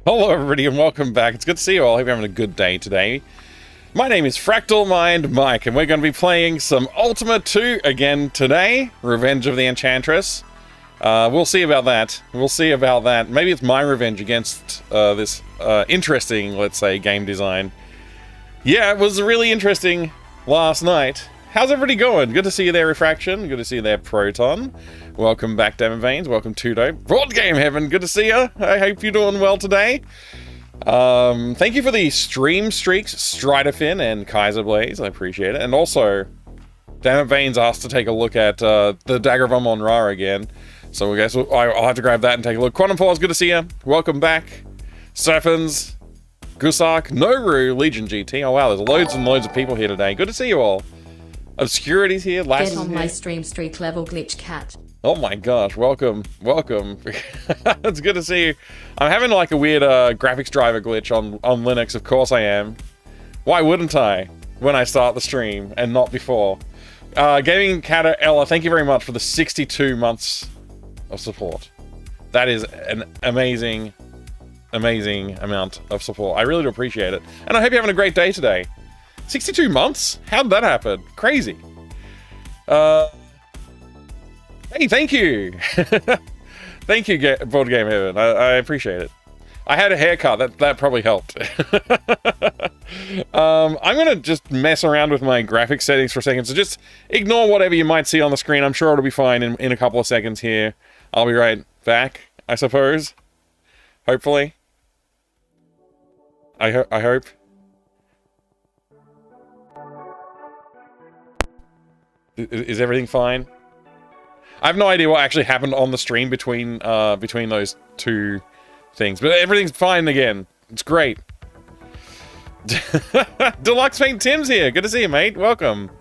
Hello everybody and welcome back. It's good to see you all. I hope you're having a good day today. My name is Fractal Mind Mike and we're going to be playing some Ultima 2 again today. Revenge of the Enchantress. We'll see about that. We'll see about that. Maybe it's my revenge against this interesting, let's say, game design. Yeah, it was really interesting last night. How's everybody going? Good to see you there, Refraction. Good to see you there, Proton. Welcome back, Demon Veins. Welcome, Tudo. Broad Game Heaven, good to see you. I hope you're doing well today. Thank you for the stream streaks, Striderfin and Kaiser Blaze. I appreciate it. And also, Demon Veins asked to take a look at the Dagger of Amon-Ra again. So I guess I'll have to grab that and take a look. Quantum Pause, good to see you. Welcome back. Surfins, Gusak, Noru, Legion GT. Oh wow, there's loads and loads of people here today. Good to see you all. Obscurity's here, Lass Get on here. My stream streak level glitch cat. Oh my gosh, welcome, welcome. It's good to see you. I'm having like a weird graphics driver glitch on Linux, of course I am. Why wouldn't I, when I start the stream, and not before? Gaming Cat Ella, thank you very much for the 62 months of support. That is an amazing, amazing amount of support. I really do appreciate it. And I hope you're having a great day today. 62 months? How did that happen? Crazy. Hey, thank you. Thank you, Board Game Heaven. I appreciate it. I had a haircut. That probably helped. I'm going to just mess around with my graphics settings for a second. So just ignore whatever you might see on the screen. I'm sure it'll be fine in a couple of seconds here. I'll be right back, I suppose. Hopefully. I hope. Is everything fine? I have no idea what actually happened on the stream between those two things, but everything's fine again. It's great. Deluxe Paint Tim's here. Good to see you, mate. Welcome.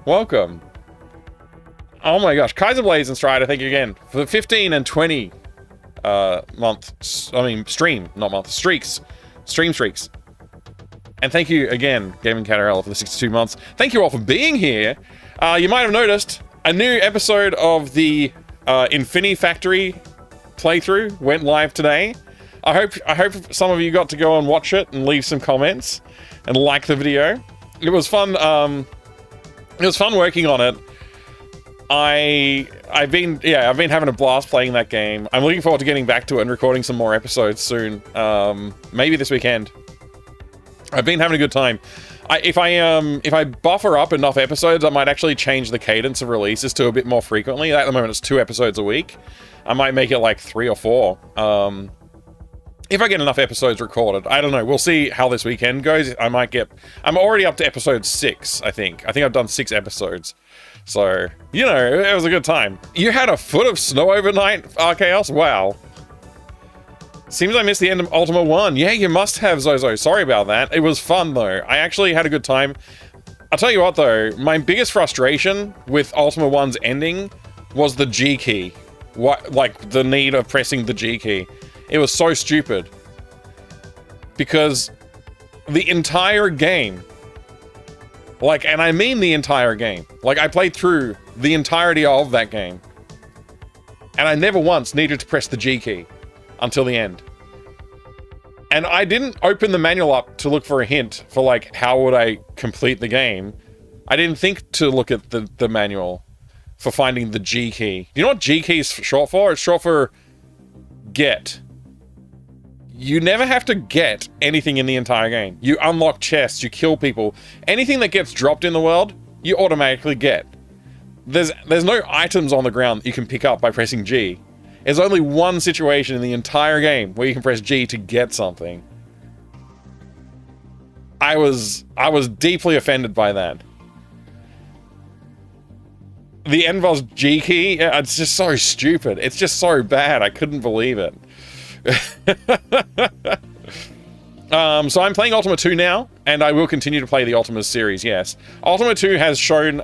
Welcome. Oh my gosh. Kaiser Blaze and Strider, thank you again for the 15 and 20 stream, not month, streaks. Stream streaks. And thank you again, Gaming Catarella, for the 62 months. Thank you all for being here. You might have noticed a new episode of the Infinity Factory playthrough went live today. I hope some of you got to go and watch it and leave some comments and like the video. It was fun. It was fun working on it. I've been having a blast playing that game. I'm looking forward to getting back to it and recording some more episodes soon. Maybe this weekend. I've been having a good time. If I buffer up enough episodes, I might actually change the cadence of releases to a bit more frequently. At the moment, it's 2 episodes a week. I might make it like 3 or 4. If I get enough episodes recorded. I don't know. We'll see how this weekend goes. I'm already up to episode 6, I think. I think I've done 6 episodes. So, you know, it was a good time. You had a foot of snow overnight, Archaos? Wow. Seems I missed the end of Ultima 1. Yeah, you must have, Zozo. Sorry about that. It was fun, though. I actually had a good time. I'll tell you what, though. My biggest frustration with Ultima 1's ending was the G key. Like, the need of pressing the G key. It was so stupid. Because the entire game... Like, and I mean the entire game. Like, I played through the entirety of that game. And I never once needed to press the G key. Until the end. And I didn't open the manual up to look for a hint for like how would I complete the game. I didn't think to look at the manual for finding the G key. You know what G key is short for? It's short for get. You never have to get anything in the entire game. You unlock chests, you kill people. Anything that gets dropped in the world, you automatically get. There's no items on the ground that you can pick up by pressing G. There's only one situation in the entire game where you can press G to get something. I was deeply offended by that. The Envos G key, it's just so stupid. It's just so bad. I couldn't believe it. So I'm playing Ultima 2 now, and I will continue to play the Ultima series, yes. Ultima 2 has shown,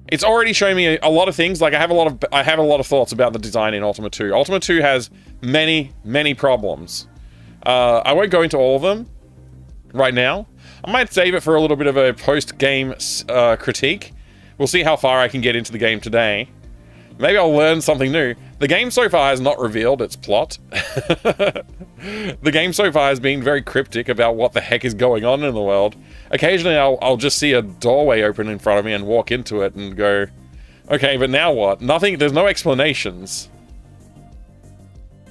it's already shown me a lot of things. Like I have a lot of thoughts about the design in Ultima 2. Ultima 2 has many, many problems. I won't go into all of them right now, I might save it for a little bit of a post-game critique. We'll see how far I can get into the game today. Maybe I'll learn something new. The game so far has not revealed its plot. The game so far has been very cryptic about what the heck is going on in the world. Occasionally I'll just see a doorway open in front of me and walk into it and go, okay, but now what? Nothing, there's no explanations.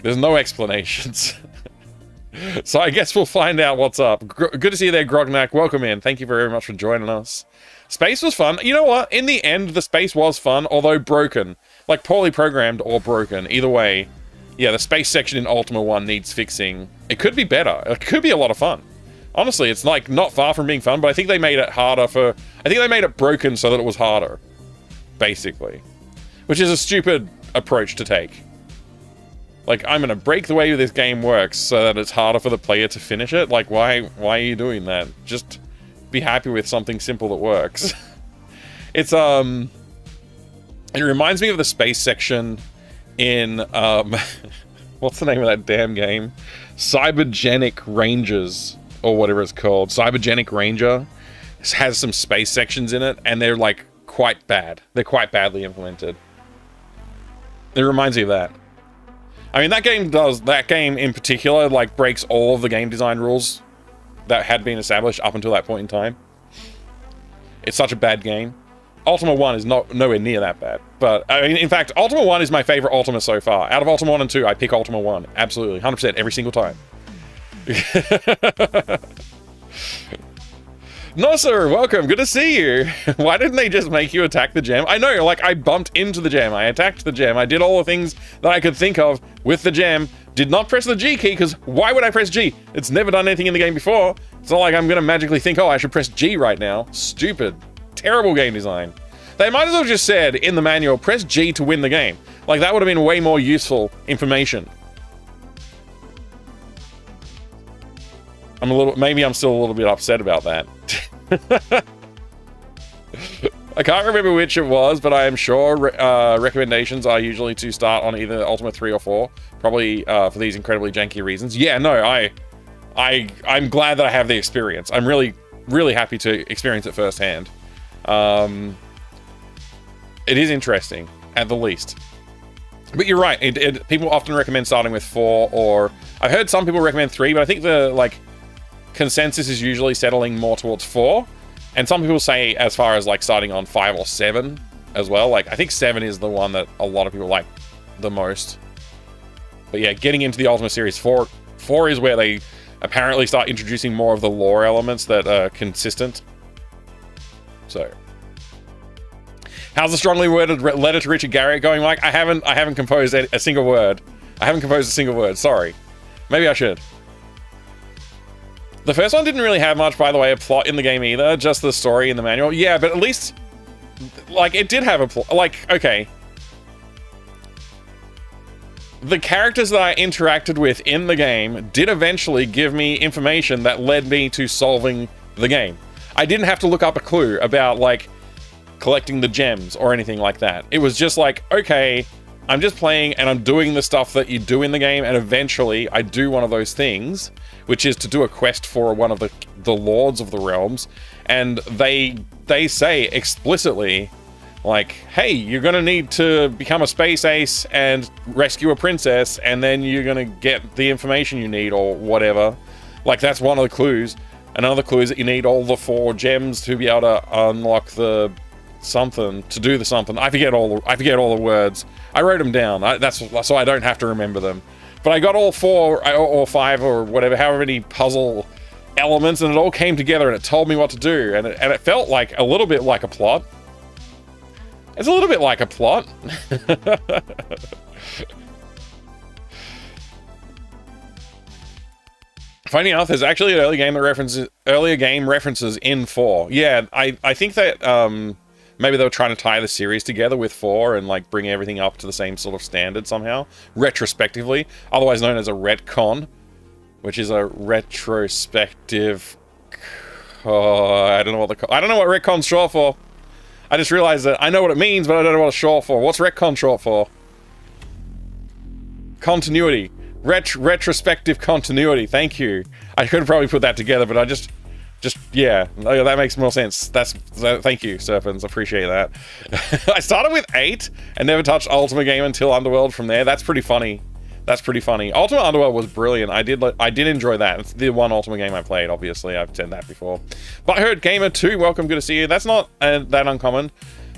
There's no explanations. So I guess we'll find out what's up. Good to see you there, Grognak. Welcome in. Thank you very much for joining us. Space was fun. You know what? In the end, the space was fun, although broken. Like, poorly programmed or broken. Either way, yeah, the space section in Ultima 1 needs fixing. It could be better. It could be a lot of fun. Honestly, it's, like, not far from being fun, but I think they made it harder for... I think they made it broken so that it was harder. Basically. Which is a stupid approach to take. Like, I'm gonna break the way this game works so that it's harder for the player to finish it? Like, why are you doing that? Just be happy with something simple that works. It's, it reminds me of the space section in, what's the name of that damn game? Cybergenic Rangers, or whatever it's called. Cybergenic Ranger has some space sections in it, and they're, like, quite bad. They're quite badly implemented. It reminds me of that. I mean, that game in particular, like, breaks all of the game design rules that had been established up until that point in time. It's such a bad game. Ultima 1 is nowhere near that bad. But, I mean, in fact, Ultima 1 is my favorite Ultima so far. Out of Ultima 1 and 2, I pick Ultima 1. Absolutely. 100% every single time. No, sir, welcome. Good to see you. Why didn't they just make you attack the gem? I know, like, I bumped into the gem. I attacked the gem. I did all the things that I could think of with the gem. Did not press the G key, because why would I press G? It's never done anything in the game before. It's not like I'm going to magically think, oh, I should press G right now. Stupid. Terrible game design. They might as well just said in the manual, press G to win the game. Like, that would have been way more useful information. Maybe I'm still a little bit upset about that. I can't remember which it was, but I am sure recommendations are usually to start on either Ultima 3 or 4. Probably for these incredibly janky reasons. Yeah, no, I'm glad that I have the experience. I'm really, really happy to experience it firsthand. It is interesting, at the least. But you're right, people often recommend starting with 4, or... I've heard some people recommend 3, but I think the, like... consensus is usually settling more towards 4, and some people say as far as like starting on 5 or 7 as well. Like, I think 7 is the one that a lot of people like the most. But yeah, getting into the Ultima series, 4 is where they apparently start introducing more of the lore elements that are consistent. So, how's the strongly worded letter to Richard Garriott going, Mike? I haven't composed a single word. Sorry. Maybe I should. The first one didn't really have much, by the way, of plot in the game either, just the story in the manual. Yeah, but at least, like, it did have a plot. Like, okay. The characters that I interacted with in the game did eventually give me information that led me to solving the game. I didn't have to look up a clue about, like, collecting the gems or anything like that. It was just like, okay, I'm just playing and I'm doing the stuff that you do in the game, and eventually I do one of those things, which is to do a quest for one of the Lords of the Realms, and they say explicitly, like, hey, you're gonna need to become a space ace and rescue a princess, and then you're gonna get the information you need, or whatever. Like, that's one of the clues. Another clue is that you need all the 4 gems to be able to unlock the something, to do the something. I forget all the words. I wrote them down. That's so I don't have to remember them. But I got all 4 or 5 or whatever, however many puzzle elements, and it all came together and it told me what to do, and it felt like a little bit like a plot. It's a little bit like a plot. Funny enough, there's actually an earlier game references in 4. Yeah, I think that maybe they were trying to tie the series together with 4 and like bring everything up to the same sort of standard somehow, retrospectively, otherwise known as a retcon, which is a retrospective. I don't know what retcon's short for. I just realized that I know what it means, but I don't know what it's short for. What's retcon short for? Continuity. Retrospective continuity. Thank you. I could have probably put that together, but I just Just, yeah, that makes more sense. Thank you, Serpents, appreciate that. I started with 8 and never touched Ultima game until Underworld from there. That's pretty funny. That's pretty funny. Ultima Underworld was brilliant. I did enjoy that. It's the one Ultima game I played, obviously. I've said that before. But I heard Gamer 2, welcome, good to see you. That's not that uncommon.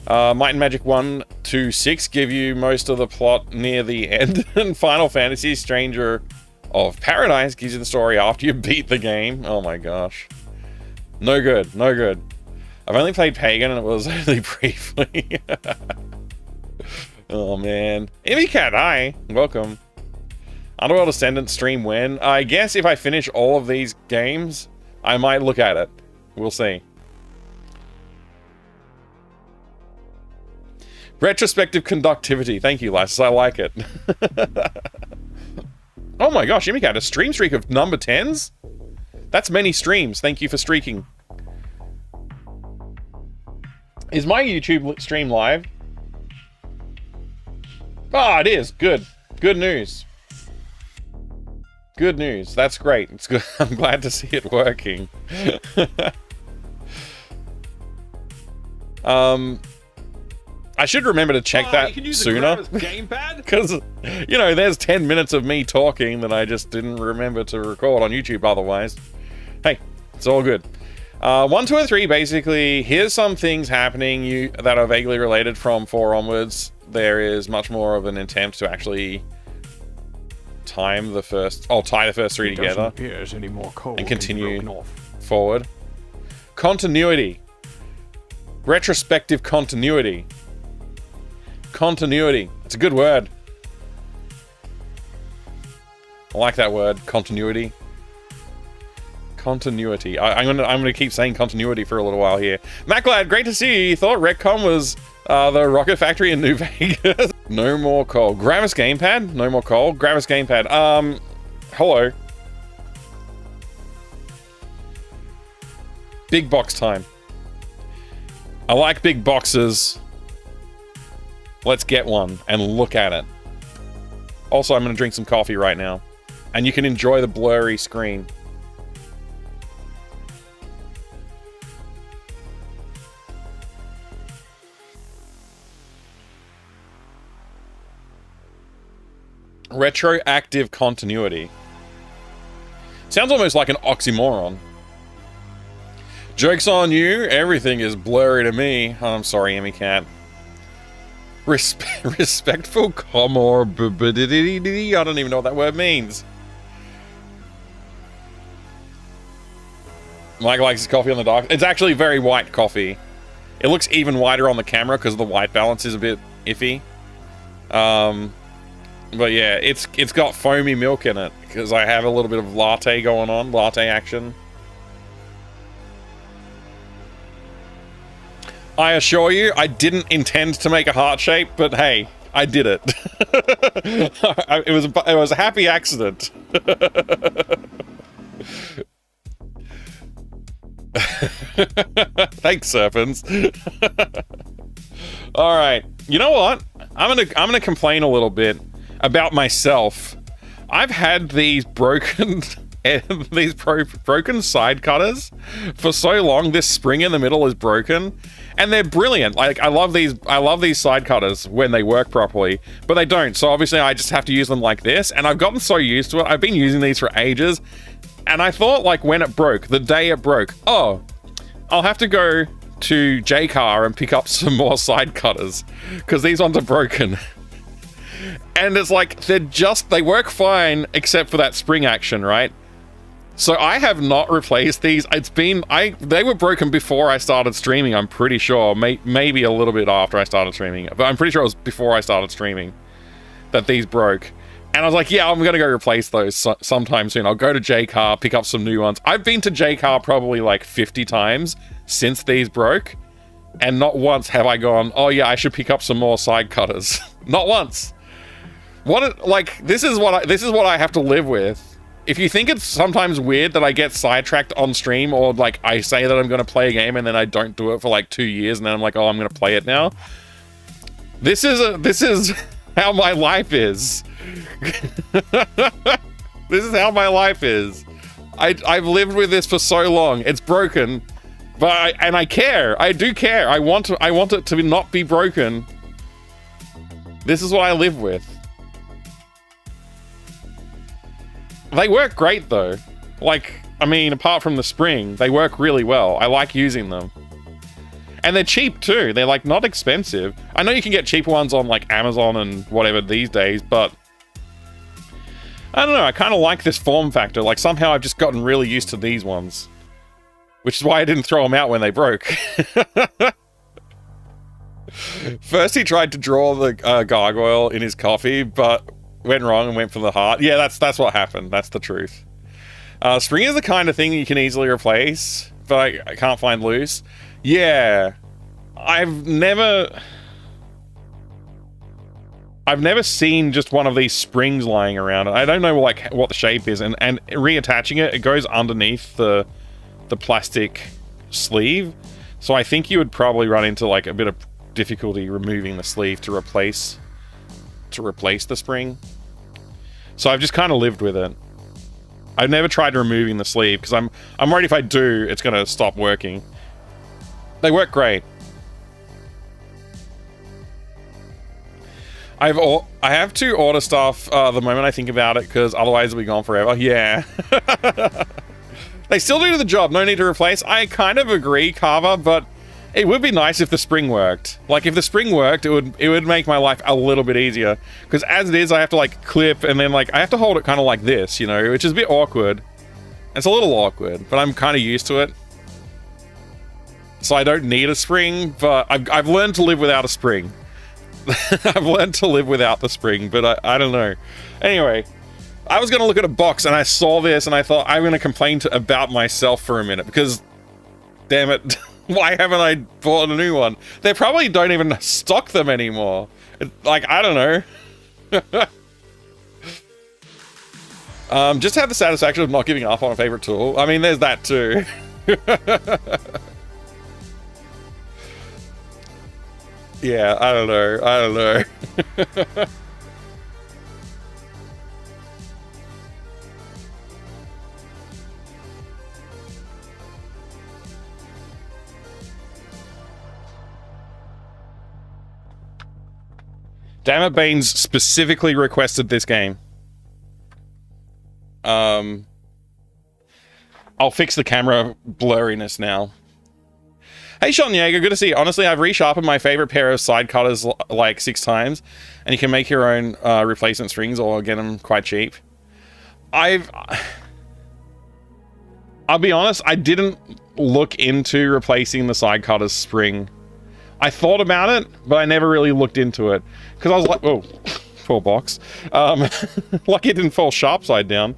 Might and Magic 1 to 6 give you most of the plot near the end. And Final Fantasy Stranger of Paradise gives you the story after you beat the game. Oh my gosh. No good, no good. I've only played Pagan and it was only briefly. Oh man. Cat, hi, welcome. Underworld Ascendant stream when? I guess if I finish all of these games, I might look at it. We'll see. Retrospective conductivity. Thank you, Lysis. I like it. Oh my gosh, Cat, a stream streak of number 10s? That's many streams. Thank you for streaking. Is my YouTube stream live? Ah, it is. Good. Good news. Good news. That's great. It's good. I'm glad to see it working. I should remember to check that sooner. Because, you know, there's 10 minutes of me talking that I just didn't remember to record on YouTube otherwise. Hey, it's all good. 1, 2, and 3, basically, here's some things happening that are vaguely related from 4 onwards. There is much more of an attempt to actually tie the first 3 together and continue forward. Continuity. Retrospective continuity. Continuity. It's a good word. I like that word, continuity. Continuity. I'm gonna keep saying continuity for a little while here. Maclad, great to see you. You thought Retcom was the rocket factory in New Vegas? No more coal. Gravis gamepad? No more coal. Gravis gamepad. Hello. Big box time. I like big boxes. Let's get one and look at it. Also, I'm gonna drink some coffee right now. And you can enjoy the blurry screen. Retroactive continuity. Sounds almost like an oxymoron. Joke's on you, everything is blurry to me. Oh, I'm sorry, Cat. Respectful comorbidity. I don't even know what that word means. Mike likes his coffee on the dark. It's actually very white coffee. It looks even whiter on the camera because the white balance is a bit iffy. But yeah, it's got foamy milk in it because I have a little bit of latte going on, latte action. I assure you, I didn't intend to make a heart shape, but hey, I did it. It was a happy accident. Thanks, Serpents. All right, you know what? I'm gonna complain a little bit about myself. I've had these broken broken side cutters for so long. This spring in the middle is broken, and they're brilliant. Like I love these side cutters when they work properly, but they don't. So obviously I just have to use them like this, and I've gotten so used to it. I've been using these for ages, and I thought like when it broke, the day it broke, oh, I'll have to go to JCar and pick up some more side cutters because these ones are broken. And it's like, they work fine except for that spring action, right? So I have not replaced these. They were broken before I started streaming, I'm pretty sure. Maybe a little bit after I started streaming. But I'm pretty sure it was before I started streaming that these broke. And I was like, yeah, I'm going to go replace those sometime soon. I'll go to JCar, pick up some new ones. I've been to JCar probably like 50 times since these broke. And not once have I gone, oh yeah, I should pick up some more side cutters. Not once. This is what I have to live with. If you think it's sometimes weird that I get sidetracked on stream, or like I say that I'm going to play a game and then I don't do it for like 2 years and then I'm like, oh, I'm going to play it now. This is how my life is. This is how my life is. I've lived with this for so long. It's broken, but I care. I do care. I want it to not be broken. This is what I live with. They work great though. Like, I mean, apart from the spring, they work really well. I like using them. And they're cheap too. They're like not expensive. I know you can get cheaper ones on like Amazon and whatever these days, but I don't know. I kind of like this form factor. Like somehow I've just gotten really used to these ones, which is why I didn't throw them out when they broke. First he tried to draw the gargoyle in his coffee, but went wrong and went for the heart. Yeah, that's what happened. That's the truth. Spring is the kind of thing you can easily replace, but I can't find loose. Yeah, I've never seen just one of these springs lying around. I don't know like what the shape is, and reattaching it goes underneath the plastic sleeve. So I think you would probably run into like a bit of difficulty removing the sleeve to replace the spring. So I've just kind of lived with it. I've never tried removing the sleeve because I'm worried if I do, it's gonna stop working. They work great. I have to order stuff the moment I think about it because otherwise it'll be gone forever. Yeah. They still do the job. No need to replace. I kind of agree, Carver, but it would be nice if the spring worked. Like if the spring worked, it would make my life a little bit easier. Because as it is, I have to like clip and then like I have to hold it kind of like this, you know, which is a bit awkward. It's a little awkward, but I'm kind of used to it. So I don't need a spring, but I've learned to live without a spring. I've learned to live without the spring, but I don't know. Anyway, I was going to look at a box and I saw this and I thought I'm going to complain about myself for a minute because, damn it, why haven't I bought a new one? They probably don't even stock them anymore. Like, I don't know. Just have the satisfaction of not giving up on a favorite tool. I mean, there's that too. Yeah, I don't know. Damn it, Baines specifically requested this game. I'll fix the camera blurriness now. Hey, Sean Yeager, good to see you. Honestly, I've resharpened my favorite pair of side cutters like 6 times, and you can make your own replacement strings or get them quite cheap. I'll be honest, I didn't look into replacing the side cutter's spring. I thought about it, but I never really looked into it. Because I was like, oh, poor box. Lucky it didn't fall sharp side down.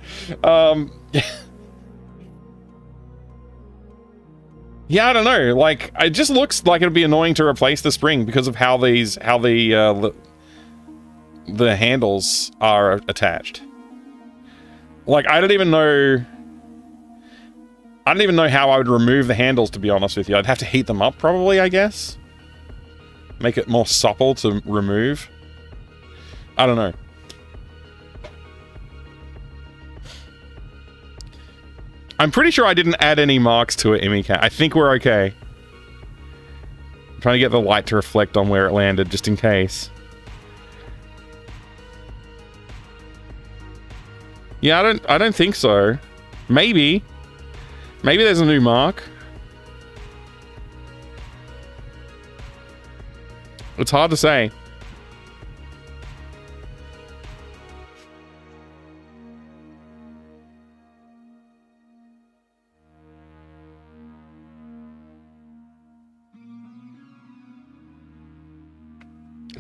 Yeah, I don't know. Like, it just looks like it'd be annoying to replace the spring because of how the handles are attached. Like, I don't even know how I would remove the handles, to be honest with you. I'd have to heat them up, probably, I guess. Make it more supple to remove. I don't know. I'm pretty sure I didn't add any marks to it, Imicat. I think we're okay. I'm trying to get the light to reflect on where it landed, just in case. Yeah, I don't think so. Maybe. Maybe there's a new mark. It's hard to say.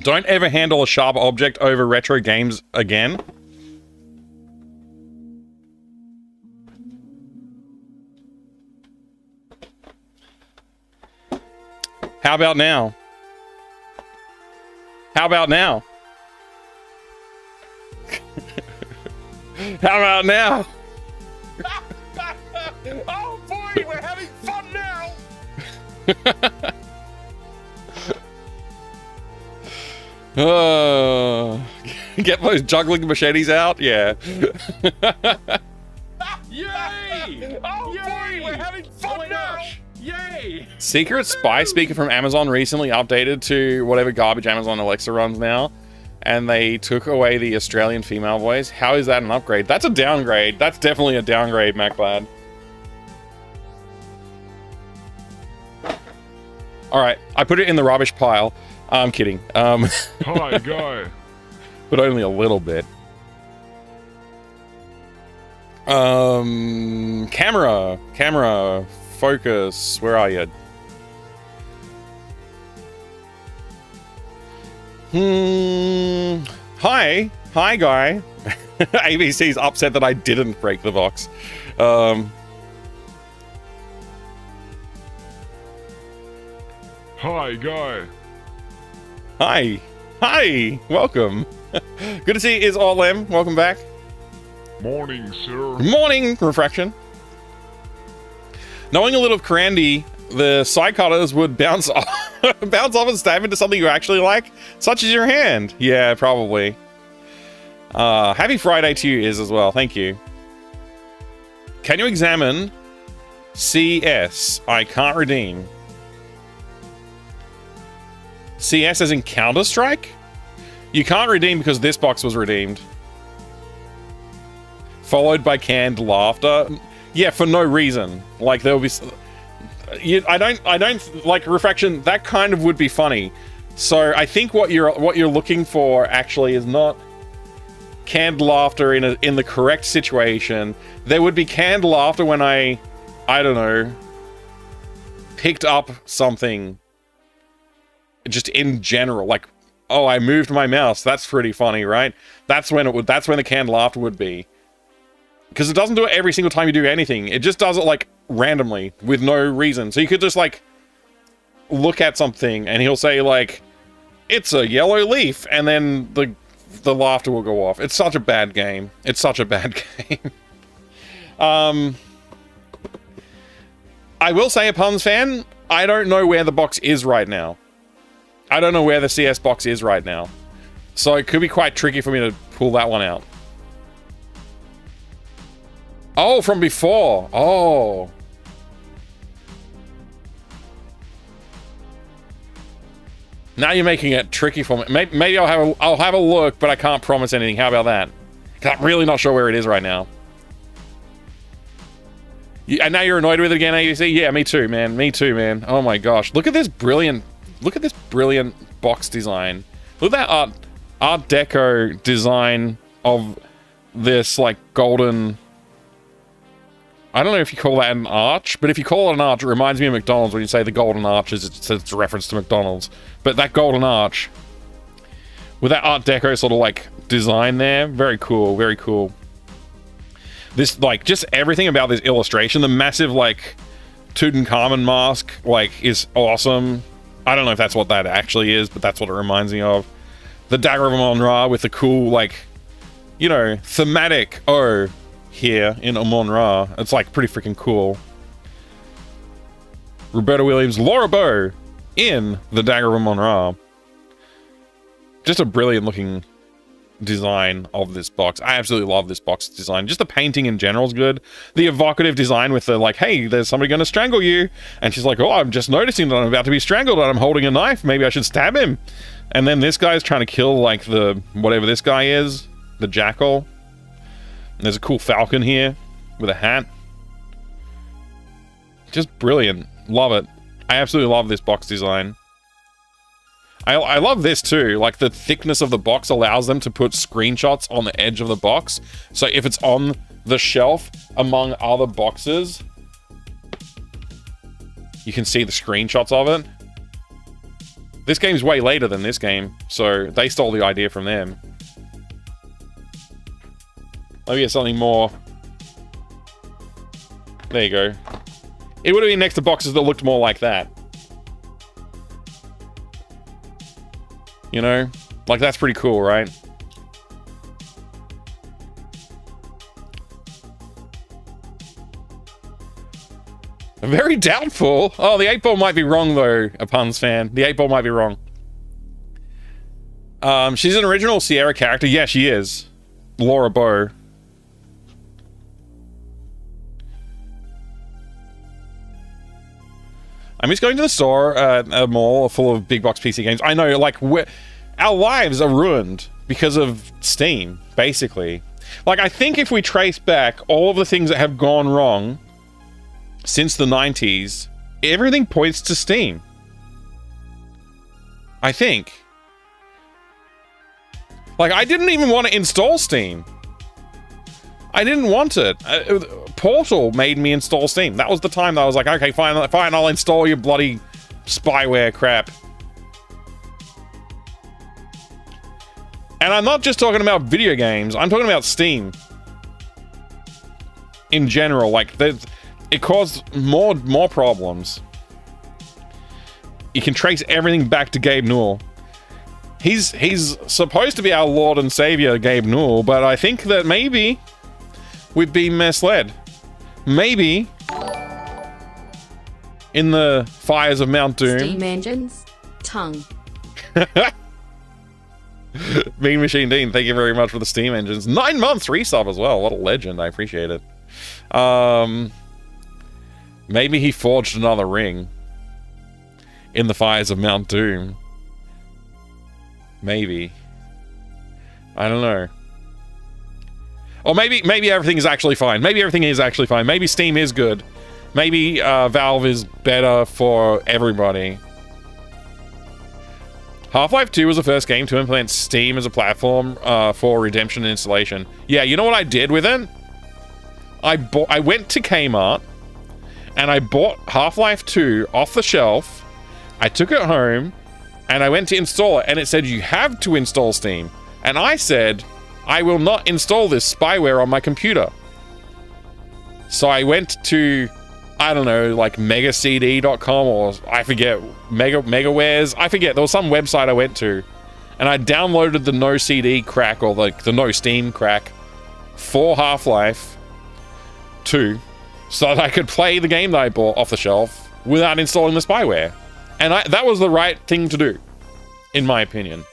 Don't ever handle a sharp object over retro games again. How about now? How about now? How about now? Oh boy, we're having fun now! Get those juggling machetes out? Yeah. Yay! Yay! Oh boy, we're having fun now! Yay! Secret Spy speaker from Amazon recently updated to whatever garbage Amazon Alexa runs now, and they took away the Australian female voice. How is that an upgrade? That's a downgrade. That's definitely a downgrade, MacBlad. Alright, I put it in the rubbish pile. I'm kidding. Hi, guy. But only a little bit. Camera, focus, where are you? Hi, guy. ABC's upset that I didn't break the box. Hi, guy. Hi, welcome. Good to see you, Is All M. Welcome back. Morning, sir. Morning, Refraction. Knowing a little of Karandi, the side cutters would bounce off, bounce off and stab into something you actually like, such as your hand. Yeah, probably. Happy Friday to you, Is, as well. Thank you. Can you examine CS? I can't redeem. CS as in Counter-Strike? You can't redeem because this box was redeemed. Followed by canned laughter. Yeah, for no reason. Like, there'll be... I don't like Refraction. That kind of would be funny. So I think what you're looking for actually is not canned laughter in the correct situation. There would be canned laughter when I don't know, picked up something. Just in general, like, oh, I moved my mouse. That's pretty funny, right? That's when the canned laughter would be. Because it doesn't do it every single time you do anything. It just does it, like, randomly, with no reason. So you could just, like, look at something, and he'll say, like, it's a yellow leaf, and then the laughter will go off. It's such a bad game. It's such a bad game. I will say, a puns fan, I don't know where the box is right now. I don't know where the CS box is right now. So it could be quite tricky for me to pull that one out. Oh, from before. Oh. Now you're making it tricky for me. Maybe I'll have a look, but I can't promise anything. How about that? 'Cause I'm really not sure where it is right now. And now you're annoyed with it again, ABC? Yeah, me too, man. Me too, man. Oh my gosh. Look at this brilliant box design. Look at that art deco design of this, like, golden... I don't know if you call that an arch, but if you call it an arch, it reminds me of McDonald's when you say the golden arch, it's a reference to McDonald's. But that golden arch, with that art deco sort of, like, design there, very cool, very cool. This, like, just everything about this illustration, the massive, like, Tutankhamun mask, like, is awesome. I don't know if that's what that actually is, but that's what it reminds me of. The Dagger of Amon-Ra with the cool, like, you know, thematic O here in Amon-Ra. It's, like, pretty freaking cool. Roberta Williams, Laura Bow in the Dagger of Amon-Ra. Just a brilliant looking design of this box. I absolutely love this box design. Just the painting in general is good. The evocative design with the, like, hey, there's somebody going to strangle you. And she's like, oh, I'm just noticing that I'm about to be strangled and I'm holding a knife. Maybe I should stab him. And then this guy's trying to kill, like, the, whatever this guy is, the jackal. And there's a cool falcon here with a hat. Just brilliant. Love it. I absolutely love this box design. I love this too. Like, the thickness of the box allows them to put screenshots on the edge of the box. So if it's on the shelf among other boxes, you can see the screenshots of it. This game's way later than this game, so they stole the idea from them. Let me get something more. There you go. It would have been next to boxes that looked more like that. You know? Like, that's pretty cool, right? Very doubtful. Oh, the 8-ball might be wrong, though, a puns fan. The 8-ball might be wrong. She's an original Sierra character. Yeah, she is. Laura Bow. I'm just going to the store at a mall full of big box PC games. I know, like, our lives are ruined because of Steam, basically. Like, I think if we trace back all of the things that have gone wrong since the 90s, everything points to Steam. I think. Like, I didn't even want to install Steam. I didn't want it. Portal made me install Steam. That was the time that I was like, okay, fine, I'll install your bloody spyware crap. And I'm not just talking about video games. I'm talking about Steam. In general, like, it caused more problems. You can trace everything back to Gabe Newell. He's supposed to be our Lord and Savior, Gabe Newell, but I think that maybe we've been misled. Maybe in the fires of Mount Doom. Steam engines, tongue. Mean Machine Dean, thank you very much for the Steam engines. 9 months resub as well. What a legend. I appreciate it. Maybe he forged another ring in the fires of Mount Doom. Maybe. I don't know. Or maybe everything is actually fine. Maybe everything is actually fine. Maybe Steam is good. Maybe Valve is better for everybody. Half-Life 2 was the first game to implement Steam as a platform for redemption and installation. Yeah, you know what I did with it? I went to Kmart and I bought Half-Life 2 off the shelf. I took it home and I went to install it and it said you have to install Steam. And I said, I will not install this spyware on my computer. So I went to, I don't know, like megacd.com or I forget, Megawares. I forget, there was some website I went to and I downloaded the no CD crack or the no Steam crack for Half-Life 2 so that I could play the game that I bought off the shelf without installing the spyware. And that was the right thing to do, in my opinion.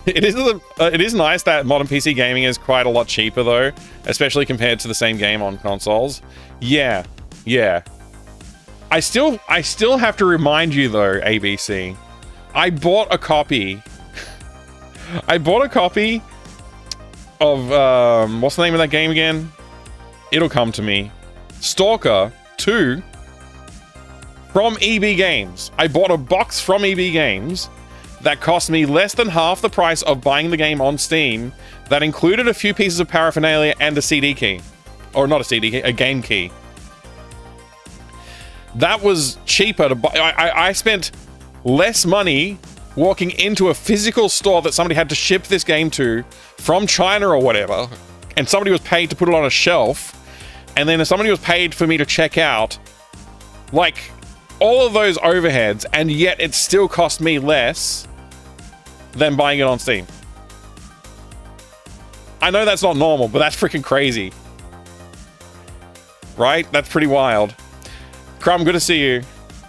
It is nice that modern PC gaming is quite a lot cheaper though, especially compared to the same game on consoles. Yeah. I still have to remind you though, ABC. I bought a copy of what's the name of that game again? It'll come to me. Stalker 2 from EB Games. I bought a box from EB Games that cost me less than half the price of buying the game on Steam, that included a few pieces of paraphernalia and a CD key. Or not a CD key, a game key. That was cheaper to buy. I spent less money walking into a physical store that somebody had to ship this game to from China or whatever, and somebody was paid to put it on a shelf, and then somebody was paid for me to check out. Like, all of those overheads, and yet it still cost me less than buying it on Steam. I know that's not normal, but that's freaking crazy. Right? That's pretty wild. Crumb, good to see you.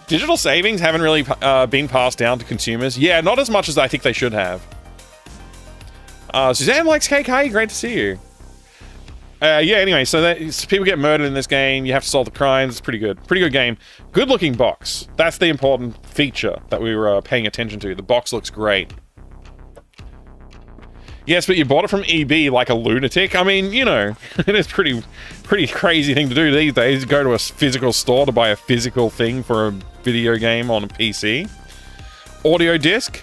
Digital savings haven't really been passed down to consumers. Yeah, not as much as I think they should have. Suzanne likes cake. Hi, great to see you. Yeah, anyway, so people get murdered in this game. You have to solve the crimes. It's pretty good. Pretty good game. Good looking box. That's the important feature that we were paying attention to. The box looks great. Yes, but you bought it from EB like a lunatic. I mean, you know, it is pretty crazy thing to do these days. Go to a physical store to buy a physical thing for a video game on a PC. Audio disc.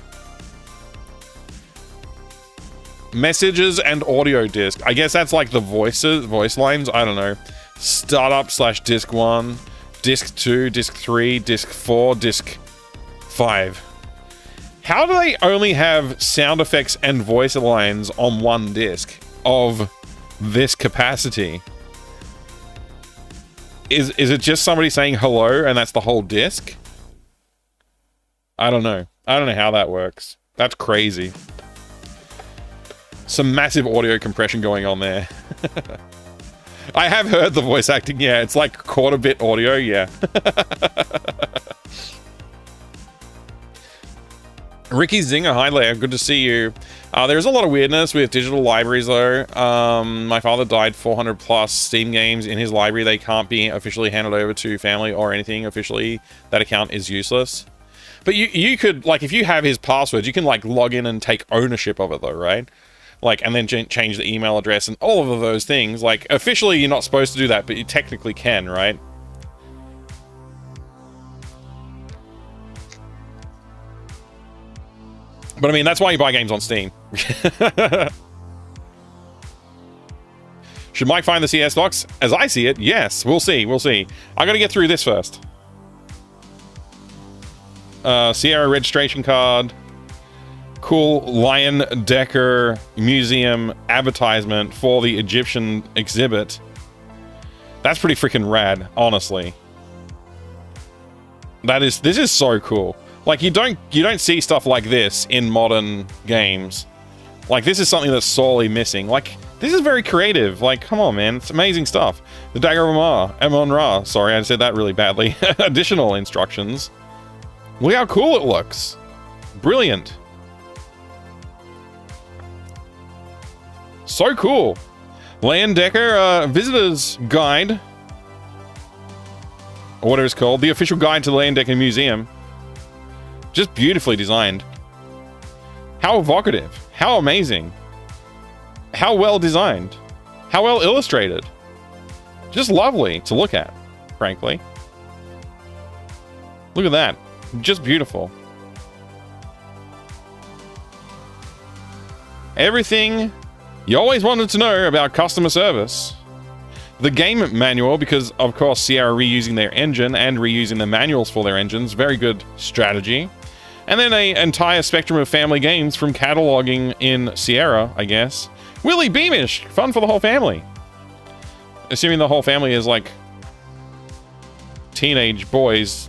Messages and audio disc. I guess that's like the voice lines. I don't know. Startup / disc 1, disc 2, disc 3, disc 4, disc 5. How do they only have sound effects and voice lines on one disc of this capacity? Is it just somebody saying hello and that's the whole disc? I don't know. I don't know how that works. That's crazy. Some massive audio compression going on there. I have heard the voice acting. Yeah, it's like quarter bit audio. Yeah. Ricky Zinger, hi there, good to see you. There's a lot of weirdness with digital libraries though. My father died 400 plus Steam games in his library. They can't be officially handed over to family or anything officially. That account is useless. But you could, like, if you have his passwords, you can like log in and take ownership of it though, right? Like, and then change the email address and all of those things. Like, officially you're not supposed to do that, but you technically can, right? But I mean, that's why you buy games on Steam. Should Mike find the CS box? As I see it, yes. We'll see, we'll see. I gotta get through this first. Sierra registration card. Cool Lion Decker Museum advertisement for the Egyptian exhibit. That's pretty freaking rad, honestly. This is so cool. Like, you don't see stuff like this in modern games. Like, this is something that's sorely missing. Like, this is very creative. Like, come on, man. It's amazing stuff. The Dagger of Amon-Ra. Sorry, I said that really badly. Additional instructions. Look how cool it looks. Brilliant. So cool. Land Decker Visitor's Guide. Or whatever it's called. The official guide to the Land Decker Museum. Just beautifully designed. How evocative. How amazing. How well designed. How well illustrated. Just lovely to look at, frankly. Look at that. Just beautiful. Everything you always wanted to know about customer service. The game manual, because of course Sierra reusing their engine and reusing the manuals for their engines. Very good strategy. And then an entire spectrum of family games from cataloging in Sierra, I guess. Willy Beamish! Fun for the whole family. Assuming the whole family is like teenage boys.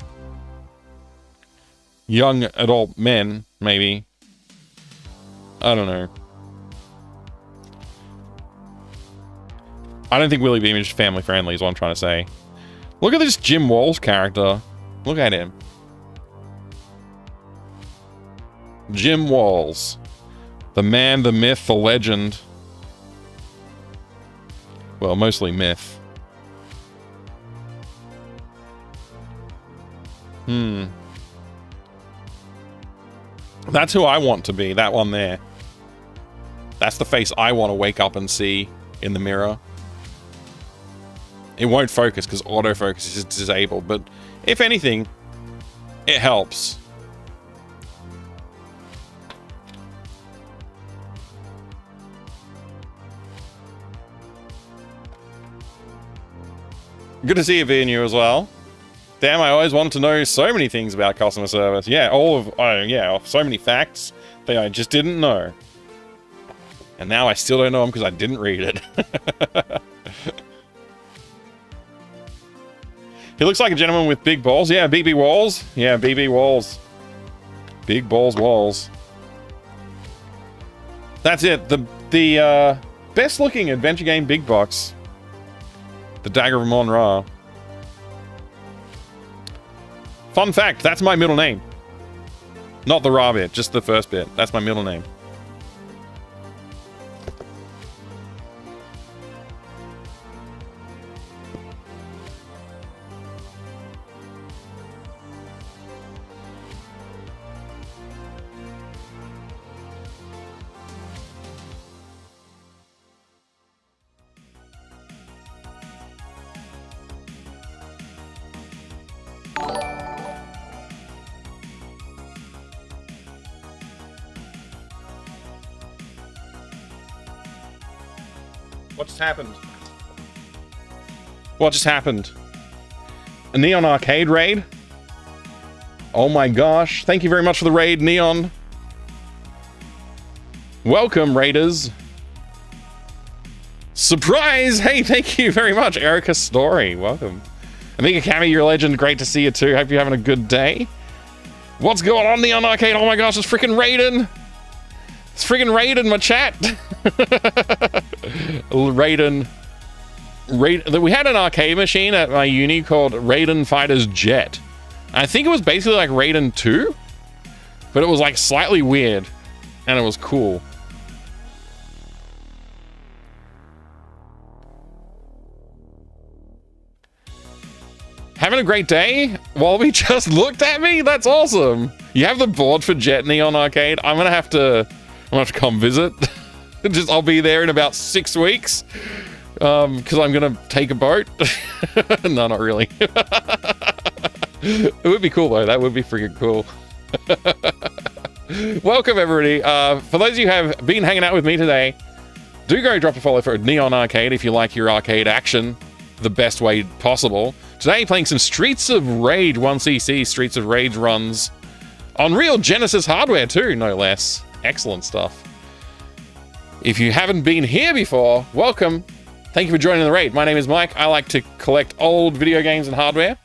Young adult men, maybe. I don't know. I don't think Willy Beamish is family friendly is what I'm trying to say. Look at this Jim Walls character. Look at him. Jim Walls. The man, the myth, the legend. Well, mostly myth. That's who I want to be, that one there. That's the face I want to wake up and see in the mirror. It won't focus because autofocus is disabled, but if anything, it helps. Good to see you, VNU, as well. Damn, I always wanted to know so many things about customer service. Yeah, so many facts that I just didn't know. And now I still don't know them because I didn't read it. He looks like a gentleman with big balls. Yeah, BB Walls. Yeah, BB Walls. Big balls walls. That's it. The best looking adventure game big box. The Dagger of Amon-Ra. Fun fact, that's my middle name. Not the Ra bit, just the first bit. That's my middle name. What just happened? What just happened? A Neon Arcade raid? Oh my gosh. Thank you very much for the raid, Neon. Welcome, raiders. Surprise! Hey, thank you very much, Erica Story. Welcome. Amiga Cammy, you're a legend. Great to see you too. Hope you're having a good day. What's going on, Neon Arcade? Oh my gosh, it's freaking Raiden. It's freaking Raiden, my chat. Raiden. We had an arcade machine at my uni called Raiden Fighters Jet. I think it was basically like Raiden 2. but it was like slightly weird, and it was cool. Having a great day? Wallaby just looked at me? That's awesome. You have the board for Jet Neon Arcade? I'm gonna have to come visit. I'll be there in about 6 weeks. Because I'm gonna take a boat. No, not really. It would be cool though. That would be freaking cool. Welcome everybody. For those of you who have been hanging out with me today, do go drop a follow for Neon Arcade if you like your arcade action the best way possible. Today playing some Streets of Rage 1cc Streets of Rage runs on real Genesis hardware too, no less. Excellent stuff. If you haven't been here before, welcome. Thank you for joining the raid. My name is Mike. I like to collect old video games and hardware.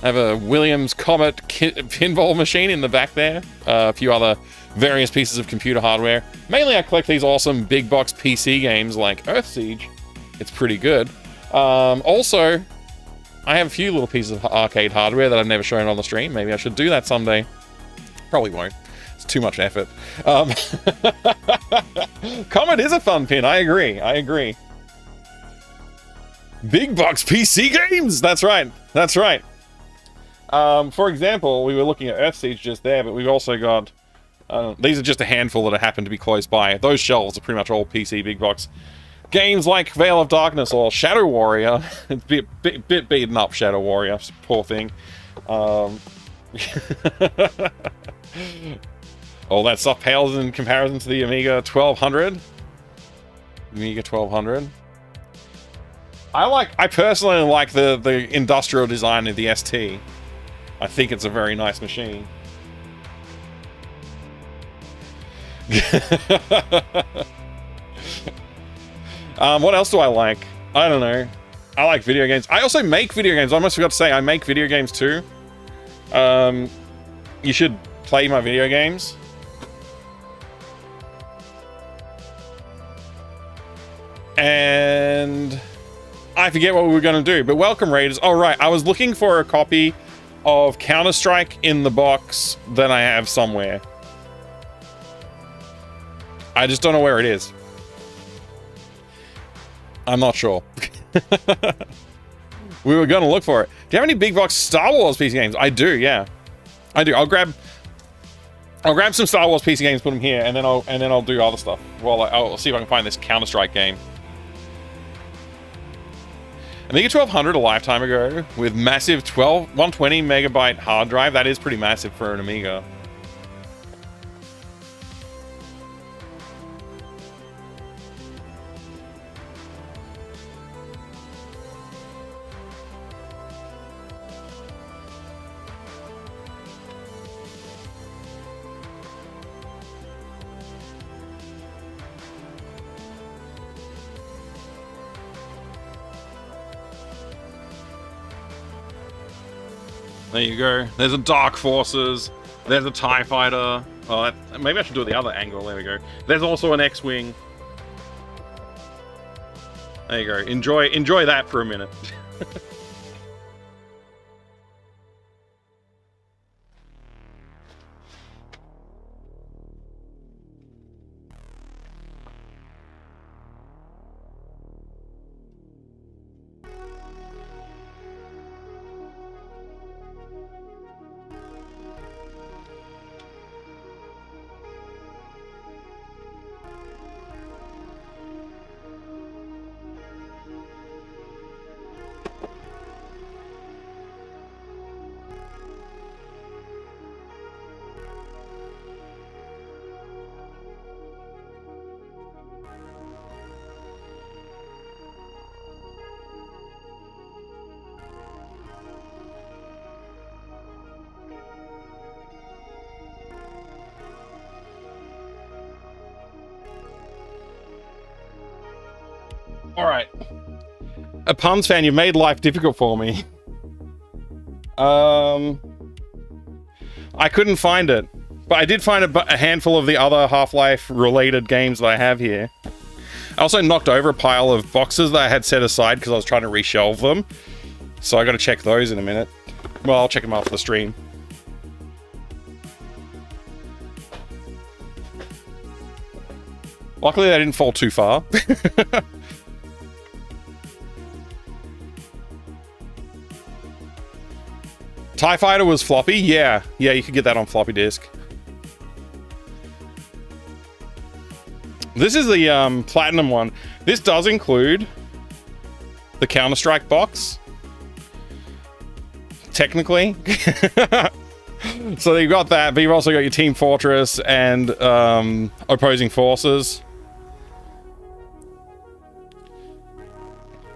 I have a Williams Comet pinball machine in the back there. A few other various pieces of computer hardware. Mainly I collect these awesome big box PC games like Earthsiege. It's pretty good. Also, I have a few little pieces of arcade hardware that I've never shown on the stream. Maybe I should do that someday. Probably won't. It's too much effort. Comet is a fun pin. I agree. Big box PC games! That's right. For example, we were looking at Earthsiege just there, but we've also got... these are just a handful that happen to be close by. Those shelves are pretty much all PC big box. Games like Veil of Darkness or Shadow Warrior. It's a bit beaten up, Shadow Warrior. Poor thing. All that stuff pales in comparison to the Amiga 1200. Amiga 1200. I personally like the industrial design of the ST. I think it's a very nice machine. What else do I like? I don't know. I like video games. I also make video games. I almost forgot to say, I make video games too. You should play my video games. And I forget what we were going to do, but welcome Raiders. Oh, right. I was looking for a copy of Counter-Strike in the box that I have somewhere. I just don't know where it is. I'm not sure. We were going to look for it. Do you have any big box Star Wars PC games? I do, yeah. I do. I'll grab some Star Wars PC games, put them here, and then I'll do other stuff. Well, I'll see if I can find this Counter-Strike game. Amiga 1200 a lifetime ago with massive 120 megabyte hard drive. That is pretty massive for an Amiga. There you go. There's a Dark Forces. There's a TIE Fighter. Oh, maybe I should do it the other angle. There we go. There's also an X-Wing. There you go. Enjoy that for a minute. Alright. A puns fan, you've made life difficult for me. I couldn't find it. But I did find a handful of the other Half-Life related games that I have here. I also knocked over a pile of boxes that I had set aside because I was trying to reshelve them. So I gotta check those in a minute. Well, I'll check them after the stream. Luckily, they didn't fall too far. TIE Fighter was floppy? Yeah, you could get that on floppy disk. This is the Platinum one. This does include the Counter-Strike box. Technically. So you've got that, but you've also got your Team Fortress and opposing forces.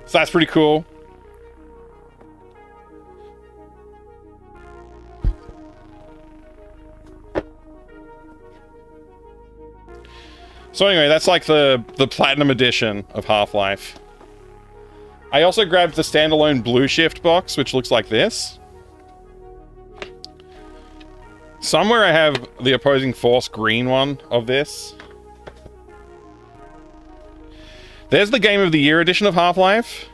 So that's pretty cool. So anyway, that's like the Platinum Edition of Half-Life. I also grabbed the standalone Blue Shift box, which looks like this. Somewhere I have the opposing force green one of this. There's the Game of the Year edition of Half-Life.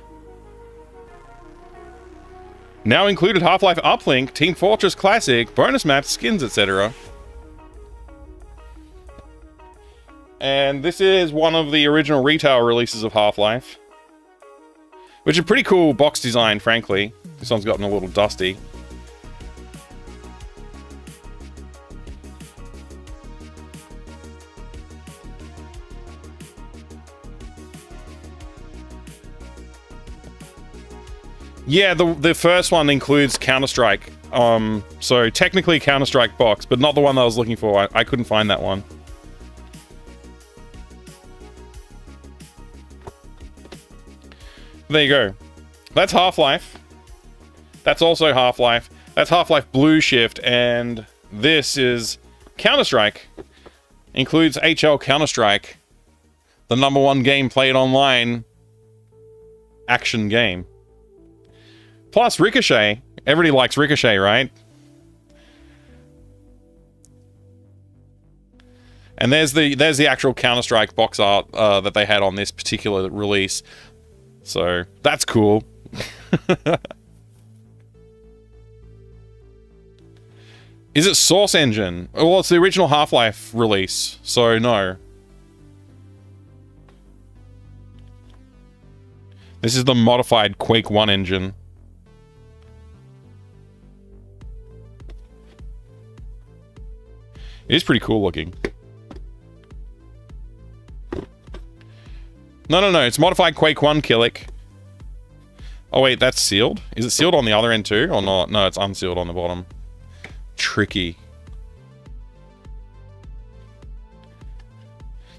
Now included Half-Life Uplink, Team Fortress Classic, bonus maps, skins, etc. And this is one of the original retail releases of Half-Life. Which is a pretty cool box design, frankly. This one's gotten a little dusty. Yeah, the first one includes Counter-Strike. So technically Counter-Strike box, but not the one that I was looking for. I couldn't find that one. There you go. That's Half-Life. That's also Half-Life. That's Half-Life Blue Shift, and this is Counter-Strike. Includes HL Counter-Strike, the #1 game played online action game. Plus Ricochet. Everybody likes Ricochet, right? And there's the actual Counter-Strike box art that they had on this particular release. So, that's cool. Is it Source Engine? Well, it's the original Half-Life release, so no. This is the modified Quake 1 engine. It is pretty cool looking. No, it's modified Quake 1 Killick. Oh wait, that's sealed? Is it sealed on the other end too, or not? No, it's unsealed on the bottom. Tricky.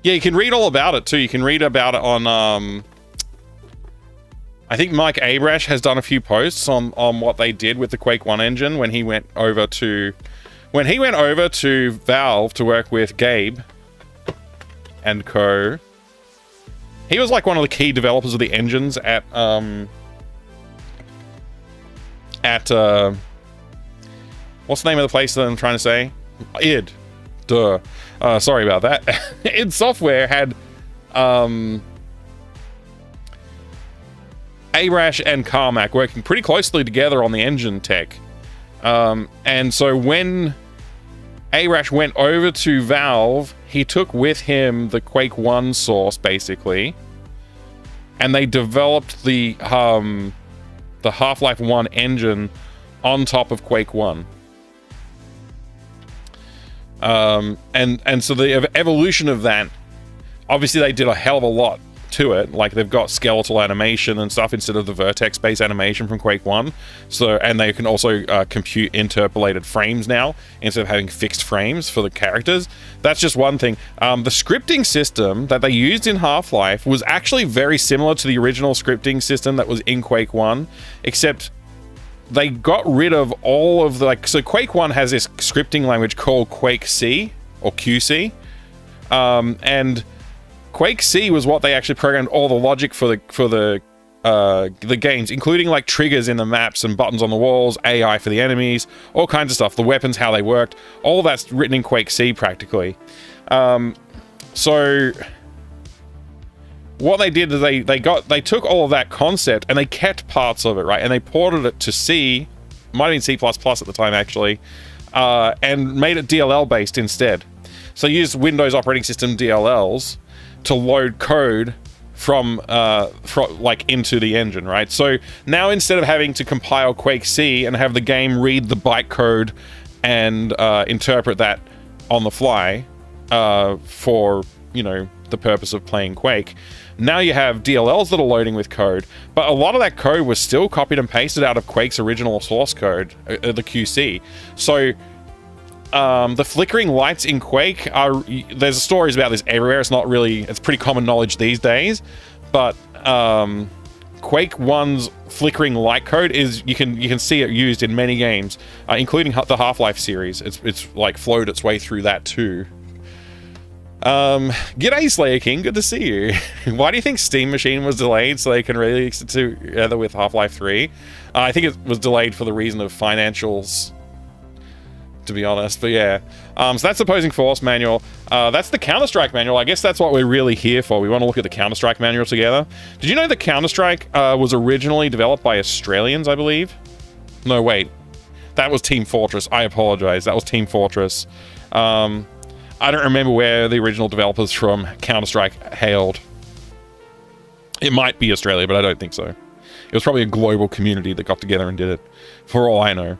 Yeah, you can read all about it too. You can read about it on, I think Mike Abrash has done a few posts on what they did with the Quake 1 engine when he went over to Valve to work with Gabe and co. He was like one of the key developers of the engines at what's the name of the place that I'm trying to say? id. Duh. Sorry about that. id Software had Arash and Carmack working pretty closely together on the engine tech. And so when Arash went over to Valve, he took with him the Quake 1 source, basically, and they developed the Half-Life 1 engine on top of Quake 1. And so the evolution of that, obviously they did a hell of a lot to it. Like, they've got skeletal animation and stuff instead of the vertex-based animation from Quake 1. So, and they can also compute interpolated frames now instead of having fixed frames for the characters. That's just one thing. The scripting system that they used in Half-Life was actually very similar to the original scripting system that was in Quake 1, except they got rid of all of the, like, so Quake 1 has this scripting language called Quake C, or QC, and Quake C was what they actually programmed all the logic for the games, including like triggers in the maps and buttons on the walls, AI for the enemies, all kinds of stuff, the weapons, how they worked, all that's written in Quake C practically. So what they did is they took all of that concept and they kept parts of it, right? And they ported it to C, might have been C++ at the time actually, and made it DLL based instead. So they used Windows operating system DLLs, to load code from like into the engine, right? So now instead of having to compile Quake C and have the game read the bytecode and interpret that on the fly for, you know, the purpose of playing Quake, now you have DLLs that are loading with code, but a lot of that code was still copied and pasted out of Quake's original source code, the QC. So the flickering lights in Quake are, there's stories about this everywhere. It's not really, it's pretty common knowledge these days, but Quake 1's flickering light code is, you can see it used in many games, including the Half-Life series. It's like flowed its way through that too. G'day Slayer King, good to see you. Why do you think Steam Machine was delayed so they can release it together with Half-Life 3? I think it was delayed for the reason of financials, to be honest, but yeah. So that's the Opposing Force manual. That's the Counter-Strike manual. I guess that's what we're really here for. We want to look at the Counter-Strike manual together. Did you know that Counter-Strike was originally developed by Australians, I believe? No, wait. That was Team Fortress. I apologize. That was Team Fortress. I don't remember where the original developers from Counter-Strike hailed. It might be Australia, but I don't think so. It was probably a global community that got together and did it, for all I know.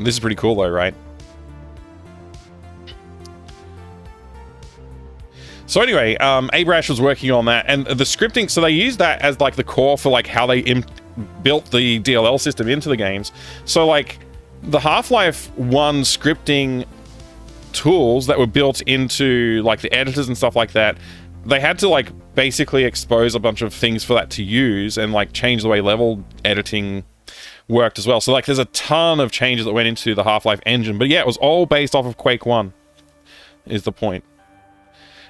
This is pretty cool though, right? So anyway, Abrash was working on that, and the scripting, so they used that as like the core for like how they built the DLL system into the games. So like the Half-Life 1 scripting tools that were built into like the editors and stuff like that, they had to like basically expose a bunch of things for that to use and like change the way level editing worked as well. So like there's a ton of changes that went into the Half-Life engine, but yeah, it was all based off of Quake 1 is the point.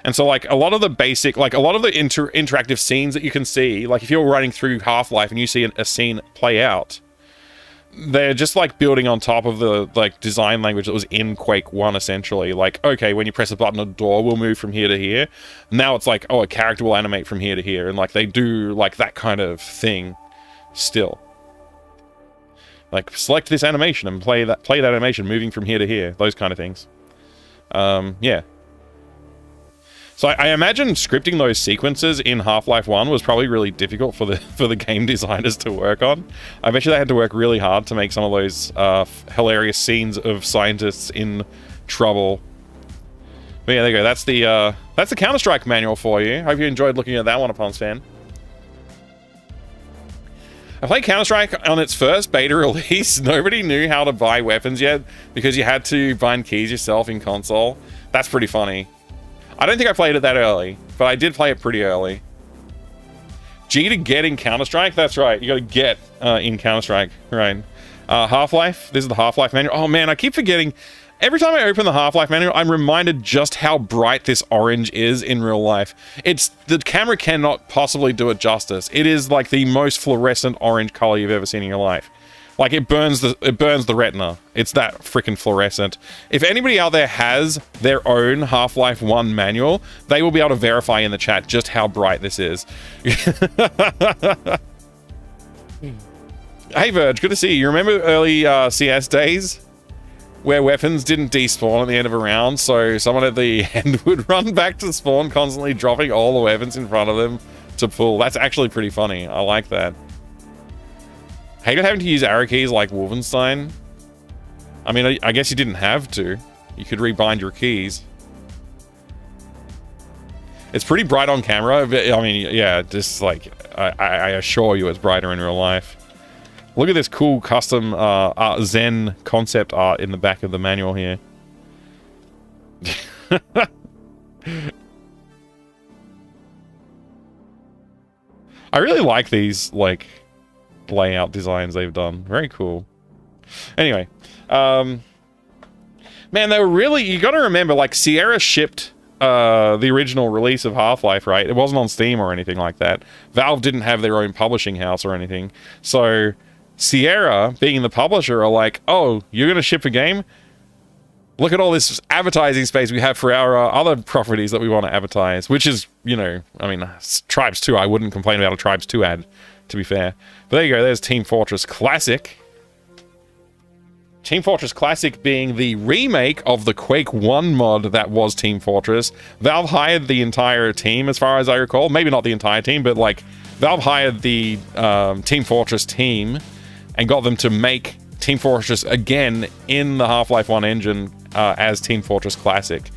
And so like a lot of the basic, like a lot of the interactive scenes that you can see, like if you're running through Half-Life and you see a scene play out, they're just like building on top of the like design language that was in Quake 1 essentially. Like, okay, when you press a button, a door will move from here to here. Now it's like, oh, a character will animate from here to here, and like they do like that kind of thing still. Like select this animation and play that animation moving from here to here, those kind of things. Yeah. So I imagine scripting those sequences in Half-Life 1 was probably really difficult for the game designers to work on. I bet you they had to work really hard to make some of those hilarious scenes of scientists in trouble. But yeah, there you go. That's the Counter-Strike manual for you. Hope you enjoyed looking at that one, Upons fan. I played Counter-Strike on its first beta release. Nobody knew how to buy weapons yet because you had to bind keys yourself in console. That's pretty funny. I don't think I played it that early, but I did play it pretty early. G to get in Counter-Strike? That's right. You gotta get in Counter-Strike. Right. Half-Life? This is the Half-Life manual. Oh man, I keep forgetting. Every time I open the Half-Life manual, I'm reminded just how bright this orange is in real life. The camera cannot possibly do it justice. It is like the most fluorescent orange color you've ever seen in your life. Like it burns the retina. It's that freaking fluorescent. If anybody out there has their own Half-Life 1 manual, they will be able to verify in the chat just how bright this is. Hey Verge, good to see you. You remember early CS days where weapons didn't despawn at the end of a round, so someone at the end would run back to spawn, constantly dropping all the weapons in front of them to pull. That's actually pretty funny. I like that. Hated having to use arrow keys like Wolfenstein. I mean, I guess you didn't have to. You could rebind your keys. It's pretty bright on camera. But, I mean, yeah, just like, I assure you it's brighter in real life. Look at this cool custom Zen concept art in the back of the manual here. I really like these, like, layout designs they've done. Very cool. Anyway, man, they were really, you gotta remember, like, Sierra shipped the original release of Half-Life, right? It wasn't on Steam or anything like that. Valve didn't have their own publishing house or anything. So Sierra, being the publisher, are like, oh, you're gonna ship a game? Look at all this advertising space we have for our other properties that we want to advertise, which is, you know, I mean, Tribes 2, I wouldn't complain about a Tribes 2 ad, to be fair. But there you go, there's Team Fortress Classic. Team Fortress Classic being the remake of the Quake 1 mod that was Team Fortress. Valve hired the entire team, as far as I recall. Maybe not the entire team, but like Valve hired the Team Fortress team and got them to make Team Fortress again in the Half-Life 1 engine as Team Fortress Classic.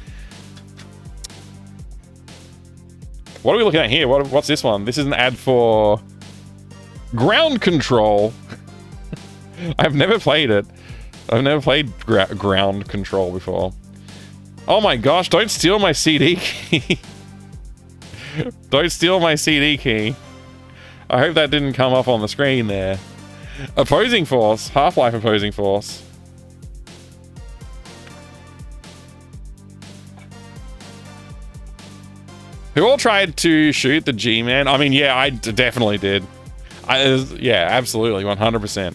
What are we looking at here? What's this one? This is an ad for Ground Control. I've never played it. I've never played Ground Control before. Oh my gosh, don't steal my CD key. Don't steal my CD key. I hope that didn't come up on the screen there. Opposing Force. Half-Life Opposing Force. Who all tried to shoot the G-Man? I mean, yeah, I definitely did. Yeah, absolutely, 100%.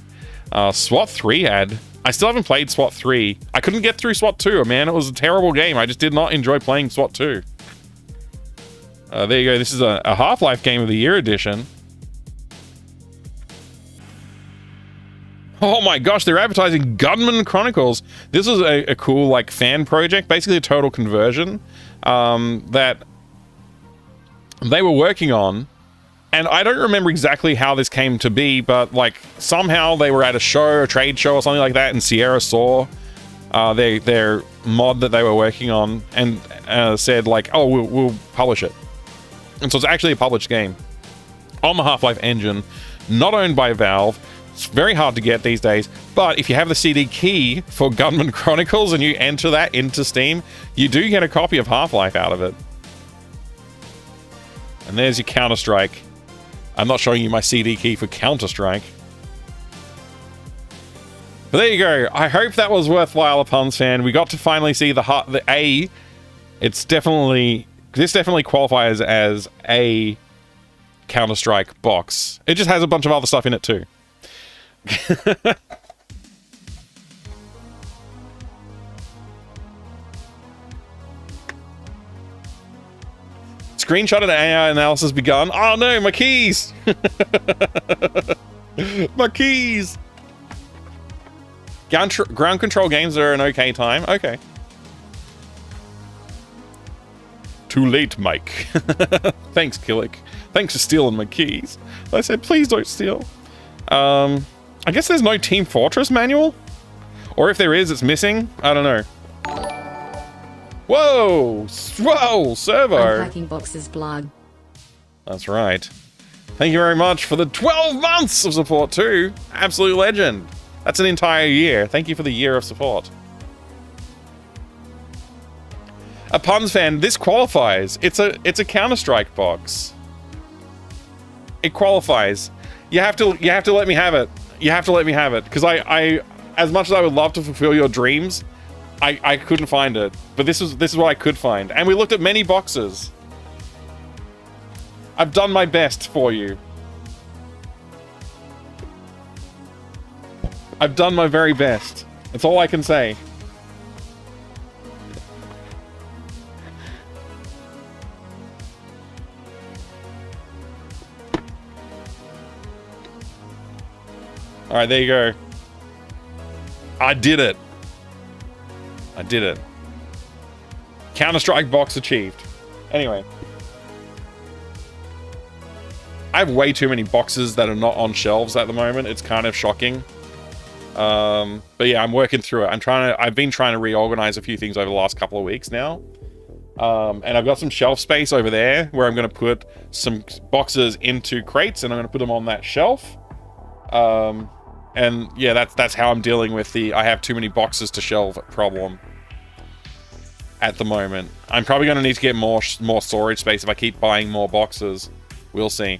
SWAT 3 ad. I still haven't played SWAT 3. I couldn't get through SWAT 2, man. It was a terrible game. I just did not enjoy playing SWAT 2. There you go. This is a Half-Life Game of the Year edition. Oh my gosh, they're advertising Gunman Chronicles. This is a cool, like, fan project. Basically a total conversion that they were working on. And I don't remember exactly how this came to be, but like somehow they were at a show, a trade show or something like that, and Sierra saw their mod that they were working on and said like, oh, we'll publish it. And so it's actually a published game on the Half-Life engine, not owned by Valve. It's very hard to get these days, but if you have the CD key for Gunman Chronicles and you enter that into Steam, you do get a copy of Half-Life out of it. And there's your Counter-Strike. I'm not showing you my CD key for Counter-Strike. But there you go. I hope that was worthwhile, a Puns fan. We got to finally see the A. It's definitely... This definitely qualifies as a Counter-Strike box. It just has a bunch of other stuff in it too. Screenshot and AI analysis begun. Oh no, my keys! My keys! Ground control games are an okay time. Okay. Too late, Mike. Thanks, Killick. Thanks for stealing my keys. I said, please don't steal. I guess there's no Team Fortress manual? Or if there is, it's missing? I don't know. Whoa! Whoa, Servo! Unpacking Boxes blog. That's right. Thank you very much for the 12 months of support too. Absolute legend. That's an entire year. Thank you for the year of support. A Puns fan, this qualifies. It's a Counter-Strike box. It qualifies. You have to let me have it. You have to let me have it. Because I as much as I would love to fulfill your dreams, I couldn't find it, but this is what I could find. And we looked at many boxes. I've done my best for you. I've done my very best. That's all I can say. All right, there you go. I did it. I did it. Counter-Strike box achieved. Anyway. I have way too many boxes that are not on shelves at the moment. It's kind of shocking. But yeah, I'm working through it. I've been trying to reorganize a few things over the last couple of weeks now. And I've got some shelf space over there where I'm going to put some boxes into crates and I'm going to put them on that shelf. And yeah, that's how I'm dealing with the I have too many boxes to shelve problem at the moment. I'm probably going to need to get more storage space if I keep buying more boxes. We'll see.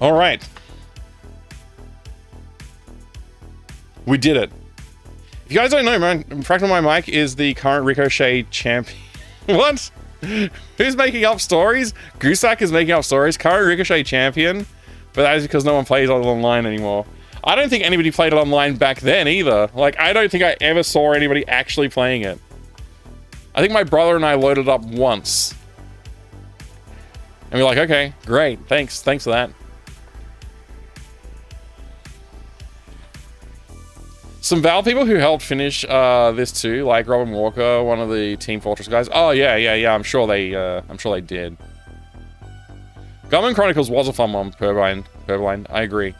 All right. We did it. If you guys don't know, man, Fractal My Mic is the current Ricochet champion. What? Who's making up stories? Goosack is making up stories. Current Ricochet champion. But that is because no one plays it online anymore. I don't think anybody played it online back then either. Like, I don't think I ever saw anybody actually playing it. I think my brother and I loaded up once. And we're like, okay, great. Thanks for that. Some Valve people who helped finish this too, like Robin Walker, one of the Team Fortress guys. Oh yeah. I'm sure they did. Government Chronicles was a fun one, Purblind. I agree.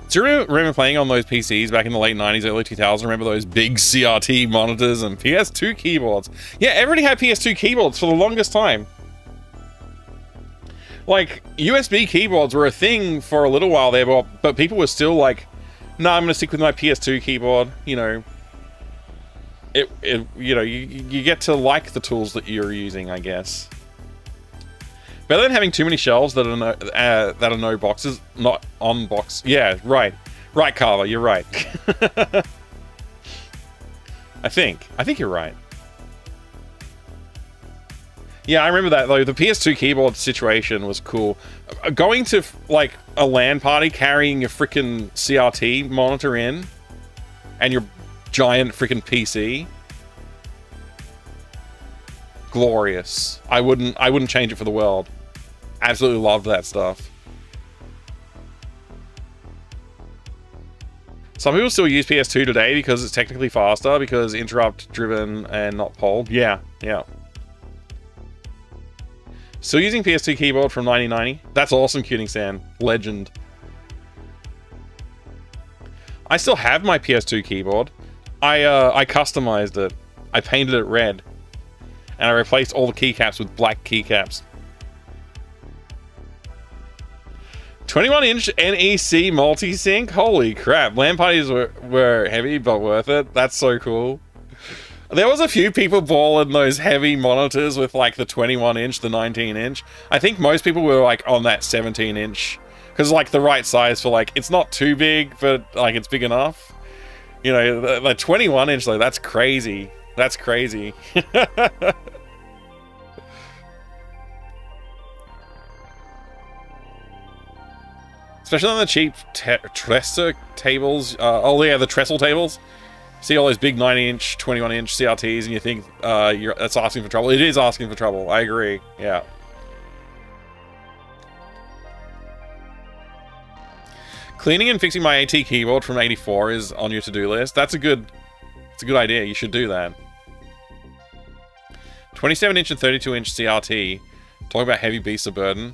Do you remember playing on those PCs back in the late 90s, early 2000s? Remember those big CRT monitors and PS2 keyboards? Yeah, everybody had PS2 keyboards for the longest time. Like, USB keyboards were a thing for a little while there, but people were still like, no, I'm going to stick with my PS2 keyboard. You know, you get to like the tools that you're using, I guess. Better than having too many shelves that are no boxes, not on box. Yeah, right, Carver, you're right. I think you're right. Yeah, I remember that though. The PS2 keyboard situation was cool. Going to like a LAN party carrying your freaking CRT monitor in and your giant freaking PC. Glorious. I wouldn't change it for the world. Absolutely loved that stuff. Some people still use PS2 today because it's technically faster, because interrupt driven and not polled. Yeah. Still using PS2 keyboard from 1990. That's awesome, Cuting Sand. Legend. I still have my PS2 keyboard. I customized it. I painted it red. And I replaced all the keycaps with black keycaps. 21-inch NEC multi-sync? Holy crap. LAN parties were heavy, but worth it. That's so cool. There was a few people balling those heavy monitors with like the 21-inch, the 19-inch. I think most people were like on that 17-inch. Because like the right size for like, it's not too big, but like it's big enough. You know, the 21-inch though, that's crazy. That's crazy. Especially on the cheap Tresser tables. Oh yeah, the trestle tables. See all those big 90-inch, 21-inch CRTs and you think that's asking for trouble. It is asking for trouble. I agree. Yeah. Cleaning and fixing my AT keyboard from 84 is on your to-do list. It's a good idea. You should do that. 27-inch and 32-inch CRT. Talk about heavy beasts of burden.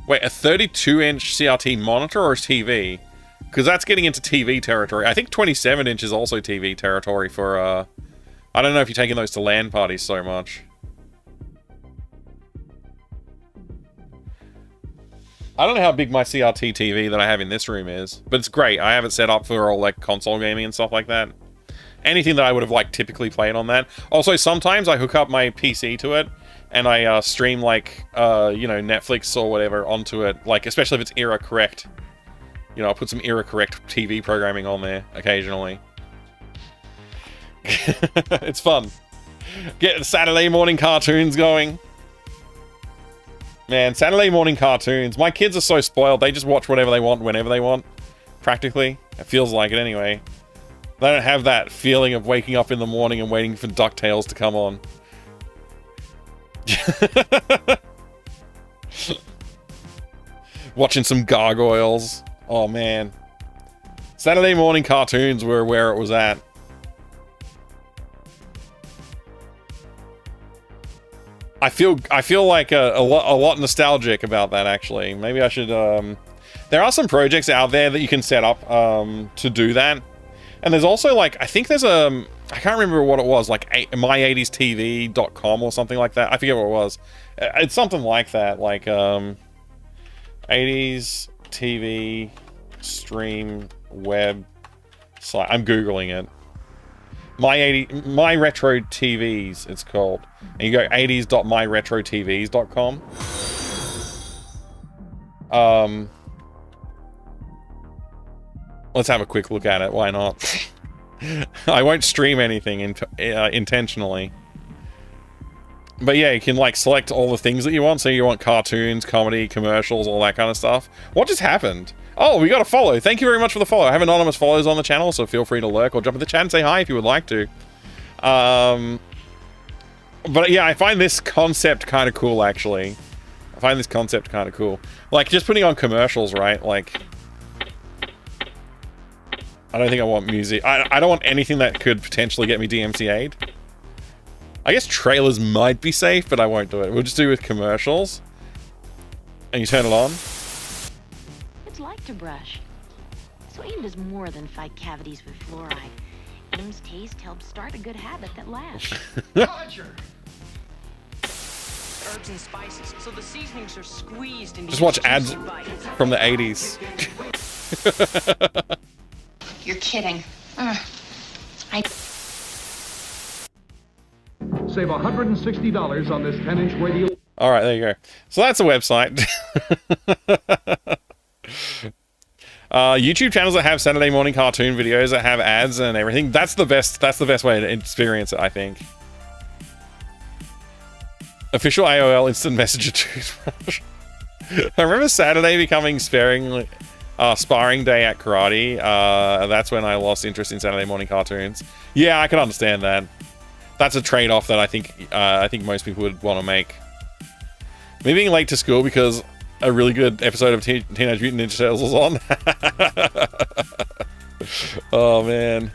Wait, a 32-inch CRT monitor or TV? Because that's getting into TV territory. I think 27-inch is also TV territory for, I don't know if you're taking those to LAN parties so much. I don't know how big my CRT TV that I have in this room is, but it's great. I have it set up for all, like, console gaming and stuff like that. Anything that I would have, like, typically played on that. Also, sometimes I hook up my PC to it, and I stream, like, you know, Netflix or whatever onto it. Like, especially if it's era correct. You know, I'll put some era correct TV programming on there occasionally. It's fun. Get the Saturday morning cartoons going. Man, Saturday morning cartoons. My kids are so spoiled. They just watch whatever they want, whenever they want. Practically. It feels like it anyway. They don't have that feeling of waking up in the morning and waiting for DuckTales to come on. Watching some gargoyles. Oh man. Saturday morning cartoons were where it was at. I feel like a lot nostalgic about that, actually. Maybe I should there are some projects out there that you can set up to do that. And there's also like, I think there's I can't remember what it was, like my80stv.com or something like that. I forget what it was. It's something like that, like 80s TV stream web site. I'm googling it. My Retro TVs, it's called. And you go 80s.myretrotvs.com. Let's have a quick look at it. Why not? I won't stream anything intentionally. But yeah, you can like select all the things that you want. So you want cartoons, comedy, commercials, all that kind of stuff. What just happened? Oh, we got a follow. Thank you very much for the follow. I have anonymous follows on the channel, so feel free to lurk or jump in the chat and say hi if you would like to. But yeah, I find this concept kind of cool, actually. I find this concept kind of cool. Like, just putting on commercials, right? Like, I don't think I want music. I don't want anything that could potentially get me DMCA'd. I guess trailers might be safe, but I won't do it. We'll just do it with commercials. And you turn it on. It's like to brush. So AIM does more than fight cavities with fluoride. AIM's taste helps start a good habit that lasts. Roger. Herbs and spices, so the seasonings are squeezed into Just watch ads juicy bite. from the 80s. You're kidding. Save $160 on this 10-inch radial. All right, there you go. So that's a website. YouTube channels that have Saturday morning cartoon videos that have ads and everything. That's the best way to experience it, I think. Official AOL instant messenger toothbrush. I remember Saturday becoming sparring day at karate. That's when I lost interest in Saturday morning cartoons. Yeah, I can understand that. That's a trade-off that I think most people would want to make. Me being late to school because a really good episode of Teenage Mutant Ninja Turtles was on. Oh man.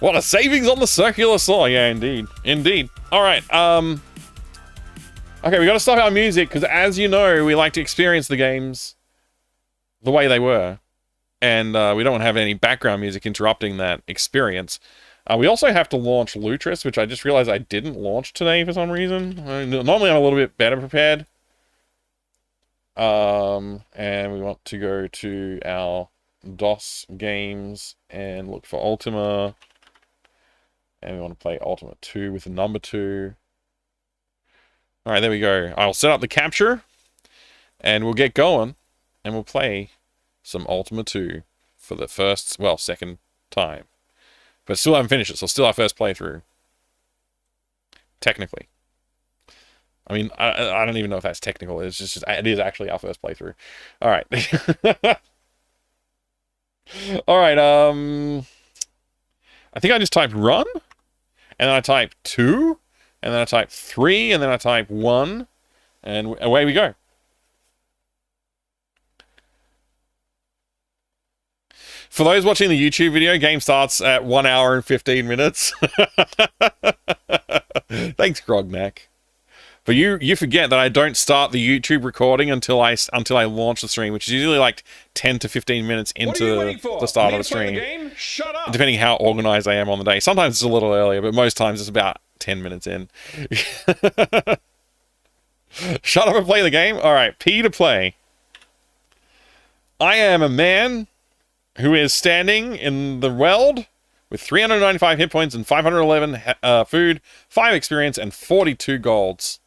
What a savings on the circular saw. Yeah, indeed. Indeed. Alright, okay, we gotta stop our music, because as you know, we like to experience the games the way they were. And we don't have any background music interrupting that experience. We also have to launch Lutris, which I just realized I didn't launch today for some reason. Normally I'm a little bit better prepared. And we want to go to our DOS games and look for Ultima. And we want to play Ultima 2 with the number 2. Alright, there we go. I'll set up the capture. And we'll get going. And we'll play some Ultima 2 for the second time. But still haven't finished it, so still our first playthrough. Technically. I mean, I don't even know if that's technical. It is actually our first playthrough. Alright. Alright, I think I just typed run. And then I type 2, and then I type 3, and then I type 1, and away we go. For those watching the YouTube video, game starts at 1 hour and 15 minutes. Thanks, Grognak. But you forget that I don't start the YouTube recording until I launch the stream, which is usually like 10 to 15 minutes into the start of the stream. Shut up. Depending how organized I am on the day. Sometimes it's a little earlier, but most times it's about 10 minutes in. Shut up and play the game? Alright, P to play. I am a man who is standing in the world with 395 hit points and 511 food, 5 experience, and 42 golds.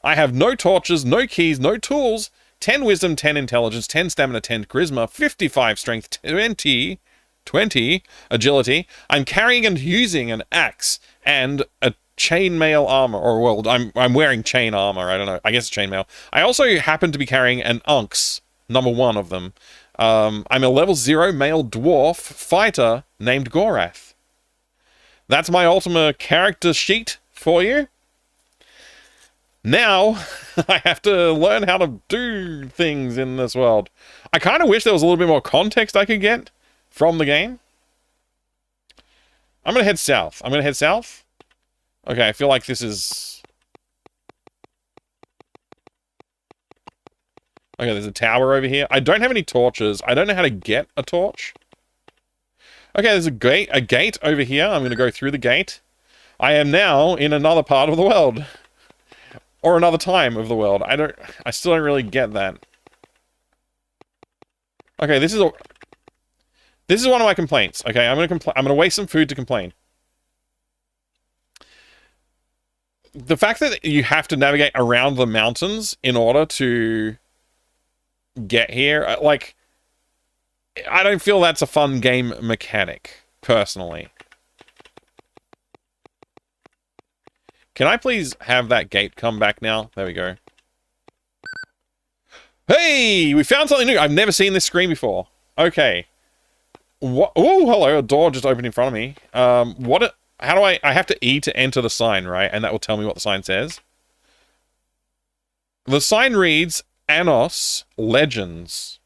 I have no torches, no keys, no tools, 10 wisdom, 10 intelligence, 10 stamina, 10 charisma, 55 strength, 20 agility. I'm carrying and using an axe and a chainmail armor, or well, I'm wearing chain armor. I don't know. I guess it's chainmail. I also happen to be carrying an unx, number 1 of them. I'm a level 0 male dwarf fighter named Gorath. That's my Ultima character sheet for you. Now, I have to learn how to do things in this world. I kind of wish there was a little bit more context I could get from the game. I'm going to head south. Okay, I feel like this is... Okay, there's a tower over here. I don't have any torches. I don't know how to get a torch. Okay, there's a gate over here. I'm going to go through the gate. I am now in another part of the world. Or another time of the world. I still don't really get that. Okay, this is one of my complaints. Okay, I'm gonna waste some food to complain. The fact that you have to navigate around the mountains in order to get here, like, I don't feel that's a fun game mechanic, personally. Can I please have that gate come back now? There we go. Hey! We found something new! I've never seen this screen before. Okay. What? Oh, hello, a door just opened in front of me. How do I have to E to enter the sign, right? And that will tell me what the sign says. The sign reads, Anos Legends.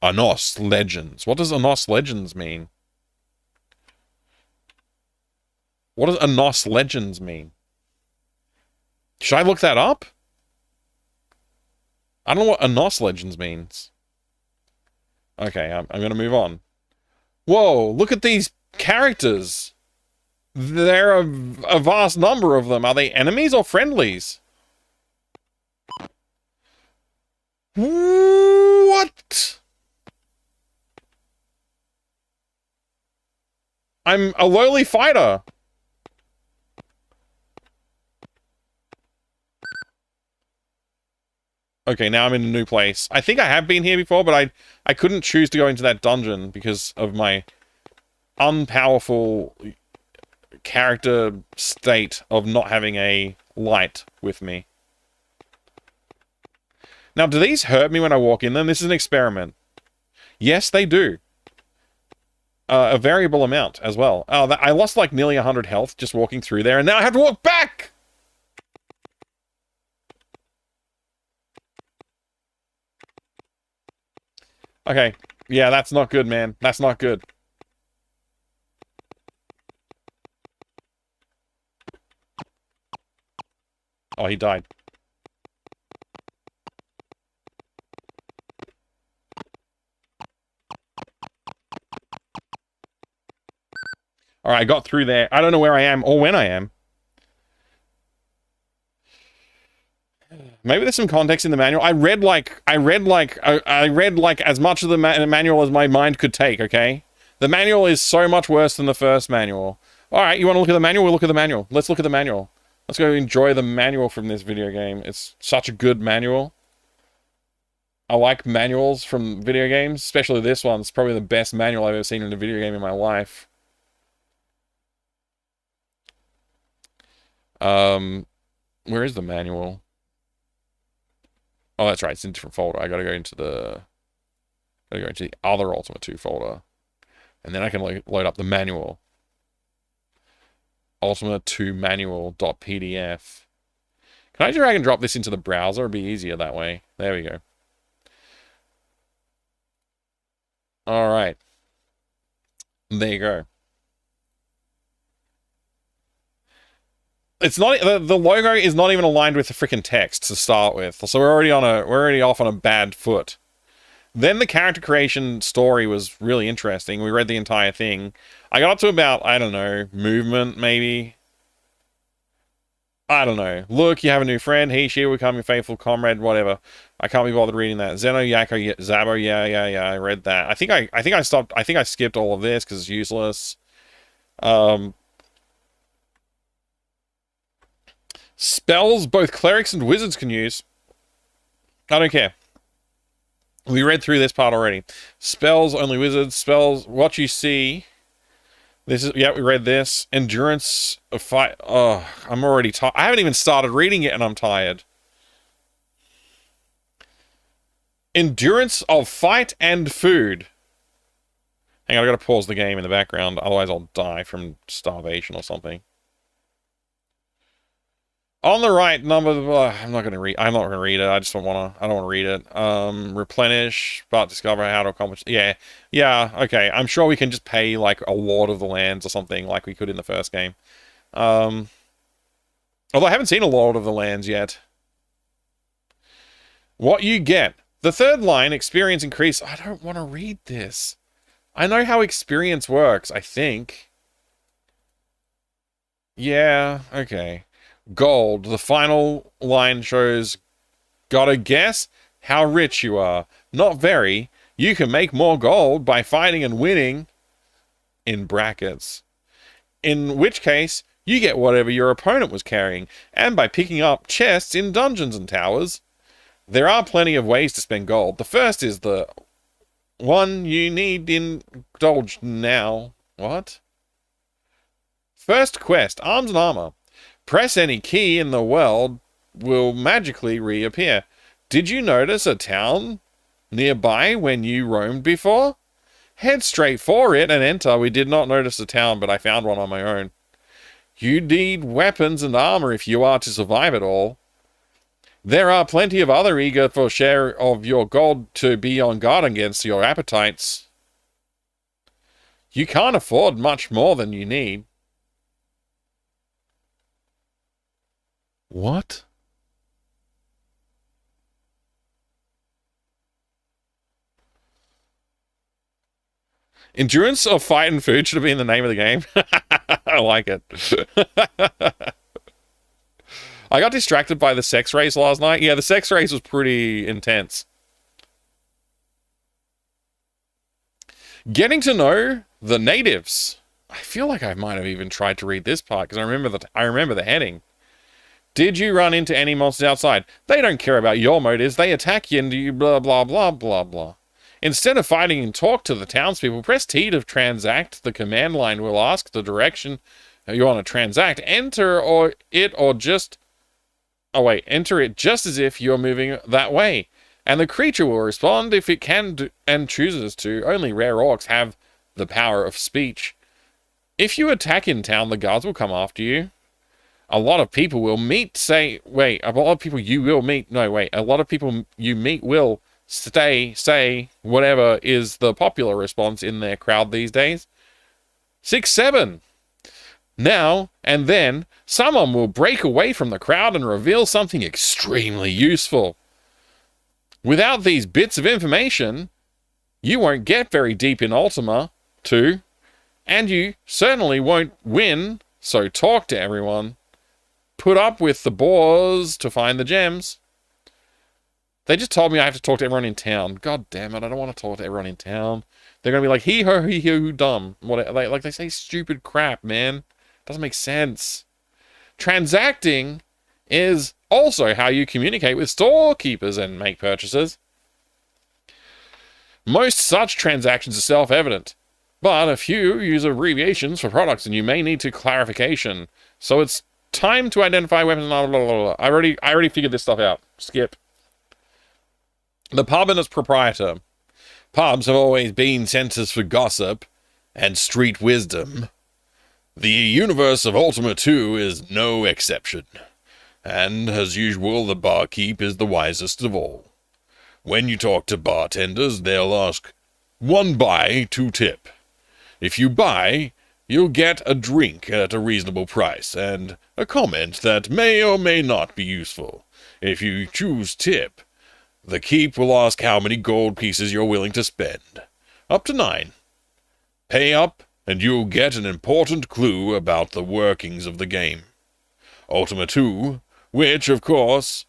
Anos Legends. What does Anos Legends mean? What does Anos Legends mean? Should I look that up? I don't know what Anos Legends means. Okay, I'm going to move on. Whoa, look at these characters. There are a vast number of them. Are they enemies or friendlies? What? I'm a lowly fighter. Okay, now I'm in a new place. I think I have been here before, but I couldn't choose to go into that dungeon because of my unpowerful character state of not having a light with me. Now, do these hurt me when I walk in them? This is an experiment. Yes, they do. A variable amount as well. Oh, I lost like nearly 100 health just walking through there, and now I have to walk back! Okay. Yeah, that's not good, man. That's not good. Oh, he died. Alright, I got through there. I don't know where I am or when I am. Maybe there's some context in the manual. I read like as much of the manual as my mind could take, okay? The manual is so much worse than the first manual. Alright, you want to look at the manual? We'll look at the manual. Let's look at the manual. Let's go enjoy the manual from this video game. It's such a good manual. I like manuals from video games, especially this one. It's probably the best manual I've ever seen in a video game in my life. Where is the manual? Oh, that's right. It's in a different folder. I gotta go into the other Ultima 2 folder. And then I can load up the manual. Ultima 2 manual.pdf. Can I drag and drop this into the browser? It'd be easier that way. There we go. Alright. There you go. It's not the logo is not even aligned with the freaking text to start with. So we're already off on a bad foot. Then the character creation story was really interesting. We read the entire thing. I got up to about, I don't know, movement maybe. I don't know. Look, you have a new friend. He, she will become your faithful comrade, whatever. I can't be bothered reading that. Zeno, Yakko, Zabo, yeah, I read that. I think I skipped all of this because it's useless. Spells both clerics and wizards can use. I don't care. We read through this part already. Spells, only wizards. Spells, what you see. This is, yeah, we read this. Endurance of fight. Oh, I'm already tired. I haven't even started reading it and I'm tired. Endurance of fight and food. Hang on, I gotta pause the game in the background. Otherwise I'll die from starvation or something. On the right, number. I'm not gonna read it. I just don't wanna. I don't wanna read it. Replenish, but discover how to accomplish. Yeah. Okay. I'm sure we can just pay like a Lord of the Lands or something like we could in the first game. Although I haven't seen a Lord of the Lands yet. What you get. The third line, experience increase. I don't want to read this. I know how experience works. I think. Yeah. Okay. Gold. The final line shows, gotta guess how rich you are. Not very. You can make more gold by fighting and winning, in brackets. In which case, you get whatever your opponent was carrying, and by picking up chests in dungeons and towers. There are plenty of ways to spend gold. The first is the one you need in indulge now. What? First quest, arms and armor. Press any key in the world will magically reappear. Did you notice a town nearby when you roamed before? Head straight for it and enter. We did not notice a town, but I found one on my own. You need weapons and armor if you are to survive it all. There are plenty of other eager for share of your gold to be on guard against your appetites. You can't afford much more than you need. What? Endurance of fight and food should have been the name of the game. I like it. I got distracted by the sex race last night. Yeah, the sex race was pretty intense. Getting to know the natives. I feel like I might have even tried to read this part because I remember the heading. Did you run into any monsters outside? They don't care about your motives. They attack you and you blah blah blah blah blah. Instead of fighting and talk to the townspeople, press T to transact. The command line will ask the direction you want to transact. Enter it just as if you're moving that way. And the creature will respond if it can and chooses to. Only rare orcs have the power of speech. If you attack in town, the guards will come after you. A lot of people will meet, a lot of people you meet will say whatever is the popular response in their crowd these days. 6-7. Now and then, someone will break away from the crowd and reveal something extremely useful. Without these bits of information, you won't get very deep in Ultima 2, and you certainly won't win, so talk to everyone. Put up with the bores to find the gems. They just told me I have to talk to everyone in town. God damn it, I don't want to talk to everyone in town. They're going to be like, hee-ho, dumb. Like they say stupid crap, man. Doesn't make sense. Transacting is also how you communicate with storekeepers and make purchases. Most such transactions are self-evident, but a few use abbreviations for products and you may need to clarification. So it's time to identify weapons. Blah, blah, blah, blah. I already figured this stuff out. Skip. The pub and its proprietor. Pubs have always been centers for gossip and street wisdom. The universe of Ultima 2 is no exception. And, as usual, the barkeep is the wisest of all. When you talk to bartenders, they'll ask, 1 buy, 2 tip. If you buy, you'll get a drink at a reasonable price, and a comment that may or may not be useful. If you choose tip, the keep will ask how many gold pieces you're willing to spend. Up to 9. Pay up, and you'll get an important clue about the workings of the game. Ultima 2, which, of course,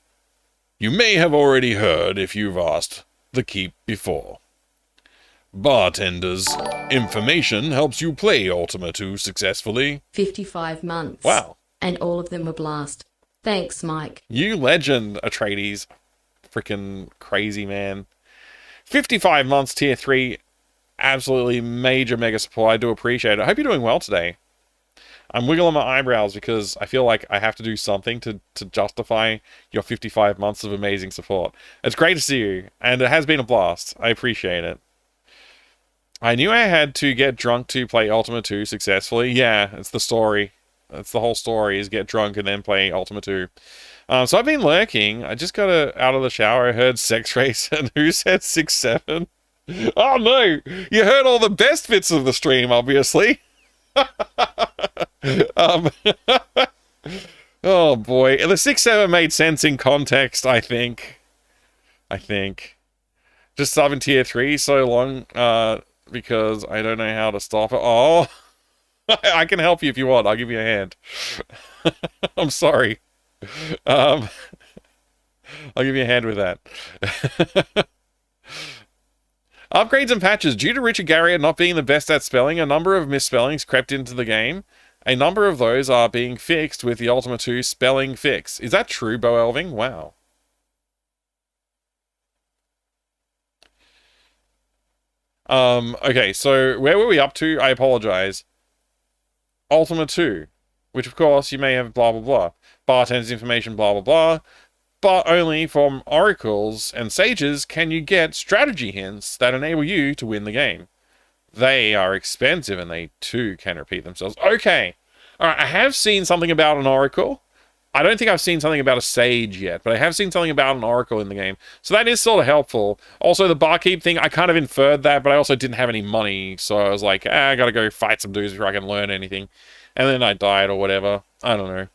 you may have already heard if you've asked the keep before. Bartenders, information helps you play Ultima 2 successfully. 55 months. Wow. And all of them were blast. Thanks, Mike. You legend, Atreides. Freaking crazy, man. 55 months, tier 3. Absolutely major mega support. I do appreciate it. I hope you're doing well today. I'm wiggling my eyebrows because I feel like I have to do something to justify your 55 months of amazing support. It's great to see you, and it has been a blast. I appreciate it. I knew I had to get drunk to play Ultima 2 successfully. Yeah, it's the story. That's the whole story, is get drunk and then play Ultima 2. So I've been lurking. I just got out of the shower. I heard sex race, and who said 6-7? Oh no! You heard all the best bits of the stream, obviously. Oh boy, the 6-7 made sense in context. I think. Just subbing tier 3 so long, because I don't know how to stop it. Oh, I can help you if you want. I'll give you a hand. I'm sorry. I'll give you a hand with that. Upgrades and patches. Due to Richard Garriott not being the best at spelling, a number of misspellings crept into the game. A number of those are being fixed with the Ultima 2 spelling fix. Is that true, Bo Elving? Wow. Okay, so where were we up to? I apologize. Ultima 2, which of course you may have blah blah blah. Bartender's information, blah blah blah. But only from oracles and sages can you get strategy hints that enable you to win the game. they are expensive and they too can repeat themselves. Okay. All right, I have seen something about an oracle. I don't think I've seen something about a sage yet, but I have seen something about an oracle in the game. So that is sort of helpful. Also, the barkeep thing, I kind of inferred that, but I also didn't have any money. So I was like, I gotta go fight some dudes before I can learn anything. And then I died or whatever. I don't know.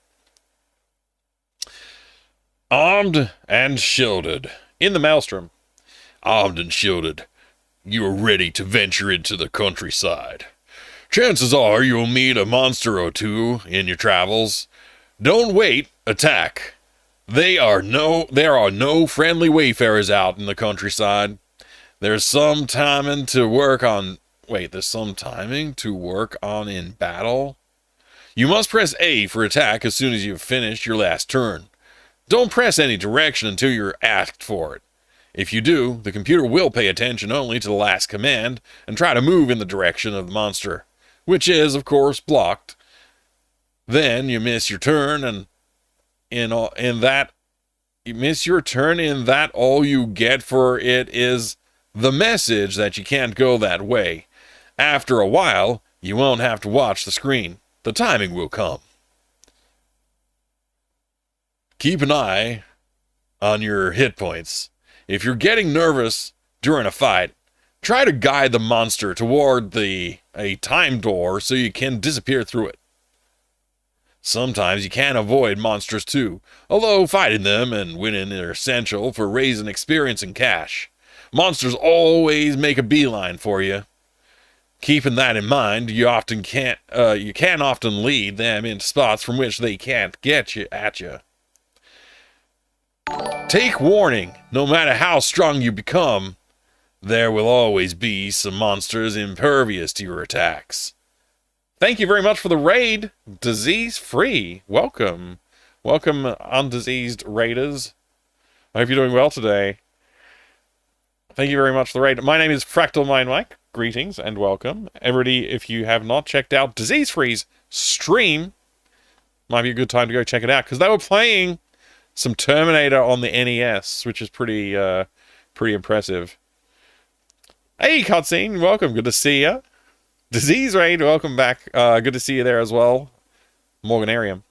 Armed and shielded. In the maelstrom. Armed and shielded. You are ready to venture into the countryside. Chances are you'll meet a monster or two in your travels. Don't wait, attack. There are no friendly wayfarers out in the countryside. There's some timing to work on. Wait, there's some timing to work on in battle. You must press A for attack as soon as you've finished your last turn. Don't press any direction until you're asked for it. If you do, the computer will pay attention only to the last command and try to move in the direction of the monster, which is, of course, blocked. Then you miss your turn, and in that all you get for it is the message that you can't go that way. After a while, you won't have to watch the screen. The timing will come. Keep an eye on your hit points. If you're getting nervous during a fight, try to guide the monster toward a time door so you can disappear through it. Sometimes you can avoid monsters too, although fighting them and winning are essential for raising experience and cash. Monsters always make a beeline for you. Keeping that in mind, you can often lead them into spots from which they can't get at you. Take warning, no matter how strong you become, there will always be some monsters impervious to your attacks. Thank you very much for the raid, Disease Free. Welcome. Welcome, undiseased raiders. I hope you're doing well today. Thank you very much for the raid. My name is Fractal Mind Mike. Greetings and welcome. Everybody, if you have not checked out Disease Free's stream, might be a good time to go check it out, because they were playing some Terminator on the NES, which is pretty impressive. Hey, Cutscene, welcome. Good to see you. Disease Raid, welcome back. Good to see you there as well. Morganarium.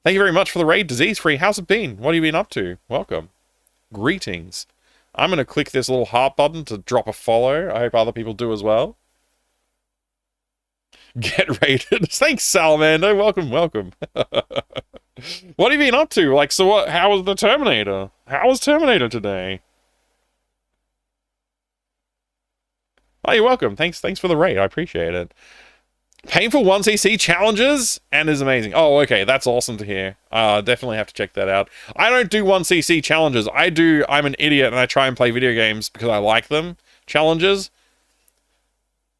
Thank you very much for the raid, Disease Free. How's it been? What have you been up to? Welcome. Greetings. I'm going to click this little heart button to drop a follow. I hope other people do as well. Get raided. Thanks, Salamander. Welcome, welcome. What have you been up to? Like, so what? How was the Terminator? How was Terminator today? Oh, you're welcome. Thanks for the raid. I appreciate it. Painful 1cc challenges and is amazing. Oh, okay. That's awesome to hear. Definitely have to check that out. I don't do 1cc challenges. I'm an idiot and I try and play video games because I like them. Challenges.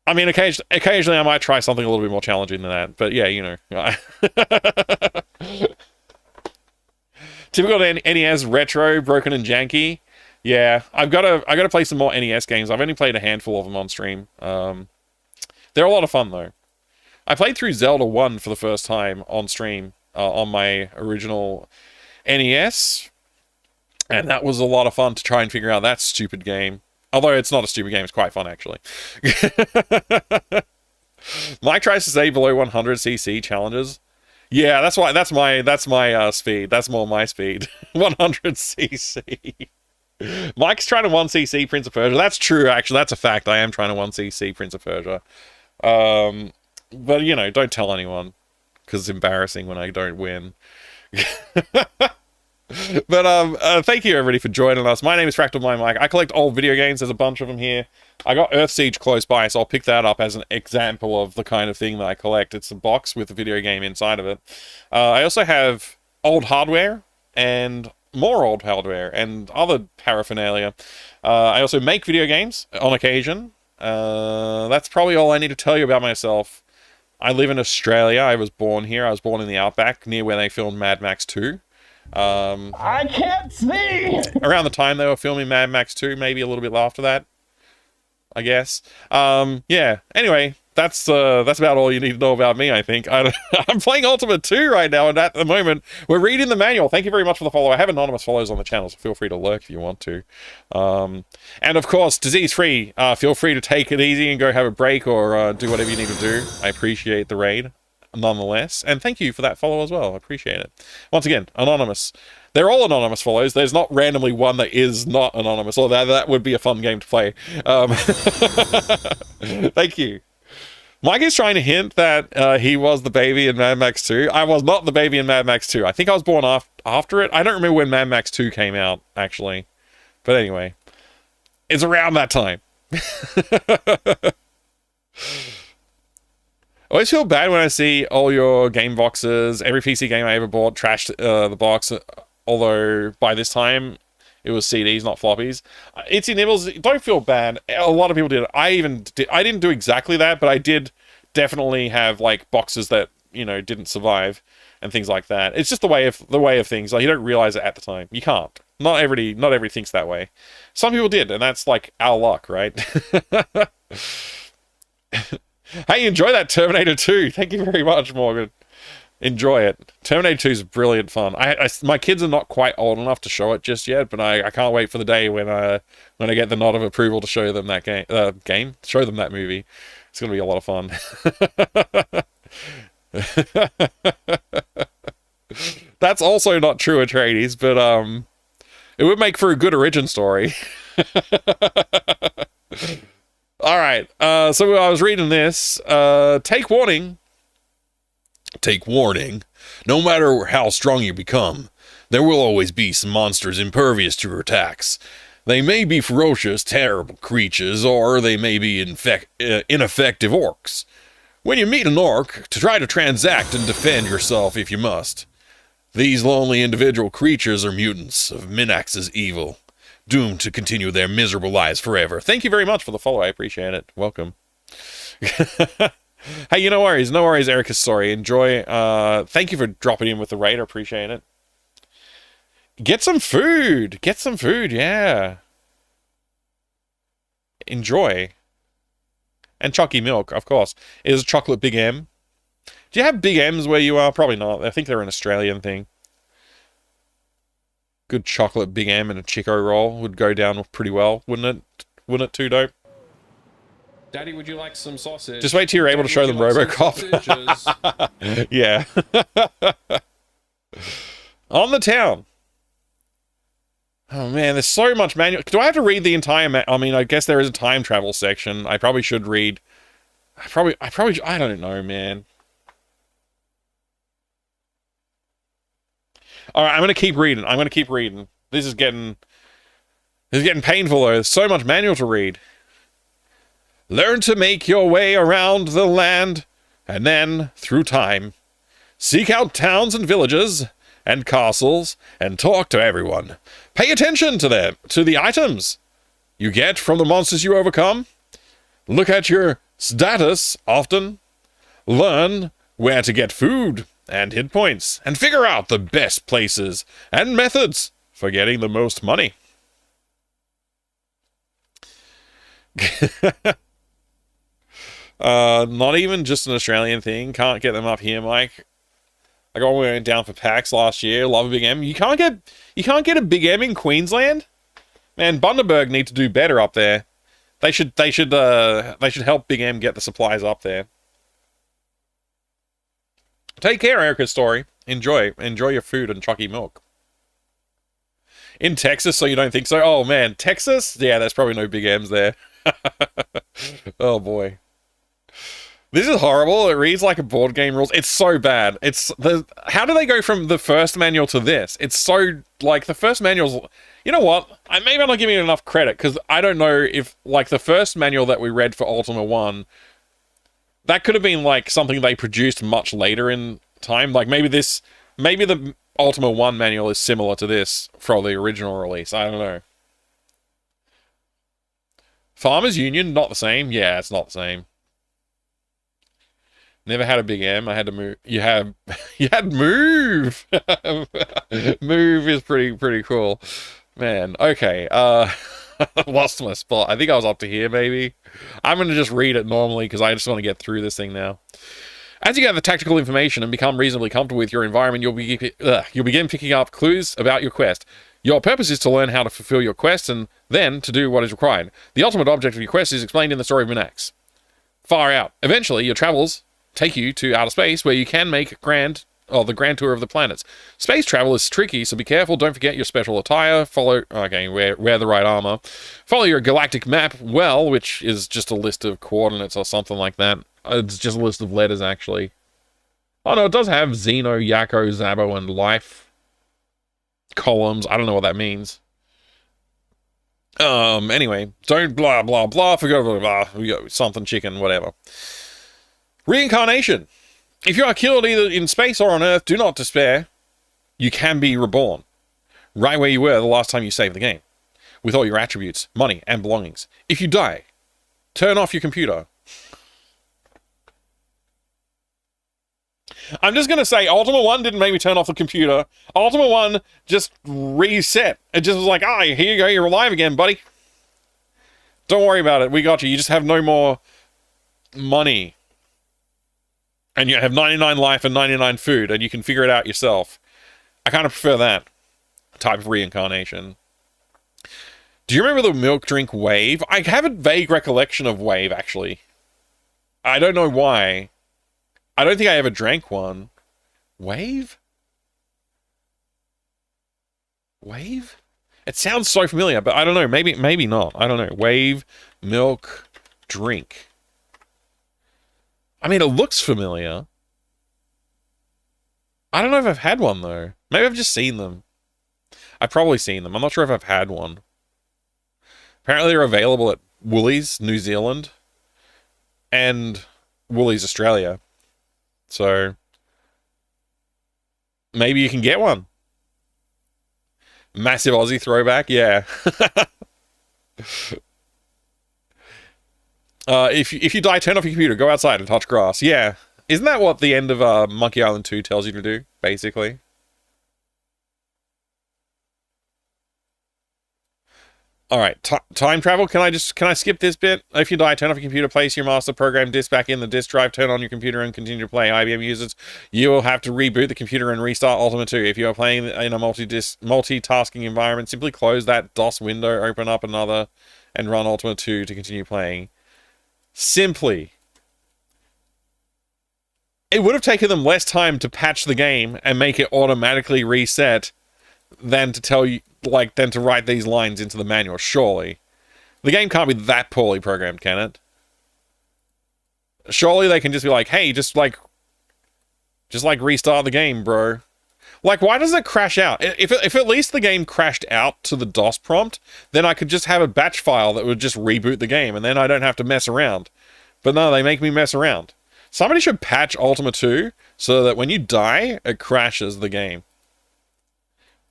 I mean, occasionally I might try something a little bit more challenging than that. But yeah, you know. Typical NES retro, broken and janky. Yeah, I gotta play some more NES games. I've only played a handful of them on stream. They're a lot of fun though. I played through Zelda 1 for the first time on stream on my original NES, and that was a lot of fun to try and figure out that stupid game. Although it's not a stupid game, it's quite fun actually. Mike tries to say below 100cc challenges. Yeah, that's my speed. That's more my speed. 100cc. Mike's trying to 1cc Prince of Persia. That's true, actually. That's a fact. I am trying to 1cc Prince of Persia. But, you know, don't tell anyone, because it's embarrassing when I don't win. But thank you, everybody, for joining us. My name is Fractal Mind Mike. I collect old video games. There's a bunch of them here. I got Earthsiege close by, so I'll pick that up as an example of the kind of thing that I collect. It's a box with a video game inside of it. I also have old hardware and more old hardware and other paraphernalia. I also make video games on occasion. That's probably all I need to tell you about myself. I live in Australia. I was born here. I was born in the Outback, near where they filmed Mad Max 2. I can't see! Around the time they were filming Mad Max 2, maybe a little bit after that, I guess. Yeah, anyway, about all you need to know about me, I think. I'm playing Ultima 2 right now, and at the moment, we're reading the manual. Thank you very much for the follow. I have anonymous follows on the channel, so feel free to lurk if you want to. And of course, disease-free. Feel free to take it easy and go have a break or do whatever you need to do. I appreciate the raid, nonetheless. And thank you for that follow as well. I appreciate it. Once again, anonymous. They're all anonymous follows. There's not randomly one that is not anonymous, although that would be a fun game to play. Thank you. Mike is trying to hint that he was the baby in Mad Max 2. I was not the baby in Mad Max 2. I think I was born after it. I don't remember when Mad Max 2 came out, actually. But anyway, it's around that time. I always feel bad when I see all your game boxes. Every PC game I ever bought trashed the box. Although by this time it was CDs, not floppies. Itsy Nibbles, don't feel bad. A lot of people did. I didn't do exactly that, but I did definitely have like boxes that, you know, didn't survive and things like that. It's just the way of things. Like, you don't realize it at the time. You can't. Not everybody thinks that way. Some people did, and that's like our luck, right? Hey, enjoy that Terminator 2. Thank you very much, Morgan. Enjoy it. Terminator 2 is brilliant fun. My kids are not quite old enough to show it just yet, but I can't wait for the day when I get the nod of approval to show them that show them that movie. It's going to be a lot of fun. That's also not true, Atreides, but it would make for a good origin story. All right, so I was reading this. Take warning. Take warning. No matter how strong you become, there will always be some monsters impervious to your attacks. They may be ferocious, terrible creatures, or they may be ineffective orcs. When you meet an orc, to try to transact and defend yourself if you must. These lonely individual creatures are mutants of Minax's evil, doomed to continue their miserable lives forever. Thank you very much for the follow. I appreciate it. Welcome. Hey, no worries, Erica. Sorry. Enjoy. Thank you for dropping in with the raid. I appreciate it. Get some food. Yeah. Enjoy. And chalky milk, of course. Is chocolate Big M? Do you have Big M's where you are? Probably not. I think they're an Australian thing. Good chocolate Big M and a Chico roll would go down pretty well, wouldn't it? Wouldn't it too, dope? Daddy, would you like some sausage? Just wait till you're able to show them RoboCop. Yeah. On the town. Oh man, there's so much manual. Do I have to read the entire I mean, I guess there is a time travel section. I probably should read. I don't know, man. All right, I'm gonna keep reading. This is getting painful though. There's so much manual to read. Learn to make your way around the land, and then, through time, seek out towns and villages and castles and talk to everyone. Pay attention to the items you get from the monsters you overcome. Look at your status often. Learn where to get food and hit points, and figure out the best places and methods for getting the most money. Not even just an Australian thing. Can't get them up here, Mike. I got one down for PAX last year. Love a Big M. You can't get a Big M in Queensland. Man, Bundaberg need to do better up there. They should help Big M get the supplies up there. Take care, Erica's story. Enjoy your food and chalky milk. In Texas, so you don't think so? Oh man, Texas? Yeah, there's probably no Big M's there. Oh boy. This is horrible. It reads like a board game rules. It's so bad. How do they go from the first manual to this? It's so, like, the first manual's... You know what? Maybe I'm not giving it enough credit, because I don't know if, like, the first manual that we read for Ultima 1, that could have been, like, something they produced much later in time. Like, maybe the Ultima 1 manual is similar to this for the original release. I don't know. Farmers Union, not the same? Yeah, it's not the same. Never had a Big M. I had to move. You had Move. Move is pretty cool. Man, okay. Lost my spot. I think I was up to here, maybe. I'm going to just read it normally because I just want to get through this thing now. As you gather tactical information and become reasonably comfortable with your environment, you'll begin picking up clues about your quest. Your purpose is to learn how to fulfill your quest and then to do what is required. The ultimate object of your quest is explained in the story of Minax. Far out. Eventually, your travels take you to outer space where you can make the grand tour of the planets. Space travel is tricky, so be careful. Don't forget your special attire. Wear the right armor. Follow your galactic map well, which is just a list of coordinates or something like that. It's just a list of letters, actually. Oh no, it does have Xeno, Yakko, Zabo, and Life columns. I don't know what that means. Anyway, don't blah blah blah, forget blah blah, we got something chicken, whatever. Reincarnation. If you are killed either in space or on Earth, do not despair. You can be reborn. Right where you were the last time you saved the game. With all your attributes, money, and belongings. If you die, turn off your computer. I'm just going to say, Ultima 1 didn't make me turn off the computer. Ultima 1 just reset. It just was like, here you go, you're alive again, buddy. Don't worry about it, we got you. You just have no more money. And you have 99 life and 99 food, and you can figure it out yourself. I kind of prefer that type of reincarnation. Do you remember the milk drink Wave? I have a vague recollection of Wave, actually. I don't know why. I don't think I ever drank one. Wave? Wave? It sounds so familiar, but I don't know. Maybe not. I don't know. Wave, milk, drink. I mean, it looks familiar. I don't know if I've had one, though. Maybe I've just seen them. I've probably seen them. I'm not sure if I've had one. Apparently they're available at Woolies, New Zealand, and Woolies, Australia. So, maybe you can get one. Massive Aussie throwback, yeah. If you die, turn off your computer, go outside and touch grass. Yeah. Isn't that what the end of Monkey Island 2 tells you to do, basically? Alright, time travel. Can I skip this bit? If you die, turn off your computer, place your master program disk back in the disk drive, turn on your computer and continue to play. IBM users, you will have to reboot the computer and restart Ultima 2. If you are playing in a multitasking environment, simply close that DOS window, open up another, and run Ultima 2 to continue playing. Simply. It would have taken them less time to patch the game and make it automatically reset than to tell you, than to write these lines into the manual, surely. The game can't be that poorly programmed, can it? Surely they can just be like, hey, just restart the game, bro. Like, why does it crash out? If at least the game crashed out to the DOS prompt, then I could just have a batch file that would just reboot the game, and then I don't have to mess around. But no, they make me mess around. Somebody should patch Ultima 2 so that when you die, it crashes the game.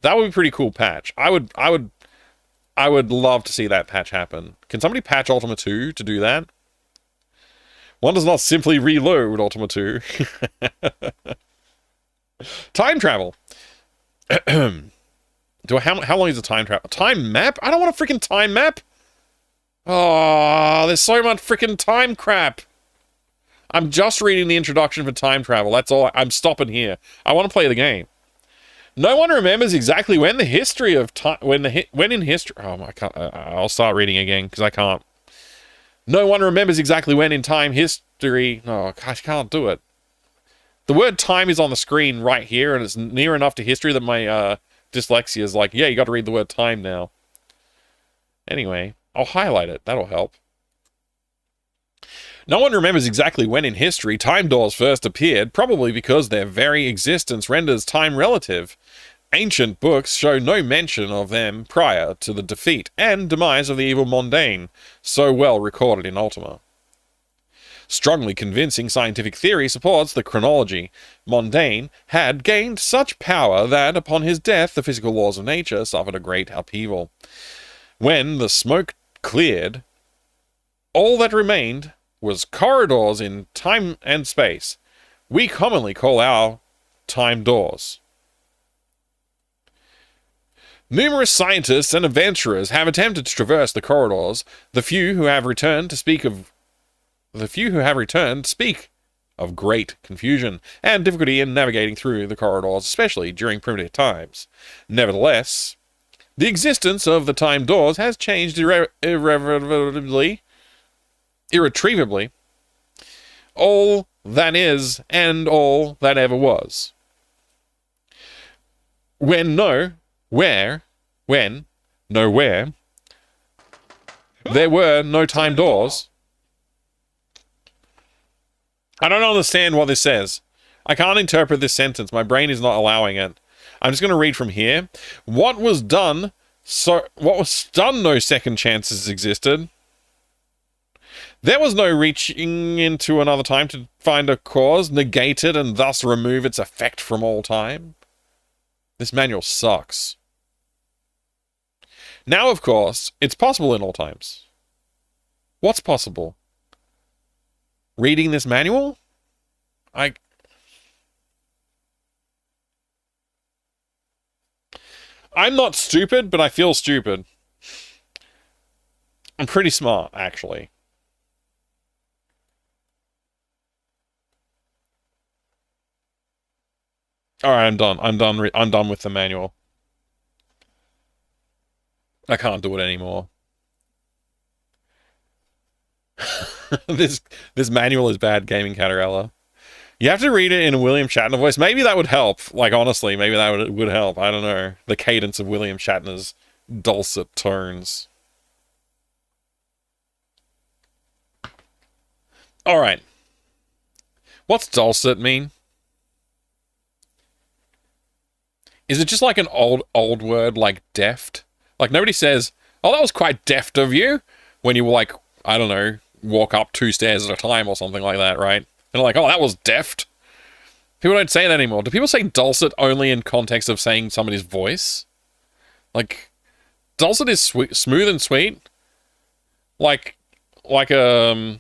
That would be a pretty cool patch. I would love to see that patch happen. Can somebody patch Ultima 2 to do that? One does not simply reload Ultima 2. Time travel. How long is the time travel? Time map? I don't want a freaking time map. Oh, there's so much freaking time crap. I'm just reading the introduction for time travel. That's all. I'm stopping here. I want to play the game. No one remembers exactly when the history of time, when in history. Oh, I can't. I'll start reading again because I can't. No one remembers exactly when in time history. Oh, I can't do it. The word time is on the screen right here, and it's near enough to history that my dyslexia is like, yeah, you got to read the word time now. Anyway, I'll highlight it. That'll help. No one remembers exactly when in history time doors first appeared, probably because their very existence renders time relative. Ancient books show no mention of them prior to the defeat and demise of the evil Mondaine, so well recorded in Ultima. Strongly convincing scientific theory supports the chronology. Mondaine had gained such power that, upon his death, the physical laws of nature suffered a great upheaval. When the smoke cleared, all that remained was corridors in time and space. We commonly call our time doors. Numerous scientists and adventurers have attempted to traverse the corridors. The few who have returned speak of great confusion and difficulty in navigating through the corridors, especially during primitive times. Nevertheless, the existence of the time doors has changed irretrievably all that is and all that ever was. When nowhere, there were no time doors. I don't understand what this says. I can't interpret this sentence. My brain is not allowing it. I'm just going to read from here. What was done, no second chances existed. There was no reaching into another time to find a cause, negate it, and thus remove its effect from all time. This manual sucks. Now, of course, it's possible in all times. What's possible? Reading this manual? I'm not stupid, but I feel stupid. I'm pretty smart, actually. Alright, I'm done. I'm done with the manual. I can't do it anymore. This manual is bad, Gaming Catarella. You have to read it in a William Shatner voice. Maybe that would help. Like, honestly, maybe that would help. I don't know. The cadence of William Shatner's dulcet tones. Alright. What's dulcet mean? Is it just like an old word like deft? Like, nobody says, oh, that was quite deft of you, when you, like, I don't know, walk up 2 stairs at a time or something like that, right? And like, oh, that was deft. People don't say that anymore. Do people say dulcet only in context of saying somebody's voice? Like, dulcet is smooth and sweet. Like what? Smooth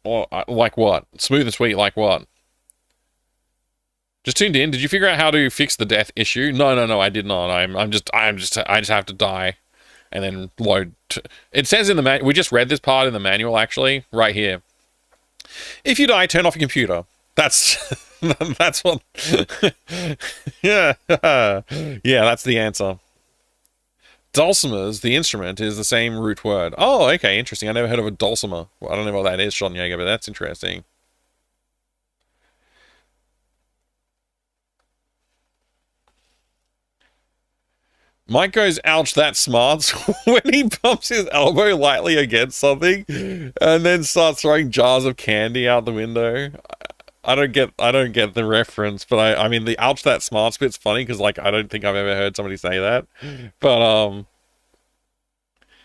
and sweet, like what? Just tuned in. Did you figure out how to fix the death issue? No, I did not. I just have to die, and then load. It says in the manual. We just read this part in the manual, actually, right here. If you die, turn off your computer. That's that's what. Yeah, that's the answer. Dulcimers, the instrument, is the same root word. Oh, okay, interesting. I never heard of a dulcimer. Well, I don't know what that is, Sean Yeager, but that's interesting. Mike goes, ouch, that smarts, when he bumps his elbow lightly against something and then starts throwing jars of candy out the window. I don't get the reference, but I mean, the ouch, that smarts bit's funny because, like, I don't think I've ever heard somebody say that. But,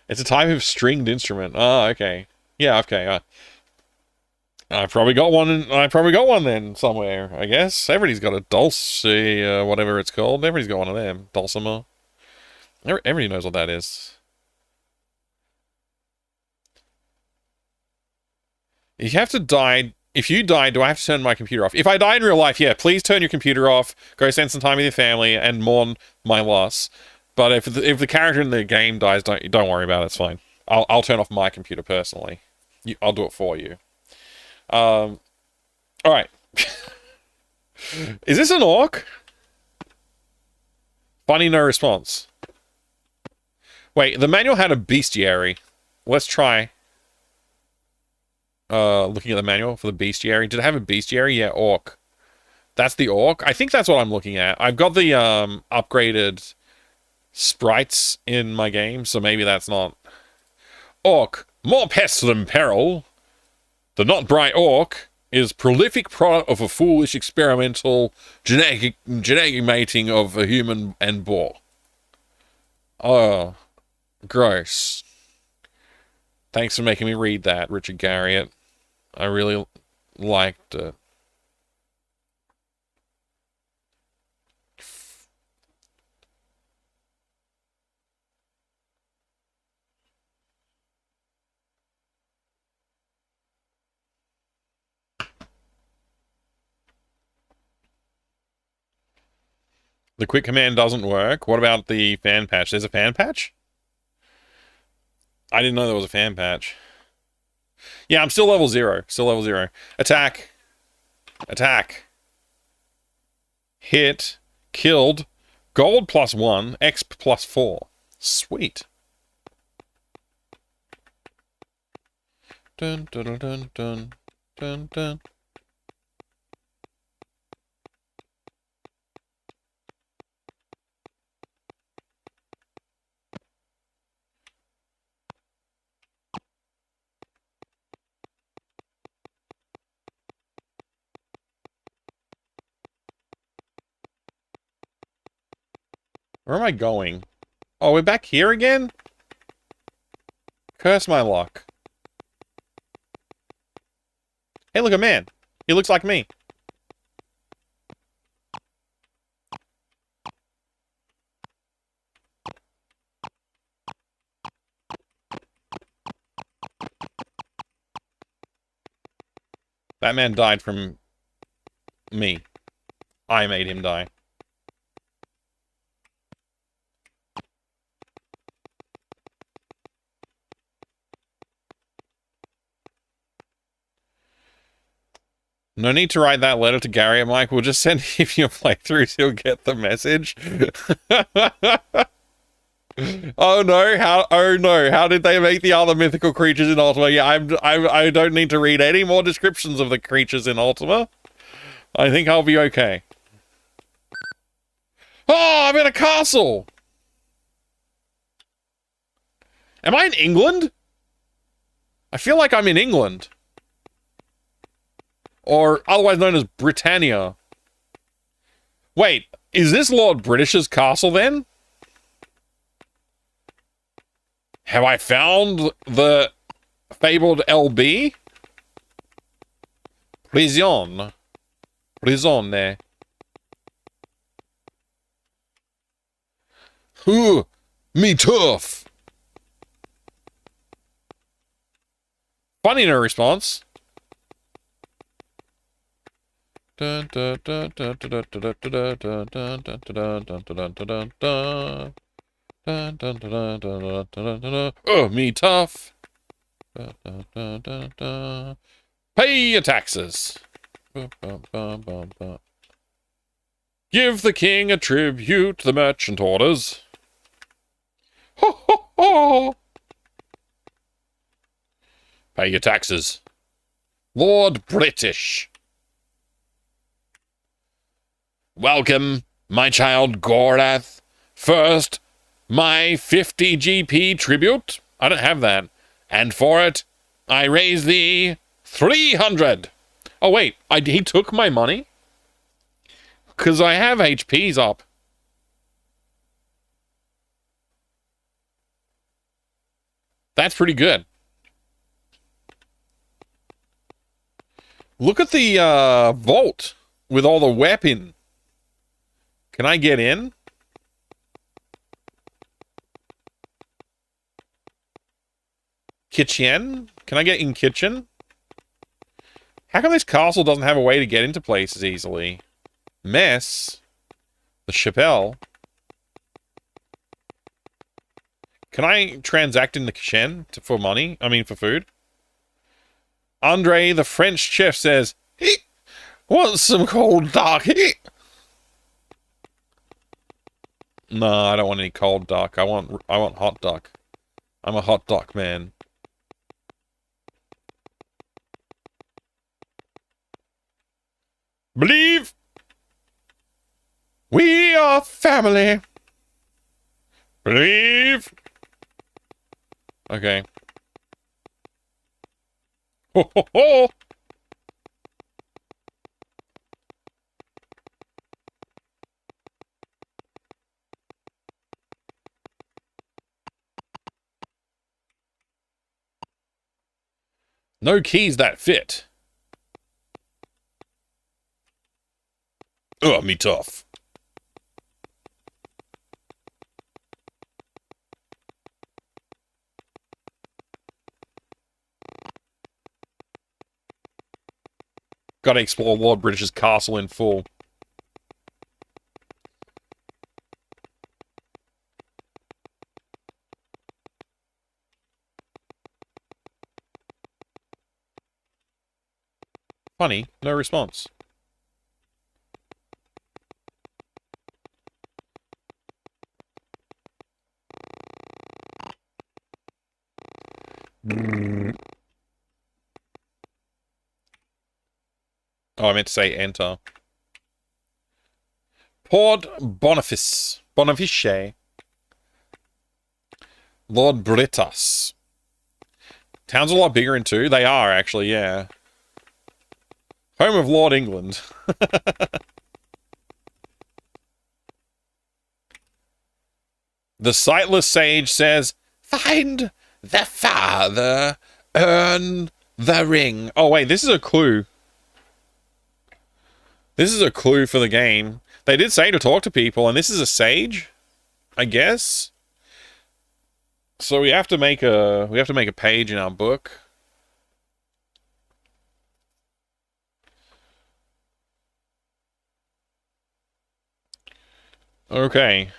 it's a type of stringed instrument. Oh, okay. Yeah, okay. I probably got one then somewhere, I guess. Everybody's got a dulce, whatever it's called. Everybody's got one of them. Dulcimer. Everybody knows what that is. If you have to die, if you die, do I have to turn my computer off? If I die in real life, yeah, please turn your computer off. Go spend some time with your family and mourn my loss. But if the character in the game dies, don't worry about it. It's fine. I'll turn off my computer personally. I'll do it for you. All right. Is this an orc? Funny, no response. Wait, the manual had a bestiary. Let's try looking at the manual for the bestiary. Did it have a bestiary? Yeah, orc. That's the orc. I think that's what I'm looking at. I've got the upgraded sprites in my game, so maybe that's not. Orc. More pests than peril. The not bright orc is prolific product of a foolish experimental genetic mating of a human and boar. Oh, gross. Thanks for making me read that, Richard Garriott. I really liked it. The quick command doesn't work. What about the fan patch? There's a fan patch? I didn't know there was a fan patch. Yeah, I'm still level 0. Still level 0. Attack. Attack. Hit. Killed. Gold +1. Exp +4. Sweet. Dun dun dun dun dun dun dun. Where am I going? Oh, we're back here again? Curse my luck. Hey, look, a man. He looks like me. That man died from me. I made him die. No need to write that letter to Gary and Mike. We'll just send him your playthroughs. He'll get the message. Oh no, how did they make the other mythical creatures in Ultima? Yeah, I don't need to read any more descriptions of the creatures in Ultima. I think I'll be okay. Oh, I'm in a castle! Am I in England? I feel like I'm in England. Or otherwise known as Britannia. Wait, is this Lord British's castle then? Have I found the fabled LB? Prison. Prisone. Ooh, me tough. Funny no response. Oh, me tough. Pay your taxes. Give the king a tribute, the merchant orders. Ho, ho, ho. Pay your taxes. Lord British. Welcome, my child Gorath. First, my 50 GP tribute. I don't have that. And for it, I raise thee 300. Oh, wait. He took my money? Because I have HPs up. That's pretty good. Look at the vault with all the weapon. Can I get in? Kitchen? Can I get in kitchen? How come this castle doesn't have a way to get into places easily? Mess. The Chapelle. Can I transact in the kitchen for money? I mean, for food? Andre, the French chef, says, "He wants some cold duck." No, I don't want any cold duck. I want hot duck. I'm a hot duck man. Believe we are family. Believe. Okay. Ho ho ho. No keys that fit. Oh, me tough. Gotta explore Lord British's castle in full. Funny, no response. Oh, I meant to say enter. Port Boniface. Boniface. Lord Britas. Town's a lot bigger in 2. They are, actually, yeah. Home of Lord England. The sightless sage says, find the father, earn the ring. Oh, wait, this is a clue. This is a clue for the game. They did say to talk to people, and this is a sage, I guess. So we have to make a page in our book. Okay.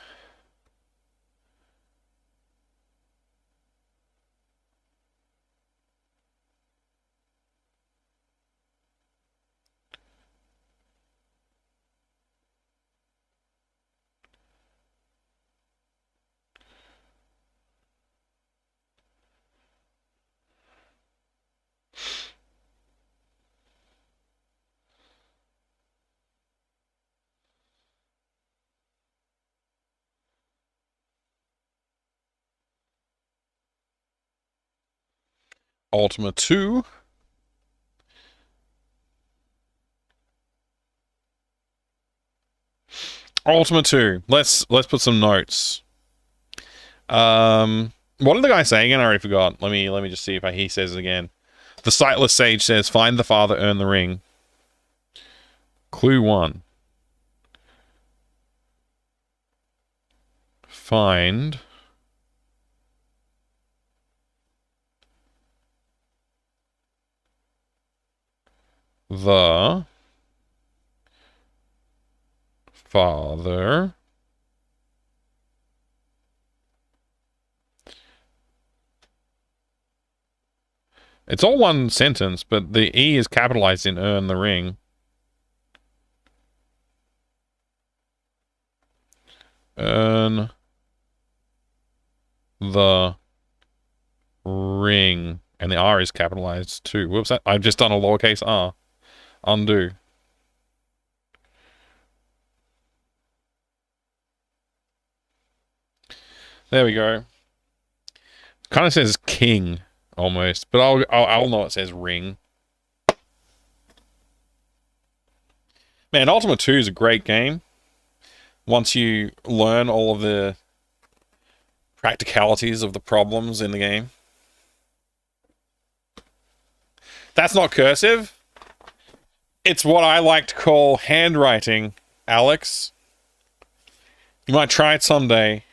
Ultima 2. Ultima 2. Let's put some notes. What did the guy say again? I already forgot. Let me just see if he says it again. The sightless sage says, find the father, earn the ring. Clue 1. Find the father, it's all one sentence, but the E is capitalized in earn the ring. Earn the ring. And the R is capitalized too. Whoops, I've just done a lowercase r. Undo. There we go. Kind of says king, almost. But I'll know it says ring. Man, Ultima 2 is a great game. Once you learn all of the practicalities of the problems in the game. That's not cursive. It's what I like to call handwriting, Alex. You might try it someday.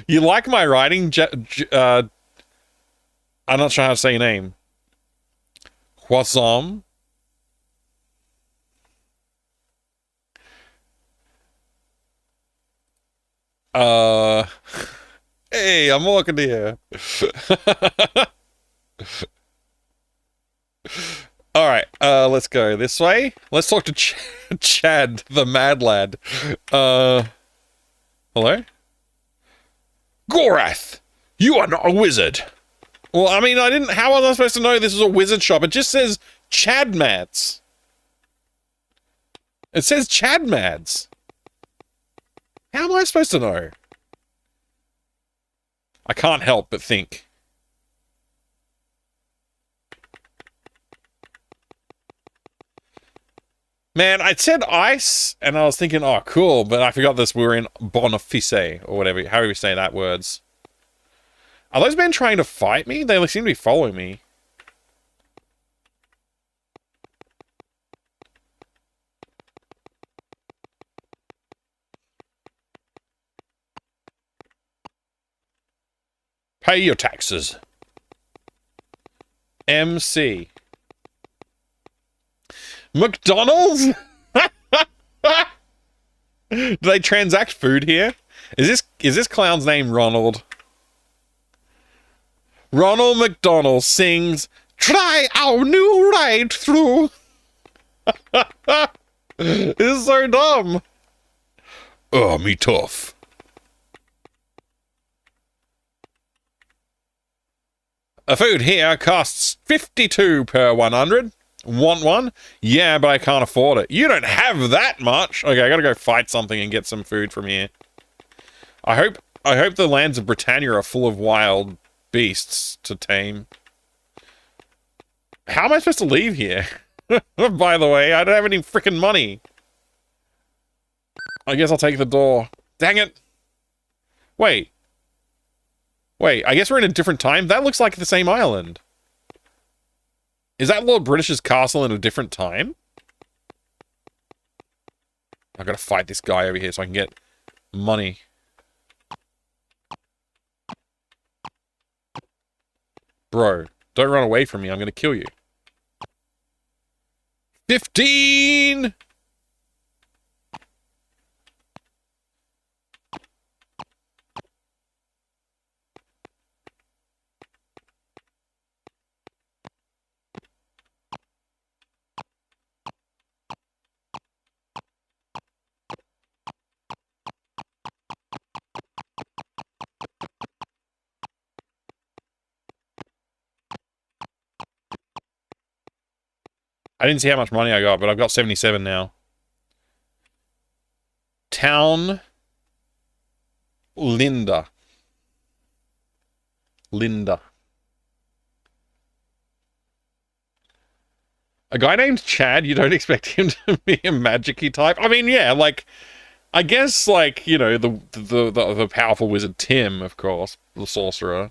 You like my writing? I'm not sure how to say your name. Huazam? Hey, I'm walking here. Alright, let's go this way. Let's talk to Chad, the mad lad. Hello? Gorath! You are not a wizard! Well, I mean, how was I supposed to know this was a wizard shop? It just says Chad Mads. It says Chad Mads. How am I supposed to know? I can't help but think. Man, I said ice, and I was thinking, oh, cool, but I forgot this. We were in Boniface, or whatever, however you say that words. Are those men trying to fight me? They seem to be following me. Pay your taxes. MC. McDonald's? Do they transact food here? Is this clown's name Ronald? Ronald McDonald sings, "Try our new ride through." This is so dumb. Oh, me tough. A food here costs 52 per 100. Want one? Yeah, but I can't afford it. You don't have that much. Okay, I gotta go fight something and get some food from here. I hope the lands of Britannia are full of wild beasts to tame. How am I supposed to leave here? By the way, I don't have any freaking money. I guess I'll take the door. Dang it. Wait, I guess we're in a different time? That looks like the same island. Is that Lord British's castle in a different time? I gotta fight this guy over here so I can get money. Bro, don't run away from me. I'm gonna kill you. 15! I didn't see how much money I got, but I've got 77 now. Town Linda. A guy named Chad, you don't expect him to be a magic-y type? I mean, yeah, like, I guess, like, you know, the powerful wizard Tim, of course, the sorcerer.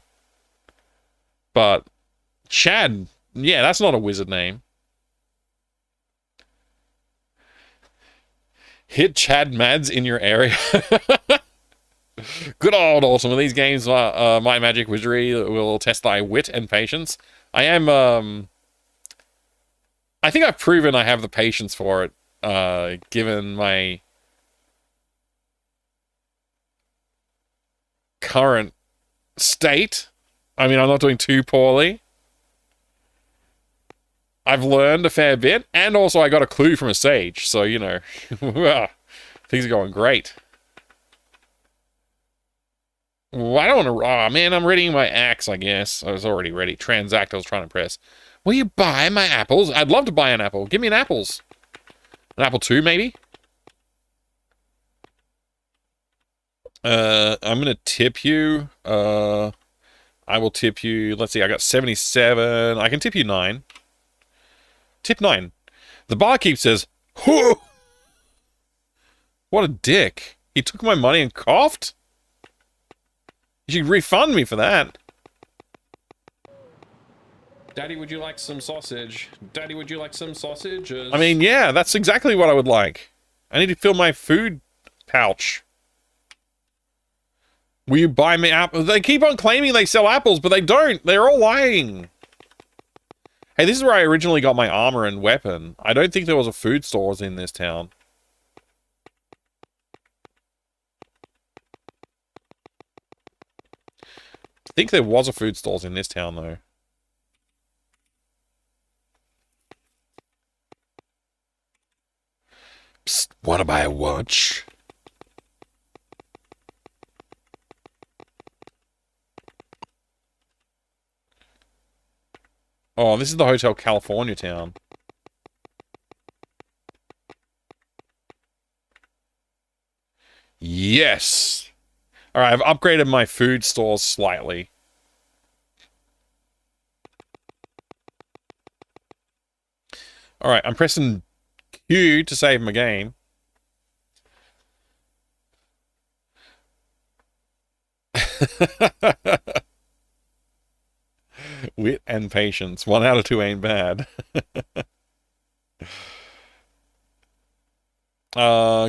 But Chad, yeah, that's not a wizard name. Hit Chad Mads in your area. Good old Ultima. These games, my magic wizardry will test thy wit and patience. I am, I think I've proven I have the patience for it, given my current state. I mean, I'm not doing too poorly. I've learned a fair bit, and also I got a clue from a sage, so, you know, things are going great. Well, I don't want to... Oh, man, I'm readying my axe, I guess. I was already ready. Transact, I was trying to press. Will you buy my apples? I'd love to buy an apple. Give me an apples. An apple 2, maybe? I'm gonna tip you. I will tip you... Let's see, I got 77. I can tip you 9. Tip 9. The barkeep says, "Whoo! What a dick. He took my money and coughed? You should refund me for that." Daddy, would you like some sausage? Daddy, would you like some sausages? I mean, yeah, that's exactly what I would like. I need to fill my food pouch. Will you buy me apples? They keep on claiming they sell apples, but they don't. They're all lying. Hey, this is where I originally got my armor and weapon. I don't think there was a food stores in this town. I think there was a food stores in this town, though. Psst, wanna buy a watch? Oh, this is the Hotel California town. Yes! Alright, I've upgraded my food stores slightly. Alright, I'm pressing Q to save my game. Wit and patience. 1 out of 2 ain't bad.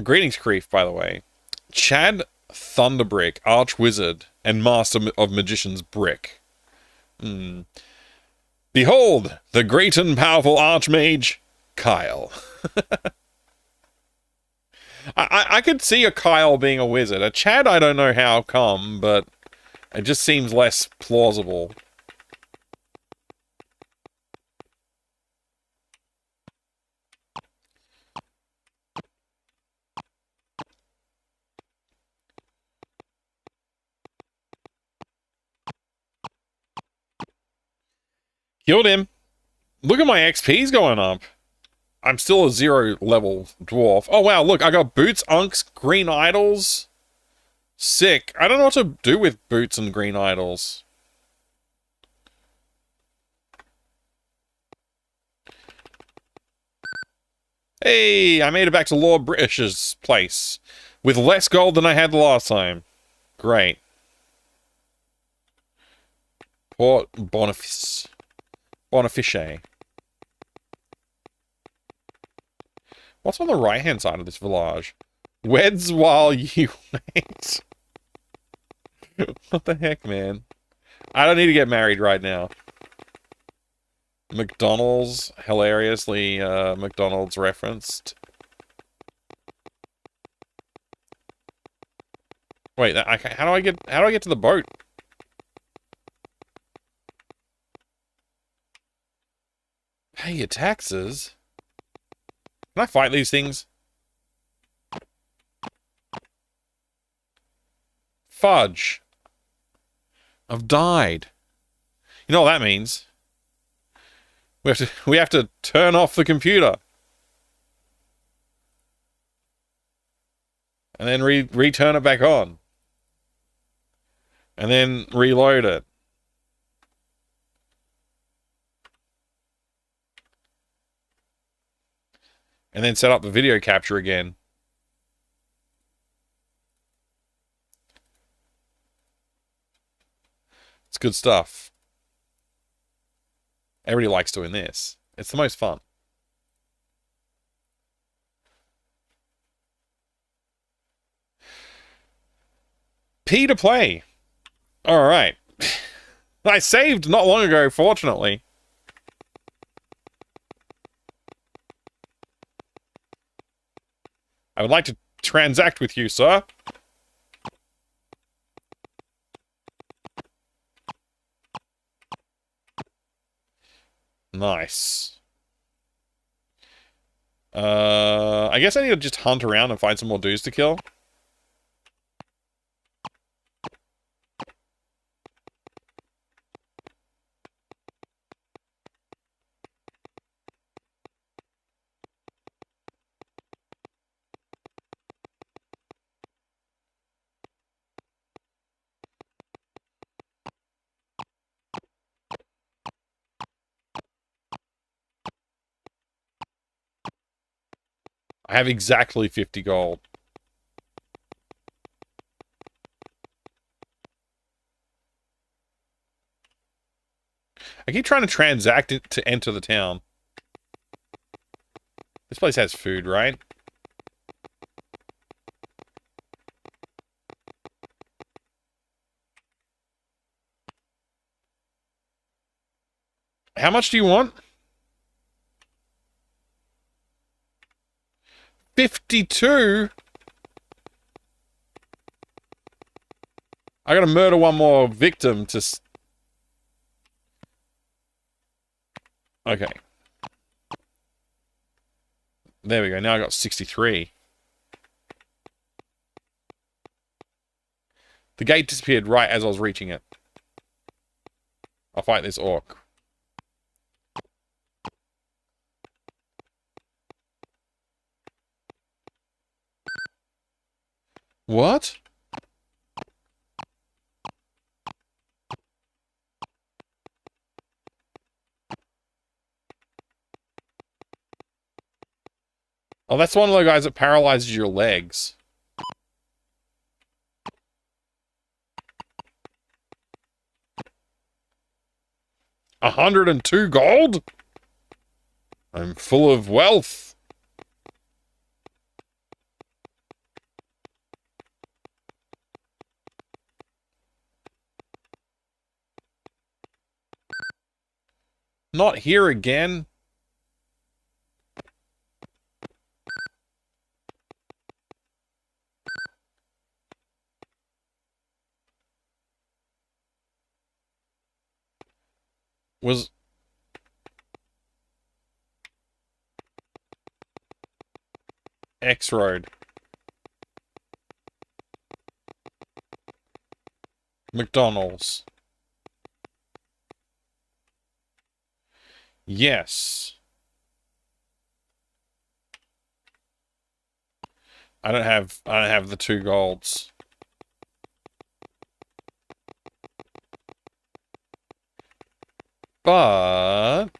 Greetings, Creef, by the way. Chad Thunderbrick, Archwizard, and Master of Magician's Brick. Behold, the great and powerful Archmage, Kyle. I could see a Kyle being a wizard. A Chad, I don't know how come, but it just seems less plausible. Killed him. Look at my XP's going up. I'm still a 0 level dwarf. Oh, wow, look, I got boots, unks, green idols. Sick. I don't know what to do with boots and green idols. Hey, I made it back to Lord British's place with less gold than I had the last time. Great. Port Boniface. Bonifice. What's on the right-hand side of this village? Weds while you wait. What the heck, man? I don't need to get married right now. McDonald's, hilariously, McDonald's referenced. Wait, how do I get to the boat? Pay your taxes? Can I fight these things? Fudge. I've died. You know what that means? We have to turn off the computer. And then return it back on. And then reload it. And then set up the video capture again. It's good stuff. Everybody likes doing this. It's the most fun. P to play. Alright. I saved not long ago, fortunately. I would like to transact with you, sir. Nice. I guess I need to just hunt around and find some more dudes to kill. I have exactly 50 gold. I keep trying to transact it to enter the town. This place has food, right? How much do you want? 52? I gotta murder one more victim to... Okay. There we go. Now I got 63. The gate disappeared right as I was reaching it. I'll fight this orc. What? Oh, that's one of the guys that paralyzes your legs. $102 gold? I'm full of wealth. Not here again. Was... X Road. McDonald's. Yes. I don't have the 2 golds. But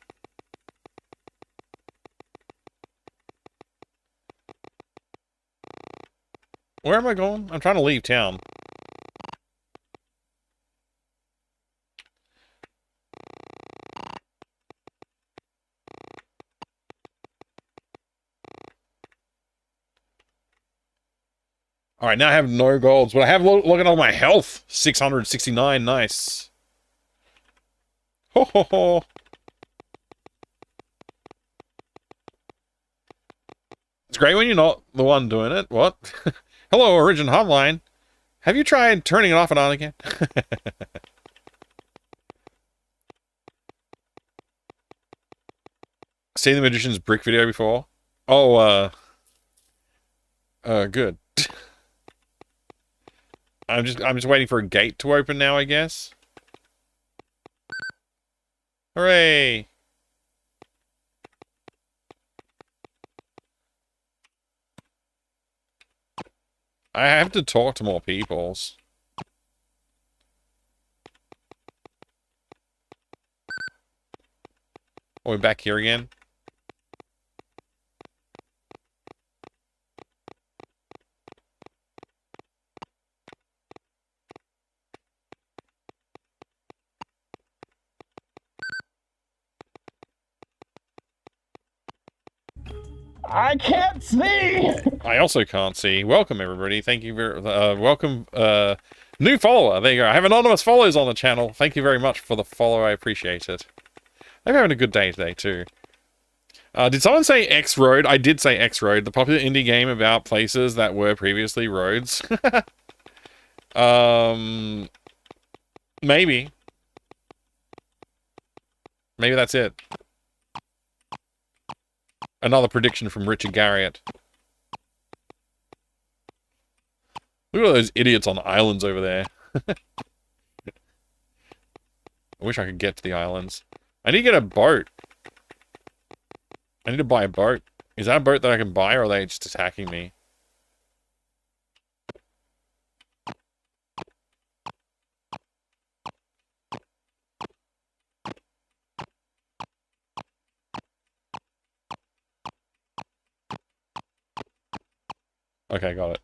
where am I going? I'm trying to leave town. All right, now I have no golds, but I have look at all my health. 669, nice. Ho ho ho. It's great when you're not the one doing it. What? Hello, Origin Hotline. Have you tried turning it off and on again? Seen the Magician's Brick video before? Oh, good. I'm just waiting for a gate to open now, I guess. Hooray! I have to talk to more peoples. Oh, we're back here again. I can't see! I also can't see. Welcome, everybody. Thank you very welcome, new follower. There you go. I have anonymous follows on the channel. Thank you very much for the follow. I appreciate it. I'm having a good day today, too. Did someone say X-Road? I did say X-Road, the popular indie game about places that were previously roads. Maybe. Maybe that's it. Another prediction from Richard Garriott. Look at all those idiots on islands over there. I wish I could get to the islands. I need to get a boat. I need to buy a boat. Is that a boat that I can buy, or are they just attacking me? Okay, got it.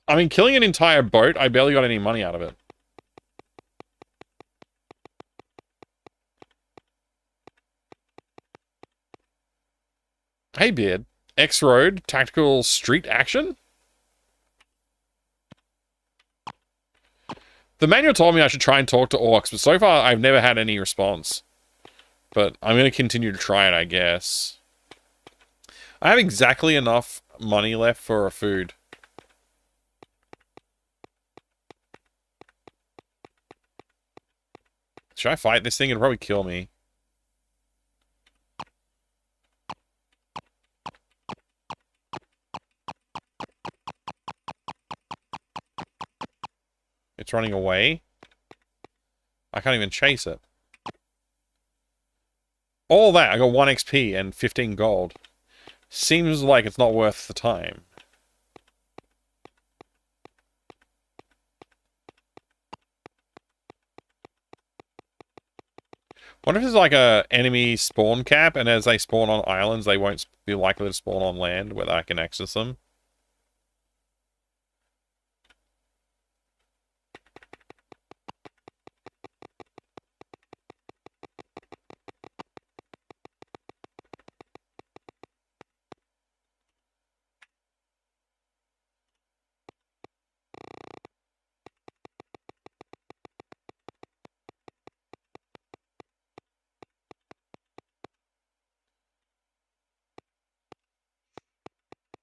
I mean, killing an entire boat, I barely got any money out of it. Hey, Beard. X-Road, tactical street action? The manual told me I should try and talk to orcs, but so far I've never had any response. But I'm going to continue to try it, I guess. I have exactly enough money left for a food. Should I fight this thing? It'll probably kill me. It's running away. I can't even chase it. All that, I got 1 XP and 15 gold. Seems like it's not worth the time. Wonder if there's like a enemy spawn cap, and as they spawn on islands, they won't be likely to spawn on land, whether I can access them.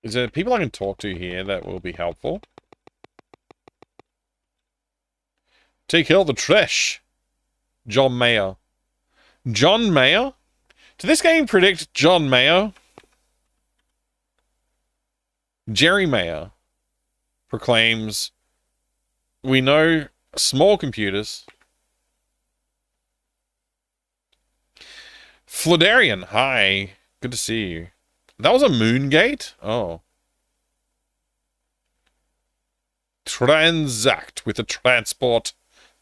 Is there people I can talk to here that will be helpful? Take out the trash. John Mayer. John Mayer? Did this game predict John Mayer? Jerry Mayer proclaims, "We know small computers Flodarian, hi. Good to see you. That was a moon gate? Oh. Transact with the transport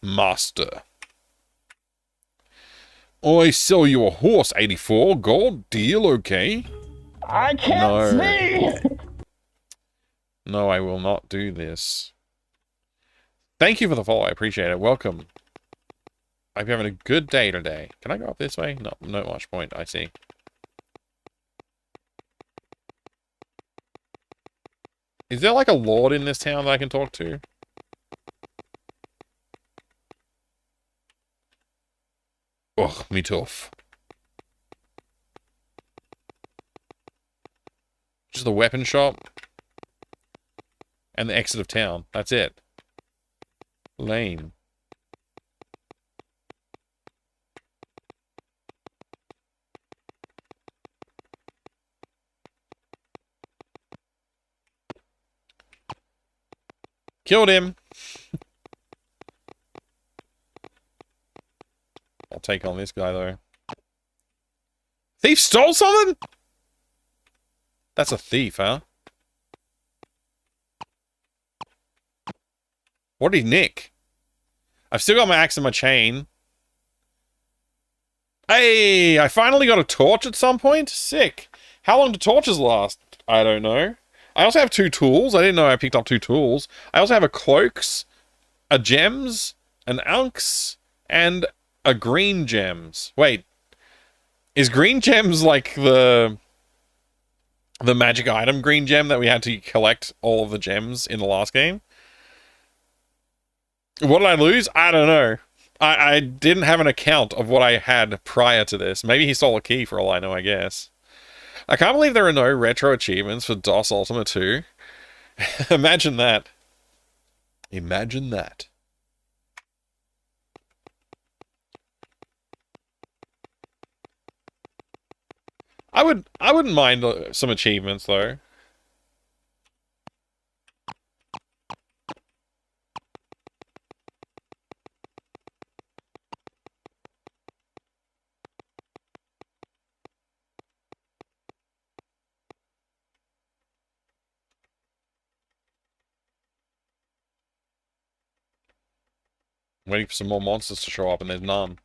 master. I sell you a horse, 84. Gold deal, okay? I can't see! No, I will not do this. Thank you for the follow. I appreciate it. Welcome. I hope you're having a good day today. Can I go up this way? No, not much point, I see. Is there like a lord in this town that I can talk to? Ugh, me tough. Just the weapon shop. And the exit of town. That's it. Lame. Killed him. I'll take on this guy, though. Thief stole something? That's a thief, huh? What did he nick? I've still got my axe and my chain. Hey, I finally got a torch at some point? Sick. How long do torches last? I don't know. I also have 2 tools. I didn't know I picked up 2 tools. I also have a cloaks, a gems, an unx, and a green gems. Wait. Is green gems like the magic item green gem that we had to collect all of the gems in the last game? What did I lose? I don't know. I didn't have an account of what I had prior to this. Maybe he stole a key for all I know, I guess. I can't believe there are no retro achievements for DOS Ultima 2. Imagine that. Imagine that. I wouldn't mind some achievements though. Waiting for some more monsters to show up and there's none.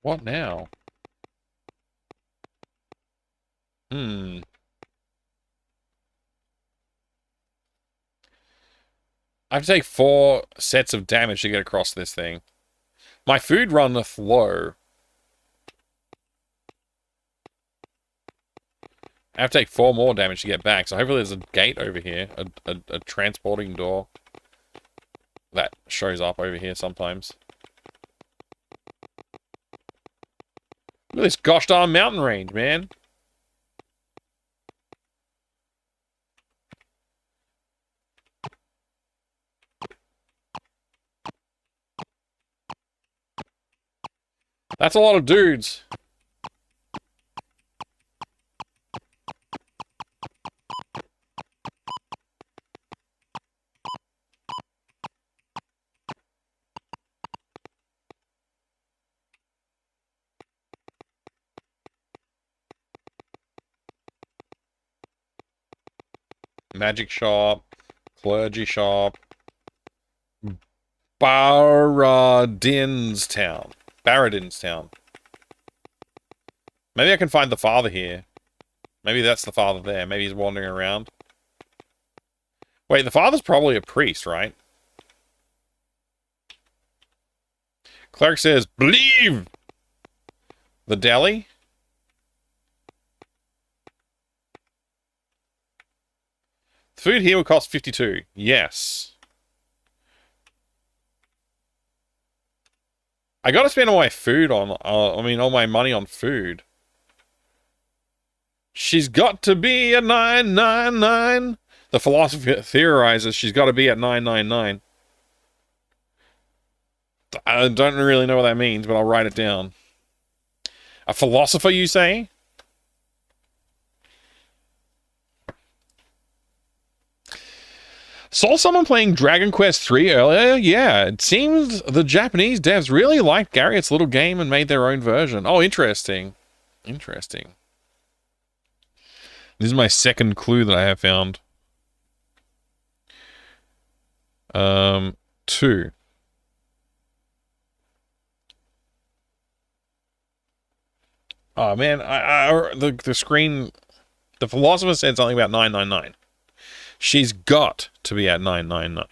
What now? I have to take 4 sets of damage to get across this thing. My food runneth low. I have to take 4 more damage to get back, so hopefully there's a gate over here. A transporting door. That shows up over here sometimes. Look at this gosh darn mountain range, man. That's a lot of dudes. Magic shop, clergy shop, Baradinsstown. Baradinsstown. Maybe I can find the father here. Maybe that's the father there. Maybe he's wandering around. Wait, the father's probably a priest, right? Cleric says, believe! The deli? Food here would cost 52. Yes. I gotta spend all my food on, all my money on food. She's got to be a 999. The philosopher theorizes she's got to be at 999. I don't really know what that means, but I'll write it down. A philosopher, you say? Saw someone playing Dragon Quest III earlier? Yeah, it seems the Japanese devs really liked Garriot's little game and made their own version. Oh, interesting. Interesting. This is my second clue that I have found. 2. Oh man, the screen, the philosopher said something about 999. She's got to be at 999.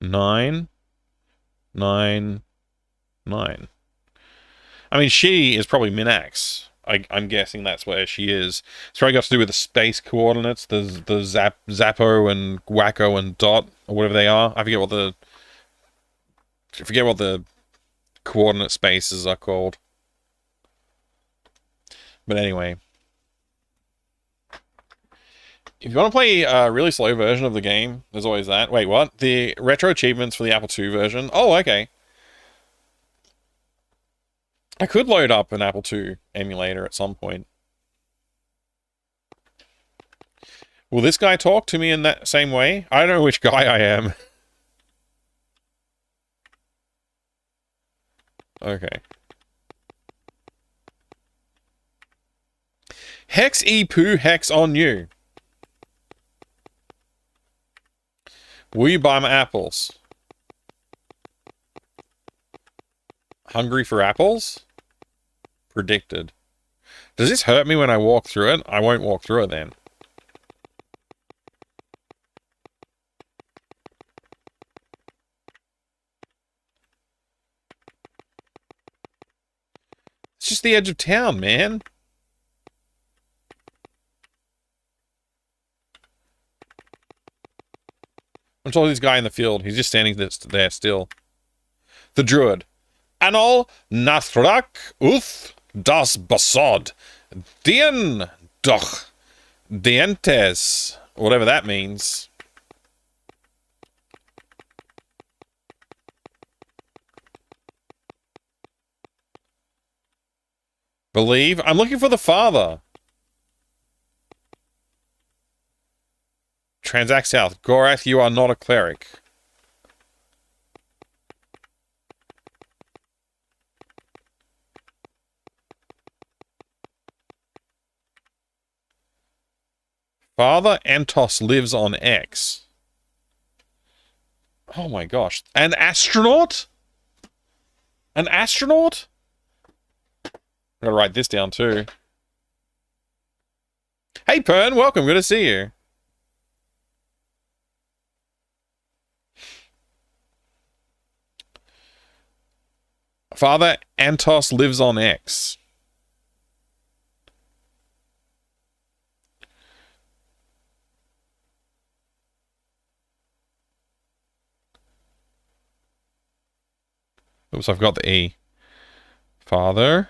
Nine. I mean, she is probably Minax. I'm guessing that's where she is. It's probably got to do with the space coordinates, the Zappo and Wacko and Dot, or whatever they are. I forget what the coordinate spaces are called. But anyway. If you want to play a really slow version of the game, there's always that. Wait, what? The retro achievements for the Apple II version? Oh, okay. I could load up an Apple II emulator at some point. Will this guy talk to me in that same way? I don't know which guy I am. Okay. Hex E02 hex on you. Will you buy my apples? Hungry for apples? Predicted. Does this hurt me when I walk through it? I won't walk through it then. It's just the edge of town, man. I'm told this guy in the field. He's just standing there still. The druid. Anol Nathrak Uth das Basod. Dien doch Dientes. Whatever that means. Believe? I'm looking for the father. Transact south. Gorath, you are not a cleric. Father Antos lives on X. Oh my gosh. An astronaut? An astronaut? I'm gonna write this down too. Hey Pern, welcome. Good to see you. Father Antos lives on X. Oops, I've got the E. Father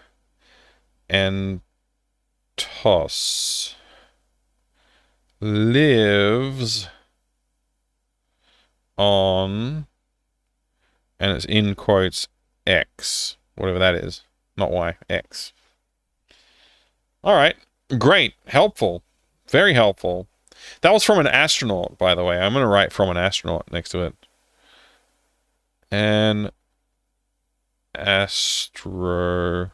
Antos lives on, and it's in quotes, X. Whatever that is. Not Y. X. Alright. Great. Helpful. Very helpful. That was from an astronaut, by the way. I'm going to write from an astronaut next to it. An astronaut.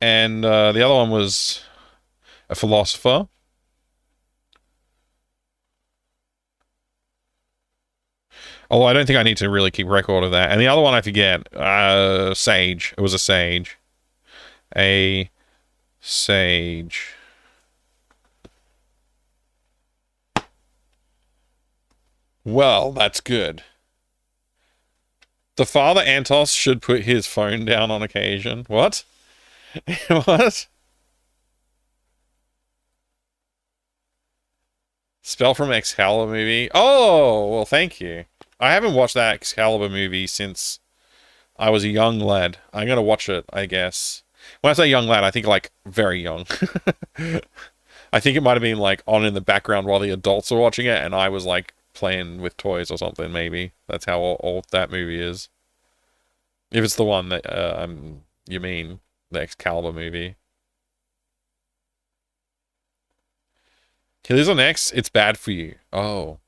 And the other one was a philosopher. Oh, I don't think I need to really keep record of that. And the other one I forget. Sage. It was a sage. A sage. Well, that's good. The father Antos should put his phone down on occasion. What? What? Spell from Excalibur movie. Oh, well, thank you. I haven't watched that Excalibur movie since I was a young lad. I'm gonna watch it, I guess. When I say young lad, I think like very young. I think it might have been like on in the background while the adults are watching it, and I was like playing with toys or something. Maybe that's how old that movie is. If it's the one that you mean, the Excalibur movie. Killers on X, it's bad for you. Oh.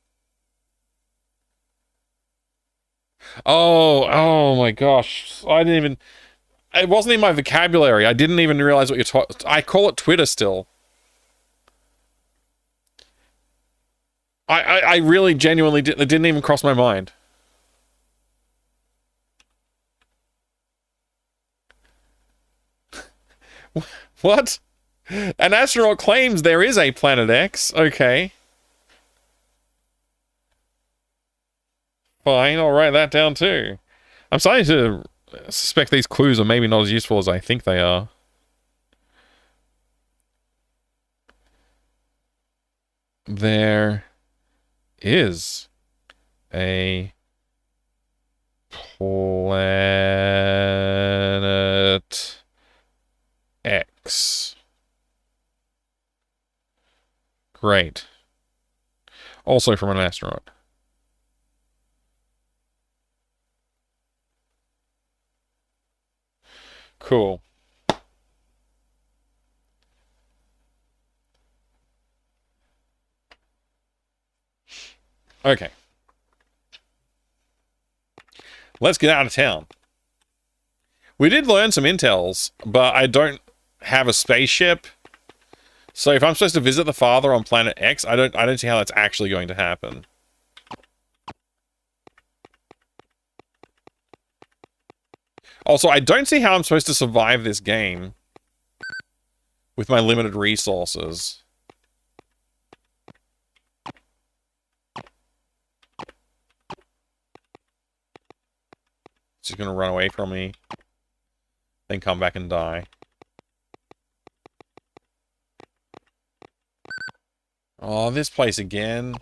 Oh my gosh. I didn't even... It wasn't in my vocabulary. I didn't even realize what you're talking... I call it Twitter still. I really genuinely it didn't even cross my mind. What? An astronaut claims there is a Planet X. Okay. Fine, I'll write that down too. I'm starting to suspect these clues are maybe not as useful as I think they are. There is a Planet X. Great. Also from an astronaut. Cool. Okay. Let's get out of town. We did learn some intels, but I don't have a spaceship. So if I'm supposed to visit the father on Planet X, I don't see how that's actually going to happen. Also, I don't see how I'm supposed to survive this game with my limited resources. She's gonna run away from me, then come back and die. Oh, this place again.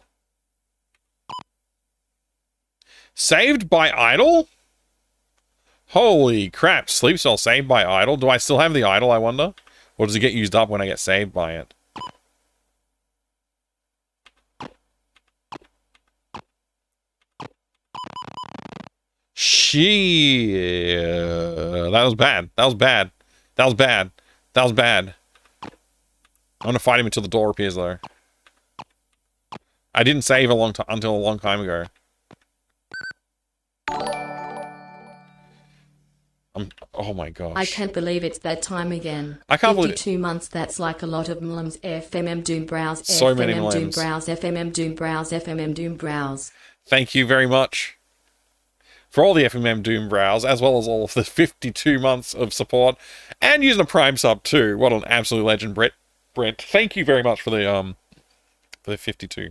Saved by idol? Holy crap, sleep cell saved by idol? Do I still have the idol, I wonder? Or does it get used up when I get saved by it? That was bad. That was bad. That was bad. That was bad. I'm gonna fight him until the door appears, though. I didn't save until a long time ago. Oh my gosh. I can't believe it's that time again. I can't believe 52 months, that's like a lot of mlims. FMM Doom Browse. So many FMM Doom mlims. Browse. FMM Doom Browse. FMM Doom Browse. Thank you very much for all the FMM Doom Browse, as well as all of the 52 months of support, and using a Prime sub too. What an absolute legend, Brent. Thank you very much for the 52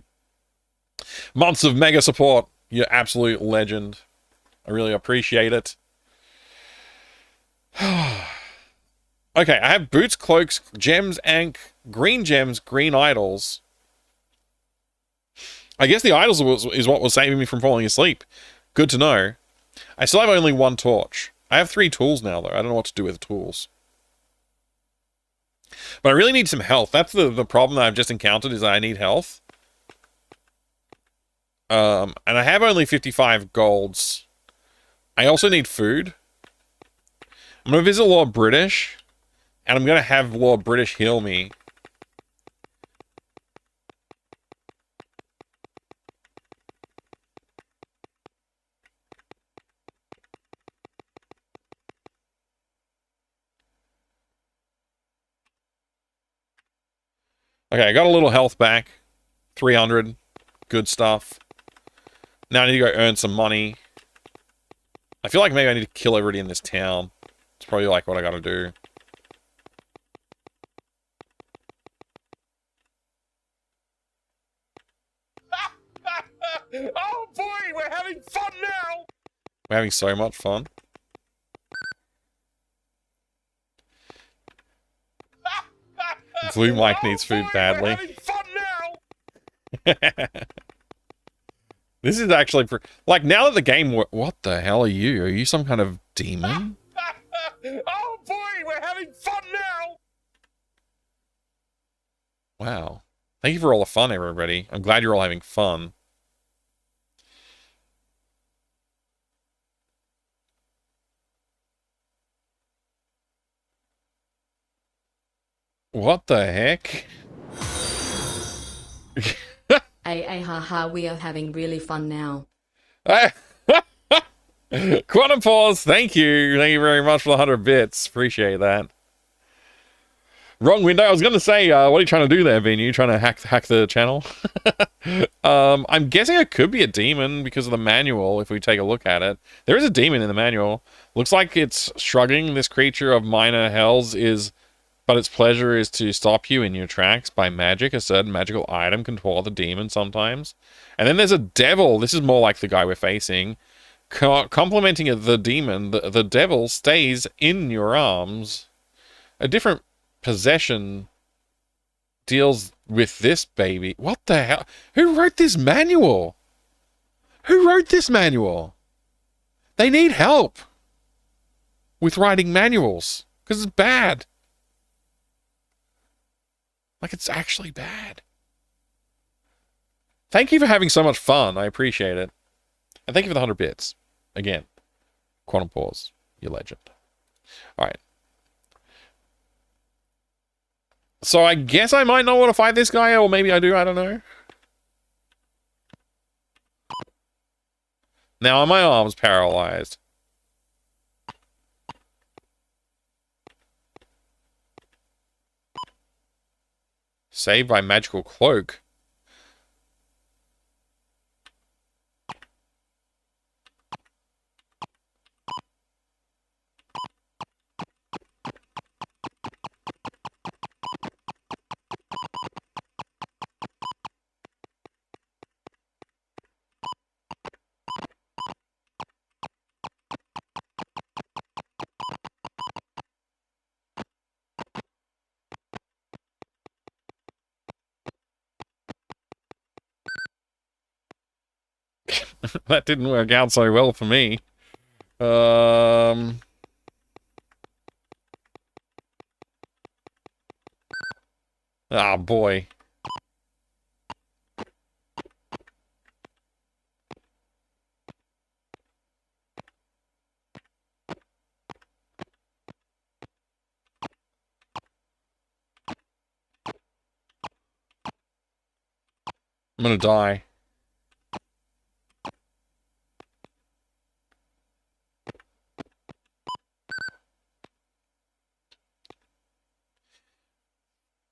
months of mega support. You're absolute legend. I really appreciate it. Okay, I have boots, cloaks, gems, and green gems, green idols. I guess the idols is what was saving me from falling asleep. Good to know. I still have only one torch. I have 3 tools now, though. I don't know what to do with the tools. But I really need some health. That's the problem that I've just encountered, is that I need health. And I have only 55 golds. I also need food. I'm going to visit Lord British, and I'm going to have Lord British heal me. Okay, I got a little health back. 300. Good stuff. Now I need to go earn some money. I feel like maybe I need to kill everybody in this town. It's probably like what I gotta do. Oh boy, we're having fun now! We're having so much fun. Blue Mike needs food badly. We're having fun now! This is actually... Like, now that the game... What the hell are you? Are you some kind of demon? Oh boy, we're having fun now! Wow. Thank you for all the fun, everybody. I'm glad you're all having fun. What the heck? Haha, we are having really fun now. Quantum Pause, thank you. Thank you very much for the 100 bits. Appreciate that. Wrong window. I was going to say, what are you trying to do there, Vin? Are you trying to hack the channel? I'm guessing it could be a demon because of the manual, if we take a look at it. There is a demon in the manual. Looks like it's shrugging. This creature of minor hells is... But its pleasure is to stop you in your tracks by magic. A certain magical item can thwart the demon sometimes. And then there's a devil. This is more like the guy we're facing. Complementing the demon, the devil stays in your arms. A different possession deals with this baby. What the hell? Who wrote this manual? Who wrote this manual? They need help with writing manuals because it's bad. Like, it's actually bad. Thank you for having so much fun. I appreciate it. And thank you for the 100 bits. Again, Quantum Pause, you legend. All right. So I guess I might not want to fight this guy, or maybe I do, I don't know. Now are my arms paralyzed? Saved by magical cloak. That didn't work out so well for me. Oh boy. I'm gonna die.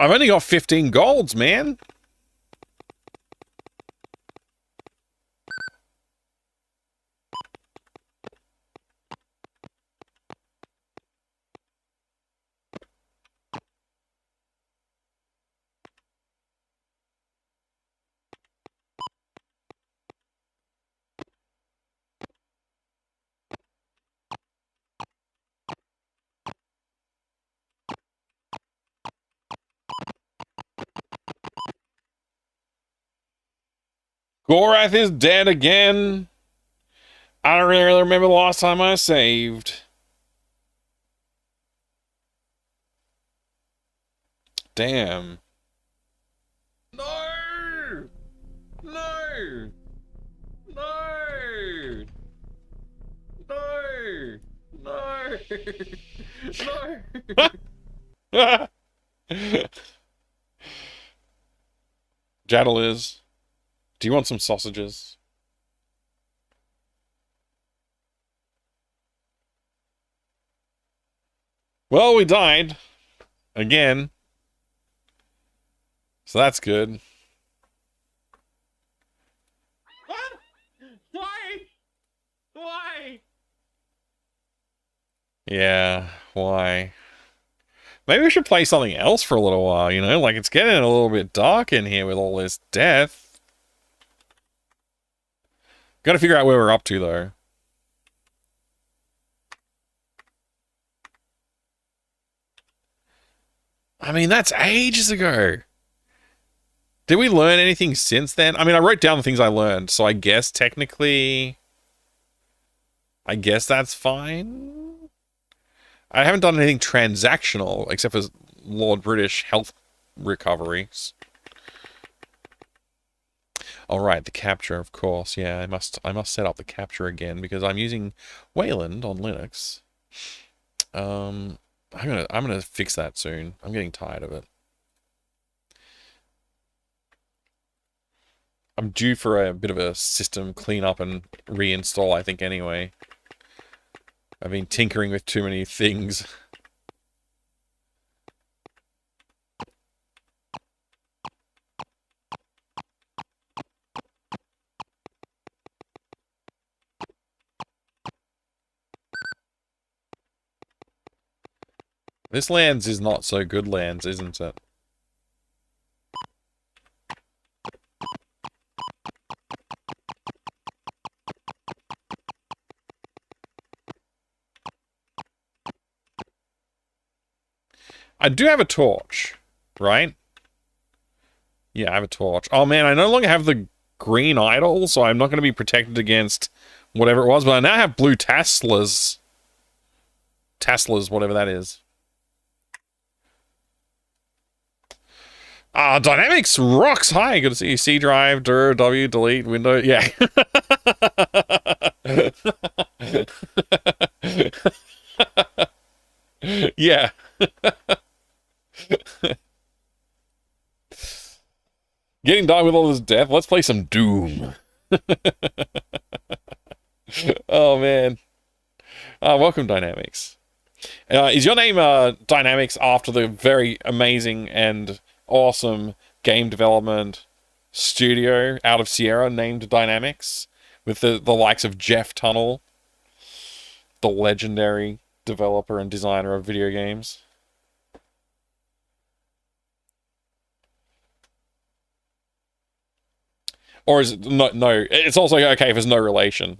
I've only got 15 golds, man. Gorath is dead again. I don't really remember the last time I saved. Damn. No! No! No! No! No! No! Jaddle is. Do you want some sausages? Well, we died. Again. So that's good. What? Yeah, why? Maybe we should play something else for a little while, you know? Like, it's getting a little bit dark in here with all this death. Gotta figure out where we're up to, though. I mean, that's ages ago. Did we learn anything since then? I mean, I wrote down the things I learned, so I guess technically... I guess that's fine? I haven't done anything transactional, except for Lord British health recoveries. Alright, the capture, of course. Yeah, I must set up the capture again, because I'm using Wayland on Linux. I'm gonna fix that soon. I'm getting tired of it. I'm due for a bit of a system cleanup and reinstall, I think, anyway. I've been tinkering with too many things. This lands is not so good lands, isn't it? I do have a torch, right? Yeah, I have a torch. Oh man, I no longer have the green idol, so I'm not going to be protected against whatever it was, but I now have blue Teslas. Teslas, whatever that is. Dynamics rocks. Hi, good to see you. C drive, dir, W, delete, window. Yeah. Yeah. Getting done with all this death. Let's play some Doom. Oh, man. Welcome, Dynamics. Is your name Dynamics after the very amazing and awesome game development studio out of Sierra named Dynamics? With the likes of Jeff Tunnell, the legendary developer and designer of video games. Or is it no? It's also okay if there's no relation.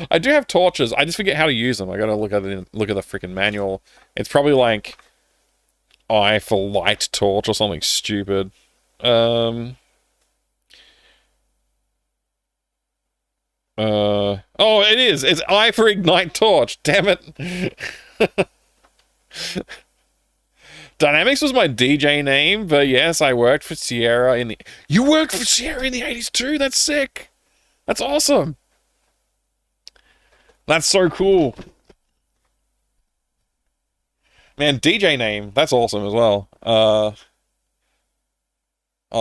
I do have torches. I just forget how to use them. I gotta look at the freaking manual. It's probably like I for light torch or something stupid. Oh, it is. It's I for ignite torch. Damn it. Dynamics was my DJ name, but yes, I worked for Sierra in the... You worked for Sierra in the 80s too? That's sick. That's awesome. That's so cool. Man, DJ name. That's awesome as well. Oh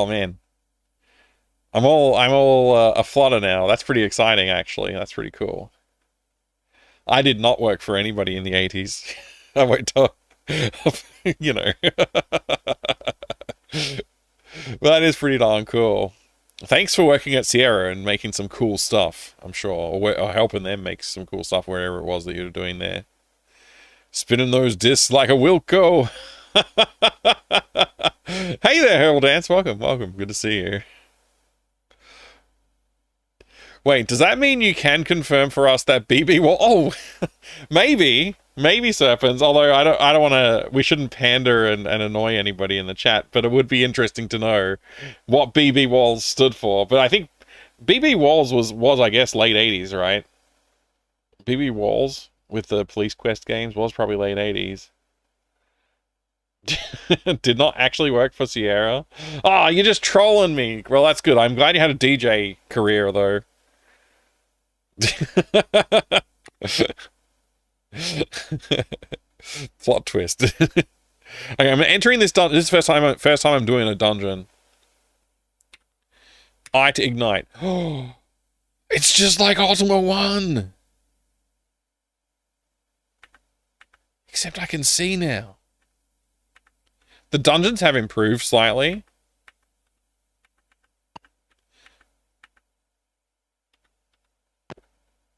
man. I'm all a flutter now. That's pretty exciting, actually. That's pretty cool. I did not work for anybody in the 80s. I won't tell... You know. Well, that is pretty darn cool. Thanks for working at Sierra and making some cool stuff, I'm sure. Or helping them make some cool stuff, wherever it was that you were doing there. Spinning those discs like a Wilco. Hey there, Harold Dance. Welcome. Good to see you. Wait, does that mean you can confirm for us that BB Wall... Oh, maybe, Serpents, although I don't want to... We shouldn't pander and annoy anybody in the chat, but it would be interesting to know what BB Walls stood for. But I think BB Walls was I guess, late 80s, right? BB Walls, with the Police Quest games, was probably late 80s. Did not actually work for Sierra. Oh, you're just trolling me. Well, that's good. I'm glad you had a DJ career, though. Plot twist. Okay, I'm entering this dungeon. This is the first time I'm doing a dungeon. I to ignite. Oh, it's just like Ultima 1. Except I can see now. The dungeons have improved slightly.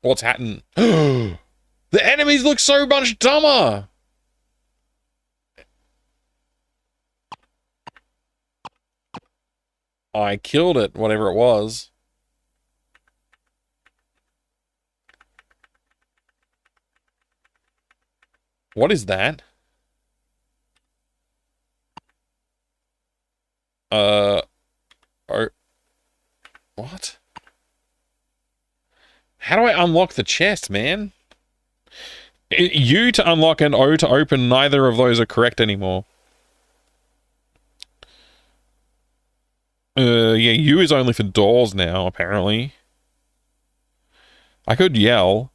What's happening? The enemies look so much dumber! I killed it, whatever it was. What is that? Oh, what? How do I unlock the chest, man? U to unlock and O to open, neither of those are correct anymore. Yeah, U is only for doors now, apparently. I could yell.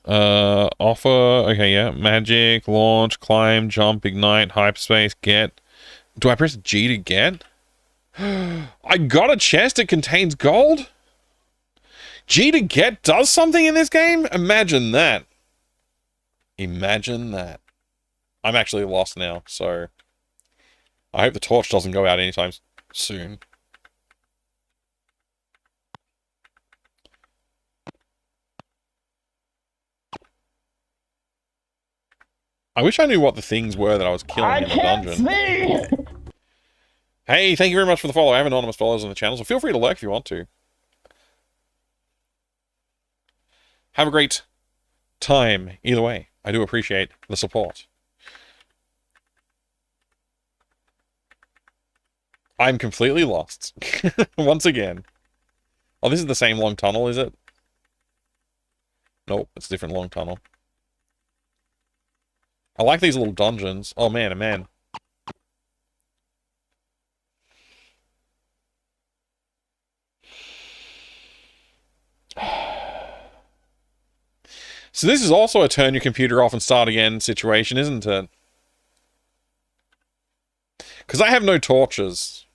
Offer, okay, yeah. Magic, launch, climb, jump, ignite, hyperspace, get. Do I press G to get? I got a chest, it contains gold? G to get does something in this game? Imagine that. Imagine that. I'm actually lost now, so I hope the torch doesn't go out anytime soon. I wish I knew what the things were that I was killing in the dungeon. See. Hey, thank you very much for the follow. I have anonymous followers on the channel, so feel free to lurk if you want to. Have a great time, either way. I do appreciate the support. I'm completely lost. Once again. Oh, this is the same long tunnel, is it? Nope, it's a different long tunnel. I like these little dungeons. Oh man, oh man. So this is also a turn your computer off and start again situation, isn't it? Because I have no torches.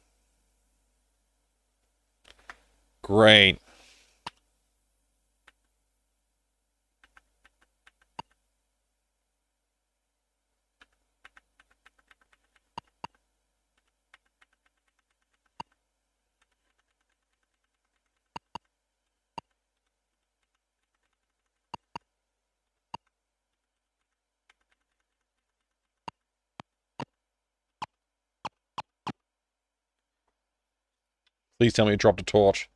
Great. Please tell me you dropped a torch.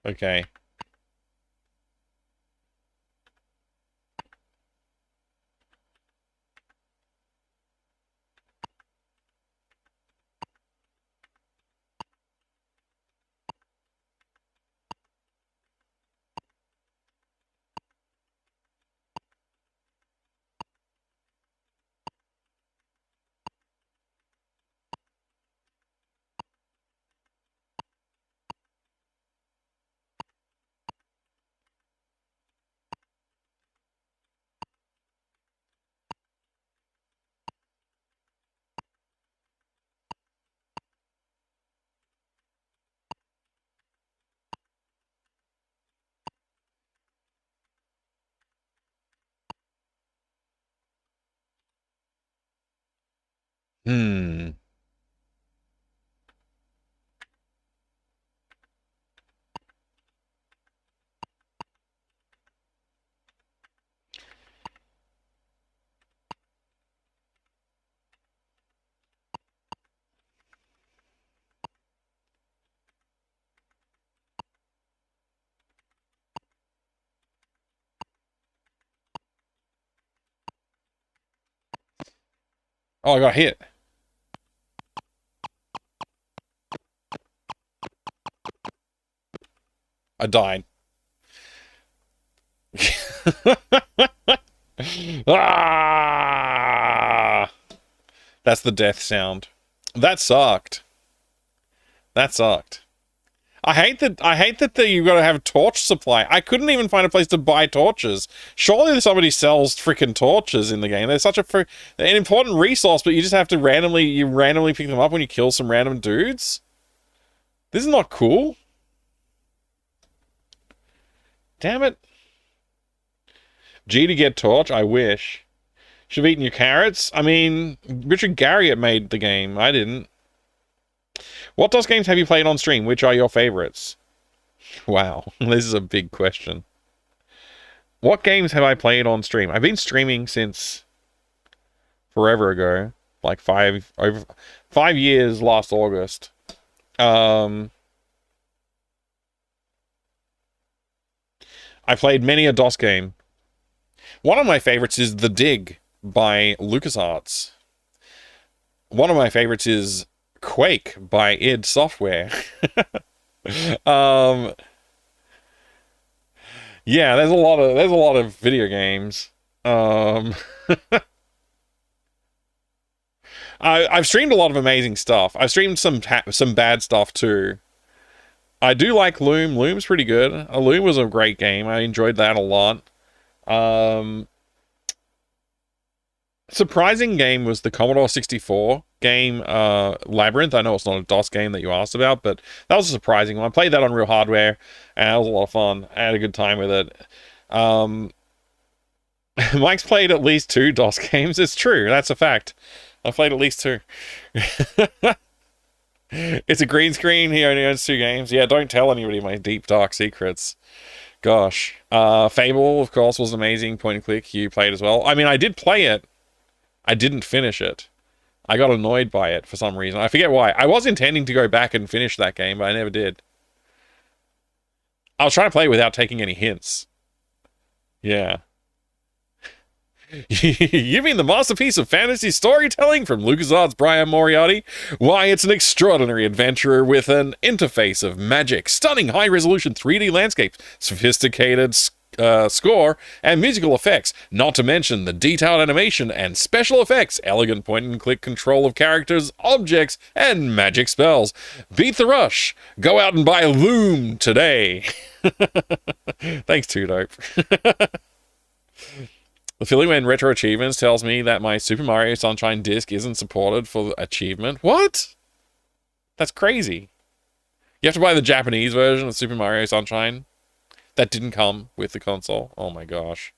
Okay. Hmm. Oh, I got hit. I died. Ah! That's the death sound. That sucked. That sucked. I hate that you gotta have torch supply. I couldn't even find a place to buy torches. Surely somebody sells freaking torches in the game. They're such an important resource, but you just have to randomly pick them up when you kill some random dudes. This is not cool. Damn it. G to get torch, I wish. Should have eaten your carrots? I mean, Richard Garriott made the game. I didn't. What DOS games have you played on stream? Which are your favorites? Wow, this is a big question. What games have I played on stream? I've been streaming since forever ago. Like 5 years last August. I played many a DOS game. One of my favorites is The Dig by LucasArts. One of my favorites is Quake by id Software. Yeah, there's a lot of video games. I've streamed a lot of amazing stuff. I've streamed some bad stuff too. I do like Loom. Loom's pretty good. Loom was a great game. I enjoyed that a lot. Surprising game was the Commodore 64 game, Labyrinth. I know it's not a DOS game that you asked about, but that was a surprising one. I played that on real hardware, and that was a lot of fun. I had a good time with it. Mike's played at least 2 DOS games. It's true. That's a fact. I've played at least 2. It's a green screen. He only owns 2 games. Yeah, don't tell anybody my deep, dark secrets. Gosh. Fable, of course, was amazing. Point and click. You played as well. I mean, I did play it. I didn't finish it. I got annoyed by it for some reason. I forget why. I was intending to go back and finish that game, but I never did. I was trying to play it without taking any hints. Yeah. You mean the masterpiece of fantasy storytelling from LucasArts' Brian Moriarty? Why, it's an extraordinary adventure with an interface of magic, stunning high-resolution 3D landscapes, sophisticated score, and musical effects, not to mention the detailed animation and special effects, elegant point-and-click control of characters, objects, and magic spells. Beat the rush. Go out and buy Loom today. Thanks, Two Dope. The feeling when Retro Achievements tells me that my Super Mario Sunshine disc isn't supported for achievement. What? That's crazy. You have to buy the Japanese version of Super Mario Sunshine. That didn't come with the console. Oh my gosh.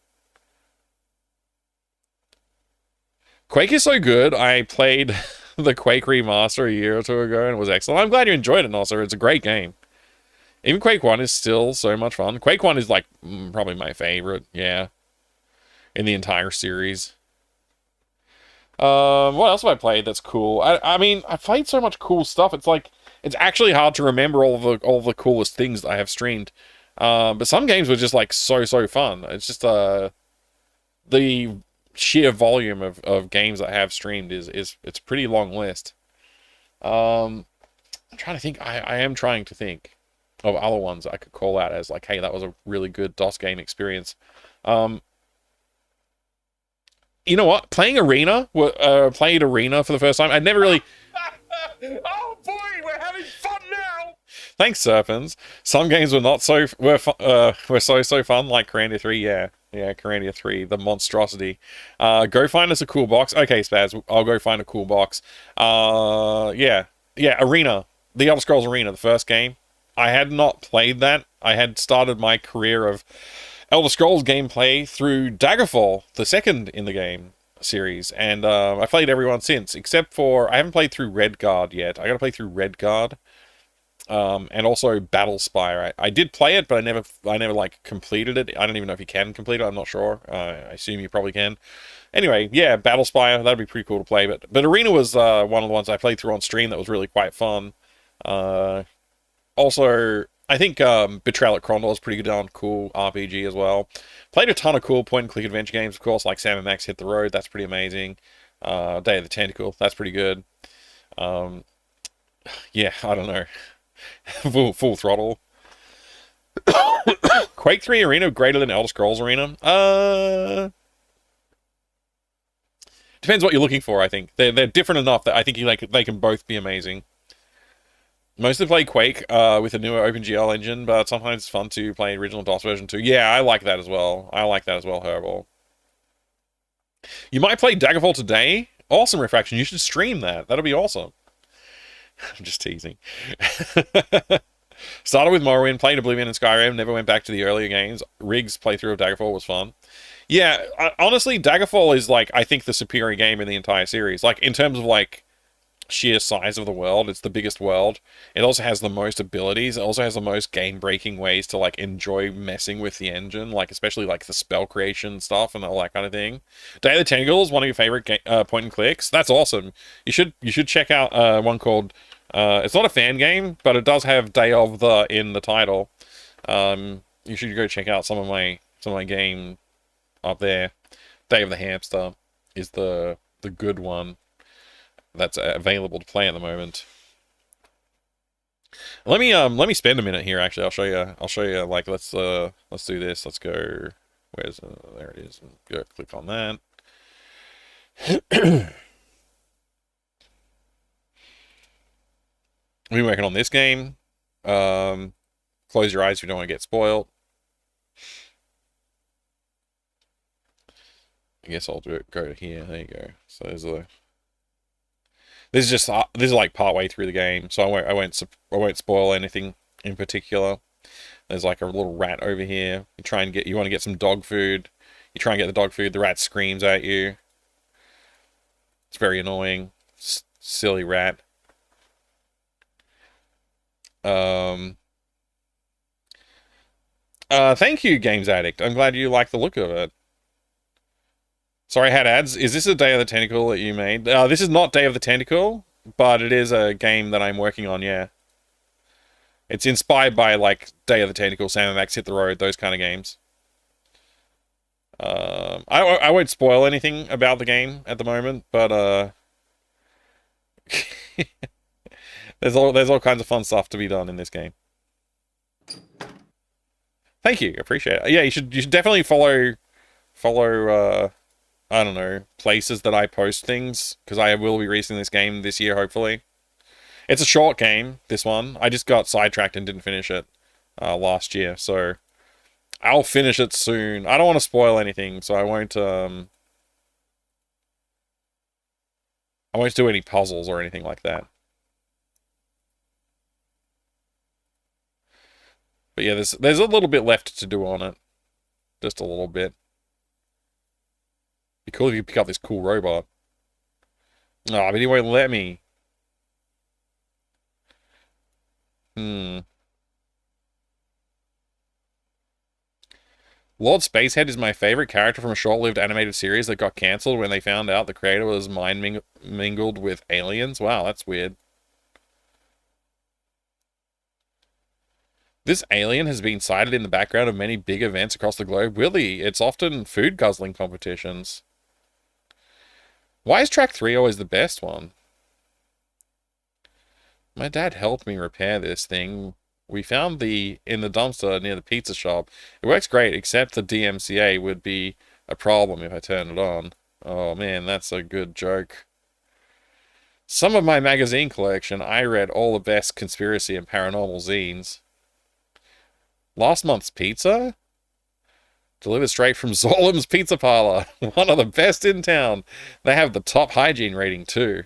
Quake is so good. I played the Quake remaster a year or 2 ago and it was excellent. I'm glad you enjoyed it, also. It's a great game. Even Quake 1 is still so much fun. Quake 1 is like probably my favorite. Yeah. In the entire series. What else have I played that's cool? I mean, I played so much cool stuff. It's like, it's actually hard to remember all the coolest things that I have streamed. But some games were just like so fun. It's just the sheer volume of games I have streamed is it's a pretty long list. I'm trying to think. I am trying to think of other ones I could call out as like, hey, that was a really good DOS game experience. You know what? Played Arena for the first time. I'd never really... Oh boy, we're having fun now! Thanks, Serpents. Some games were not so... were so fun, like Corandia 3, yeah. Yeah, Corandia 3, the monstrosity. Go find us a cool box. Okay, Spaz, I'll go find a cool box. Yeah, Arena. The Elder Scrolls Arena, the first game. I had not played that. I had started my career of Elder Scrolls gameplay through Daggerfall, the second in the game series, and I played everyone since, except for I haven't played through Redguard yet. I gotta play through Redguard, and also Battlespire. I did play it, but I never like completed it. I don't even know if you can complete it. I'm not sure. I assume you probably can. Anyway, yeah, Battlespire. That'd be pretty cool to play. But Arena was one of the ones I played through on stream that was really quite fun. Also, I think Betrayal at Crondor is pretty darn cool RPG as well. Played a ton of cool point-and-click adventure games, of course, like Sam & Max Hit the Road. That's pretty amazing. Day of the Tentacle. That's pretty good. Yeah, I don't know. full throttle. Quake 3 Arena greater than Elder Scrolls Arena? Depends what you're looking for, I think. They're different enough that I think they can both be amazing. Mostly play Quake with a newer OpenGL engine, but sometimes it's fun to play original DOS version too. Yeah, I like that as well. Herbal. You might play Daggerfall today. Awesome, Refraction. You should stream that. That'll be awesome. I'm just teasing. Started with Morrowind, played Oblivion and Skyrim, never went back to the earlier games. Riggs playthrough of Daggerfall was fun. Yeah, honestly, Daggerfall is like, I think, the superior game in the entire series. Like, in terms of like sheer size of the world, it's the biggest world. It also has the most abilities. It also has the most game-breaking ways to like enjoy messing with the engine, like especially like the spell creation stuff and all that kind of thing. Day of the Tentacle is one of your favorite point and clicks. That's awesome. You should check out one called. It's not a fan game, but it does have Day of the in the title. You should go check out some of my game up there. Day of the Hamster is the good one that's available to play at the moment. Let me spend a minute here. Actually, I'll show you. Like, let's do this. Let's go. Where's there it is. Go click on that. We've been working on this game. Close your eyes if you don't want to get spoiled. I guess I'll go to here. There you go. So there's a. This is like part way through the game, so I won't spoil anything in particular. There's like a little rat over here. You want to get some dog food. You try and get the dog food. The rat screams at you. It's very annoying. Silly rat. Thank you, Games Addict. I'm glad you like the look of it. Sorry, I had ads. Is this a Day of the Tentacle that you made? This is not Day of the Tentacle, but it is a game that I'm working on, yeah. It's inspired by, like, Day of the Tentacle, Sam & Max Hit the Road, those kind of games. I won't spoil anything about the game at the moment, but, there's all kinds of fun stuff to be done in this game. Thank you, appreciate it. Yeah, you should definitely follow, I don't know, places that I post things, because I will be releasing this game this year, hopefully. It's a short game, this one. I just got sidetracked and didn't finish it last year, so I'll finish it soon. I don't want to spoil anything, so I won't do any puzzles or anything like that. But yeah, there's a little bit left to do on it. Just a little bit. Be cool if you pick up this cool robot. Oh, but he won't let me. Lord Spacehead is my favorite character from a short-lived animated series that got cancelled when they found out the creator was mingled with aliens. Wow, that's weird. This alien has been sighted in the background of many big events across the globe. Really, it's often food guzzling competitions. Why is track 3 always the best one? My dad helped me repair this thing. We found in the dumpster near the pizza shop. It works great, except the DMCA would be a problem if I turned it on. Oh man, that's a good joke. Some of my magazine collection, I read all the best conspiracy and paranormal zines. Last month's pizza? Delivered straight from Zolam's Pizza Parlor. One of the best in town. They have the top hygiene rating too.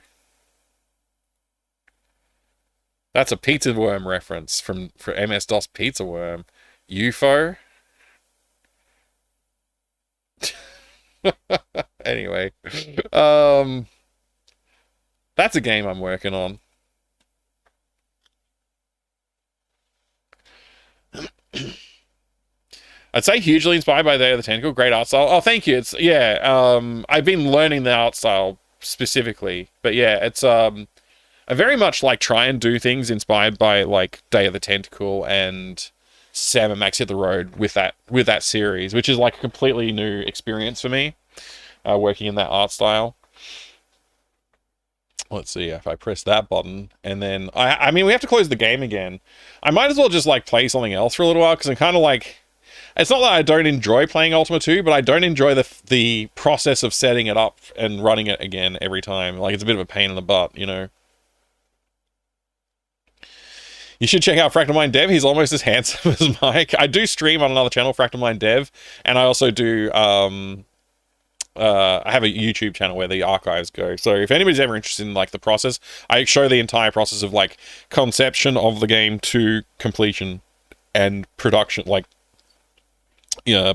That's a Pizza Worm reference for MS-DOS Pizza Worm. UFO? Anyway. That's a game I'm working on. I'd say hugely inspired by Day of the Tentacle. Great art style. Oh, thank you. It's, yeah, I've been learning the art style specifically. But yeah, it's, I very much like try and do things inspired by like Day of the Tentacle and Sam and Max Hit the Road with that series, which is like a completely new experience for me, working in that art style. Let's see if I press that button, and then I mean we have to close the game again. I might as well just like play something else for a little while because I'm kind of like, it's not that I don't enjoy playing Ultima 2, but I don't enjoy the process of setting it up and running it again every time. Like it's a bit of a pain in the butt, you know. You should check out Fractal Mind Dev. He's almost as handsome as Mike. I do stream on another channel, Fractal Mind Dev, and I also do, I have a YouTube channel where the archives go. So if anybody's ever interested in, like, the process, I show the entire process of, like, conception of the game to completion and production, like,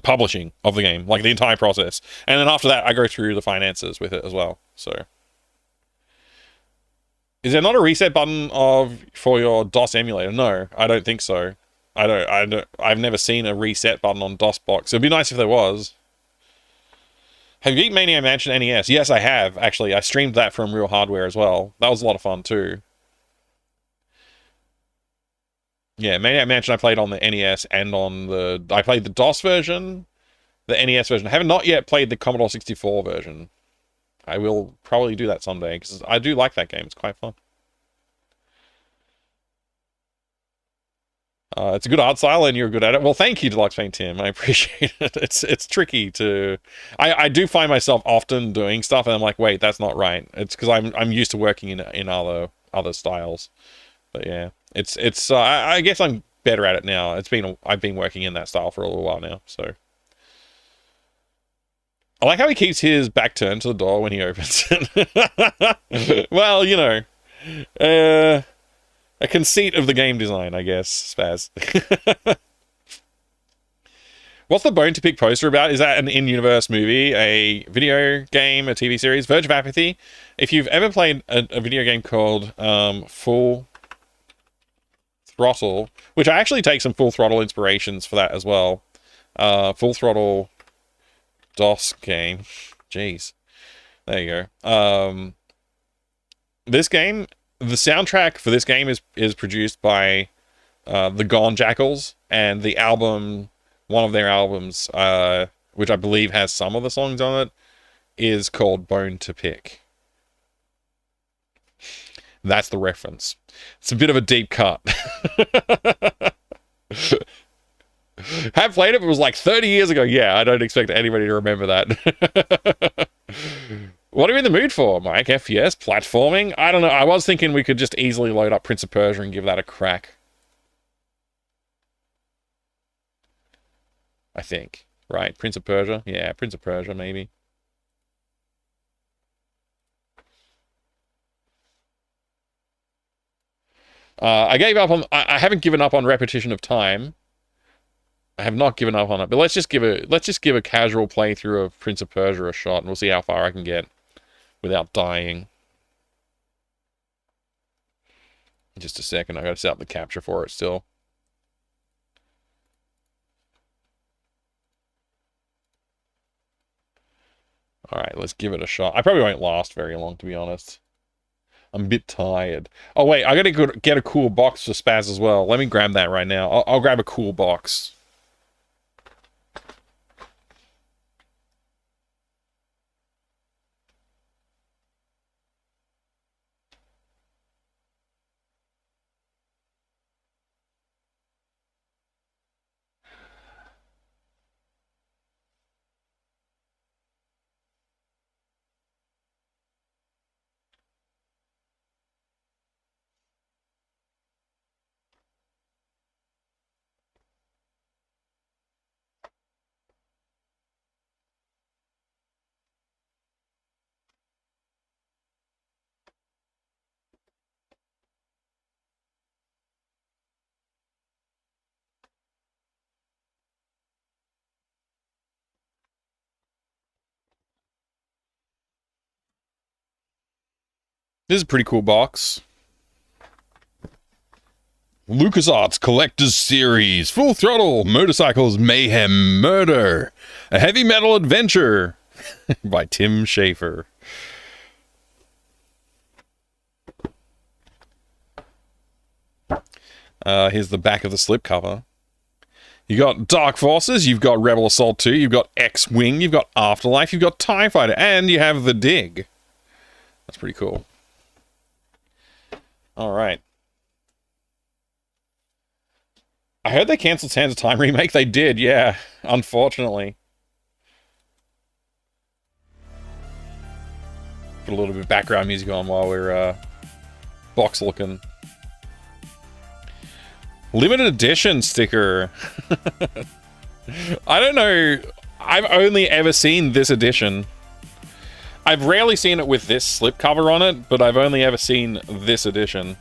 publishing of the game, like the entire process. And then after that, I go through the finances with it as well. So, is there not a reset button for your DOS emulator? No, I don't think so. I've never seen a reset button on DOSBox. It'd be nice if there was. Have you beat Maniac Mansion NES? Yes, I have, actually. I streamed that from Real Hardware as well. That was a lot of fun, too. Yeah, Maniac Mansion I played on the NES and on the... I played the DOS version, the NES version. I have not yet played the Commodore 64 version. I will probably do that someday, because I do like that game. It's quite fun. It's a good art style, and you're good at it. Well, thank you, Deluxe Paint Tim. I appreciate it. It's tricky to... I do find myself often doing stuff, and I'm like, wait, that's not right. It's because I'm used to working in other styles. But yeah, I guess I'm better at it now. I've been working in that style for a little while now, so... I like how he keeps his back turned to the door when he opens it. Well, you know... a conceit of the game design, I guess, Spaz. What's the Bone to Pick poster about? Is that an in-universe movie, a video game, a TV series? Verge of Apathy. If you've ever played a video game called Full Throttle, which I actually take some Full Throttle inspirations for that as well. Full Throttle DOS game. Jeez. There you go. This game... The soundtrack for this game is produced by the Gone Jackals, and the album, one of their albums, which I believe has some of the songs on it, is called Bone to Pick. That's the reference. It's a bit of a deep cut. Have played it, but it was like 30 years ago. Yeah, I don't expect anybody to remember that. What are we in the mood for, Mike? FPS? Platforming? I don't know. I was thinking we could just easily load up Prince of Persia and give that a crack. I think. Right? Prince of Persia? Yeah, Prince of Persia, maybe. I gave up on... I haven't given up on Repetition of Time. I have not given up on it, but let's just give a casual playthrough of Prince of Persia a shot, and we'll see how far I can get without dying. Just a second, I gotta set up the capture for it still. Alright, let's give it a shot. I probably won't last very long, to be honest. I'm a bit tired. Oh wait, I gotta get a cool box for Spaz as well. Let me grab that right now. I'll grab a cool box. This is a pretty cool box. LucasArts Collector's Series. Full Throttle. Motorcycles, Mayhem, Murder. A Heavy Metal Adventure. By Tim Schafer. Here's the back of the slipcover. You got Dark Forces, you've got Rebel Assault 2, you've got X-Wing, you've got Afterlife, you've got TIE Fighter, and you have The Dig. That's pretty cool. Alright. I heard they cancelled Sands of Time remake. They did, yeah. Unfortunately. Put a little bit of background music on while we're box looking. Limited edition sticker. I don't know. I've only ever seen this edition. I've rarely seen it with this slipcover on it, but I've only ever seen this edition.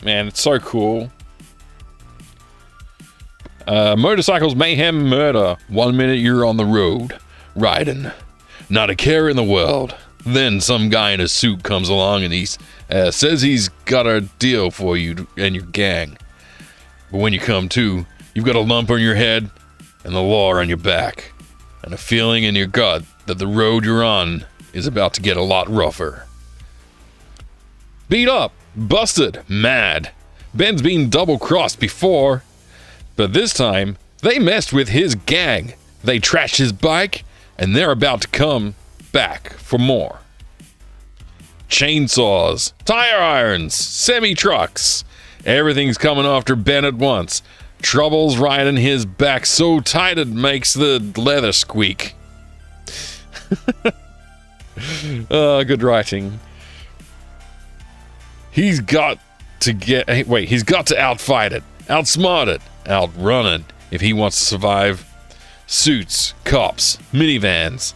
Man, it's so cool. Motorcycles, mayhem, murder. 1 minute you're on the road, riding. Not a care in the world. Then some guy in a suit comes along and he says he's got a deal for you and your gang. But when you come to, you've got a lump on your head and the law on your back. And a feeling in your gut that the road you're on is about to get a lot rougher. Beat up, busted, mad. Ben's been double-crossed before. But this time, they messed with his gang. They trashed his bike, and they're about to come back for more. Chainsaws, tire irons, semi-trucks. Everything's coming after Ben at once. Trouble's riding his back so tight it makes the leather squeak. Good writing. He's got to outfight it, outsmart it, outrun it if he wants to survive. Suits, cops, minivans.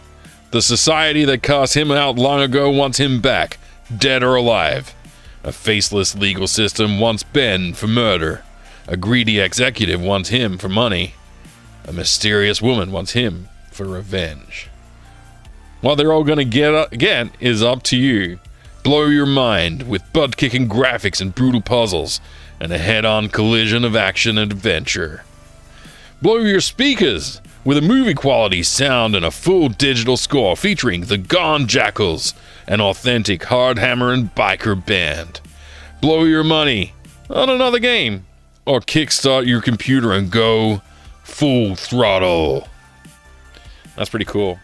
The society that cast him out long ago wants him back, dead or alive. A faceless legal system wants Ben for murder. A greedy executive wants him for money. A mysterious woman wants him for revenge. What they're all gonna get is up to you. Blow your mind with butt-kicking graphics and brutal puzzles, and a head-on collision of action and adventure. Blow your speakers with a movie-quality sound and a full digital score featuring the Gone Jackals, an authentic hard-hammering biker band. Blow your money on another game, or kickstart your computer and go full throttle. That's pretty cool.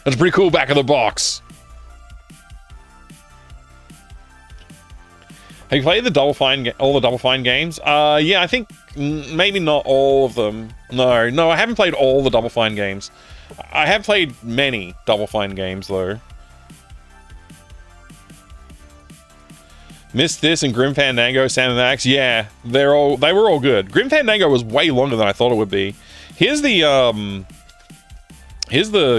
That's pretty cool back of the box. Have you played the all the Double Fine games? Yeah, I think maybe not all of them. No, I haven't played all the Double Fine games. I have played many Double Fine games, though. Missed This and Grim Fandango, Sam and Max. Yeah, they were all good. Grim Fandango was way longer than I thought it would be. Here's the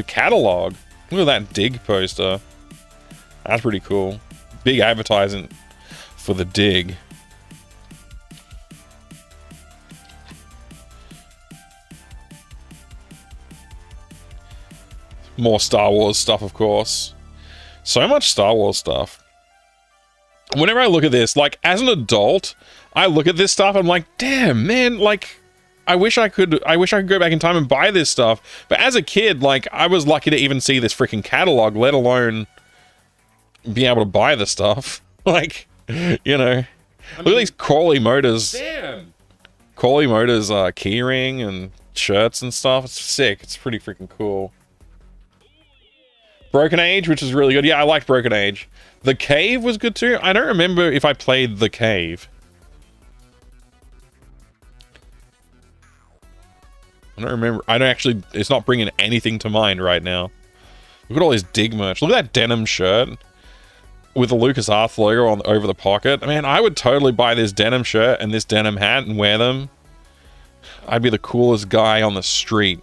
catalog. Look at that Dig poster. That's pretty cool. Big advertising for the Dig. More Star Wars stuff, of course. So much Star Wars stuff. Whenever I look at this, like, as an adult, I look at this stuff, I'm like, damn, man, like, I wish I could go back in time and buy this stuff. But as a kid, like, I was lucky to even see this freaking catalog, let alone be able to buy the stuff. Like, you know, look at these Corley Motors. Damn. Corley Motors keyring and shirts and stuff. It's sick. It's pretty freaking cool. Broken Age, which is really good. Yeah, I liked Broken Age. The Cave was good too. I don't remember if I played The Cave. I don't remember. I don't actually... It's not bringing anything to mind right now. Look at all this Dig merch. Look at that denim shirt with the LucasArts logo on over the pocket. Man, I would totally buy this denim shirt and this denim hat and wear them. I'd be the coolest guy on the street.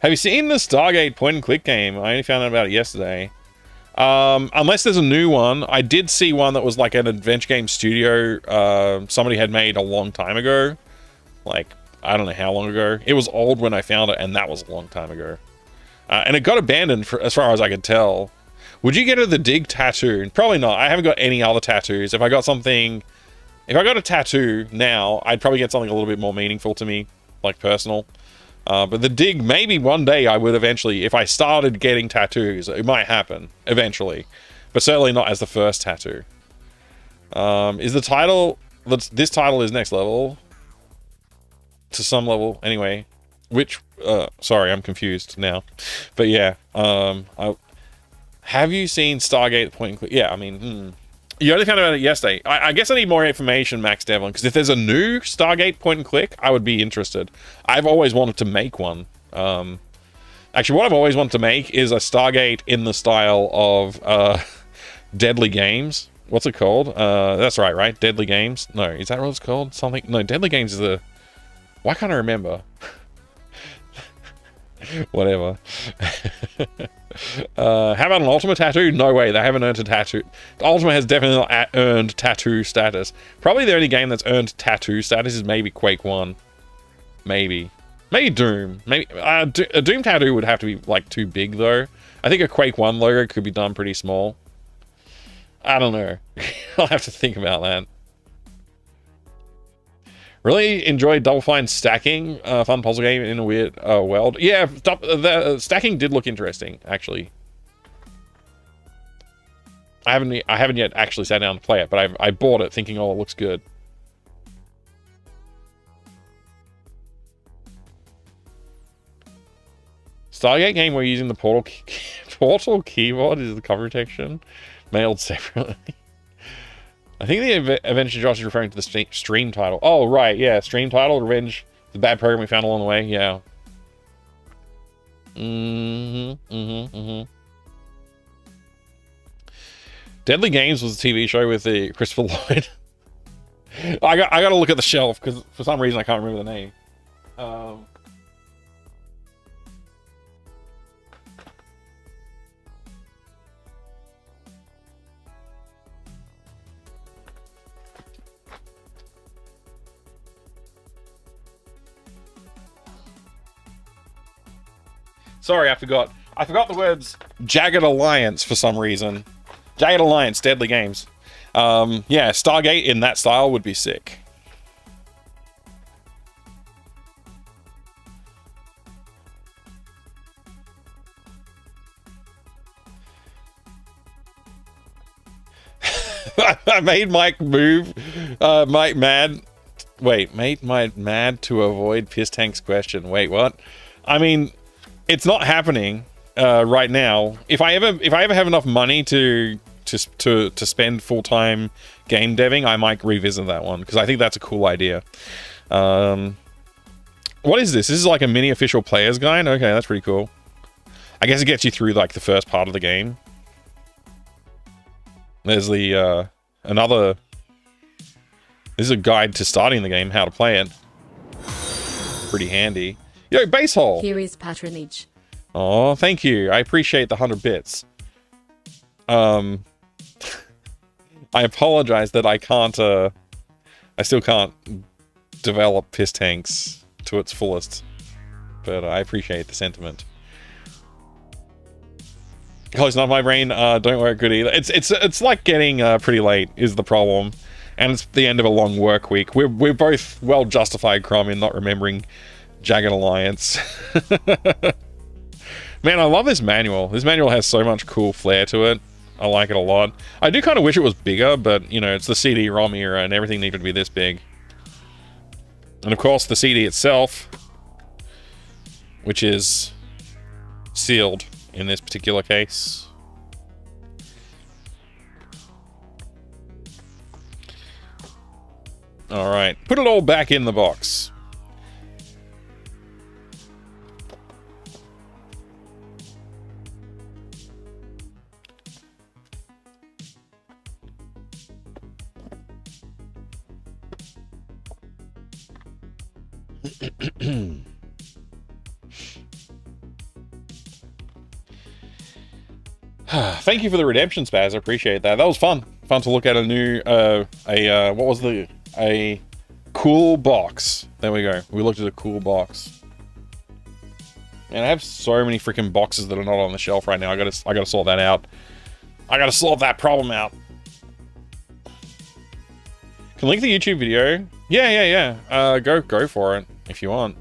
Have you seen the Stargate point-and-click game? I only found out about it yesterday. Unless there's a new one. I did see one that was like an adventure game studio somebody had made a long time ago. Like, I don't know how long ago. It was old when I found it, and that was a long time ago. And it got abandoned as far as I could tell. Would you get the Dig tattoo? Probably not. I haven't got any other tattoos. If I got a tattoo now, I'd probably get something a little bit more meaningful to me, like personal. But the Dig, maybe one day I would eventually, if I started getting tattoos, it might happen eventually, but certainly not as the first tattoo. Is the title, this title is next level to some level anyway, which, sorry, I'm confused now, but yeah, have you seen Stargate point and click? Yeah, I mean, you only found out about it yesterday. I guess I need more information, Max Devlin, because if there's a new Stargate point and click, I would be interested. I've always wanted to make one. Actually, what I've always wanted to make is a Stargate in the style of Deadly Games. What's it called? That's right? Deadly Games? No, is that what it's called? Something? No, Deadly Games is the... Why can't I remember? Whatever. How about an Ultima tattoo? No way, they haven't earned a tattoo. Ultima has definitely not earned tattoo status. Probably the only game that's earned tattoo status is maybe Quake 1. Maybe. Maybe Doom. Maybe a Doom tattoo would have to be like too big though. I think a Quake 1 logo could be done pretty small. I don't know. I'll have to think about that. Really enjoyed Double Fine stacking. Fun puzzle game in a weird world. Yeah, the stacking did look interesting, actually. I haven't yet actually sat down to play it, but I bought it thinking, oh, it looks good. Stargate game where using the portal keyboard is the cover protection, mailed separately. I think the Adventure Josh is referring to the stream title. Oh, right, yeah. Stream title, Revenge, the bad program we found along the way. Yeah. Deadly Games was a TV show with the Christopher Lloyd. I got to look at the shelf because for some reason I can't remember the name. Sorry, I forgot. I forgot the words Jagged Alliance for some reason. Jagged Alliance, Deadly Games. Yeah, Stargate in that style would be sick. I made Mike move. Mike mad. Wait, made Mike mad to avoid Piss Tank's question. Wait, what? I mean... It's not happening right now. If I ever have enough money to spend full-time game deving, I might revisit that one because I think that's a cool idea. What is this? This is like a mini official player's guide. Okay, that's pretty cool. I guess it gets you through like the first part of the game. There's the another. This is a guide to starting the game, how to play it. Pretty handy. Yo, base hole! Here is patronage. Oh, thank you. I appreciate the 100 bits. I apologize that I can't, I still can't develop Piss Tanks to its fullest. But I appreciate the sentiment. Close enough, my brain don't work good either. It's like getting pretty late is the problem. And it's the end of a long work week. We're both well justified, Crom, in not remembering Jagged Alliance. Man, I love this manual. This manual has so much cool flair to it. I like it a lot. I do kind of wish it was bigger, but, you know, it's the CD-ROM era and everything needed to be this big. And, of course, the CD itself, which is sealed in this particular case. Alright, put it all back in the box. Thank you for the redemption, Spaz. I appreciate that. That was fun. Fun to look at a new, what was a cool box. There we go. We looked at a cool box. Man, I have so many freaking boxes that are not on the shelf right now. I gotta sort that out. I gotta solve that problem out. Can link the YouTube video? Yeah. Go for it if you want.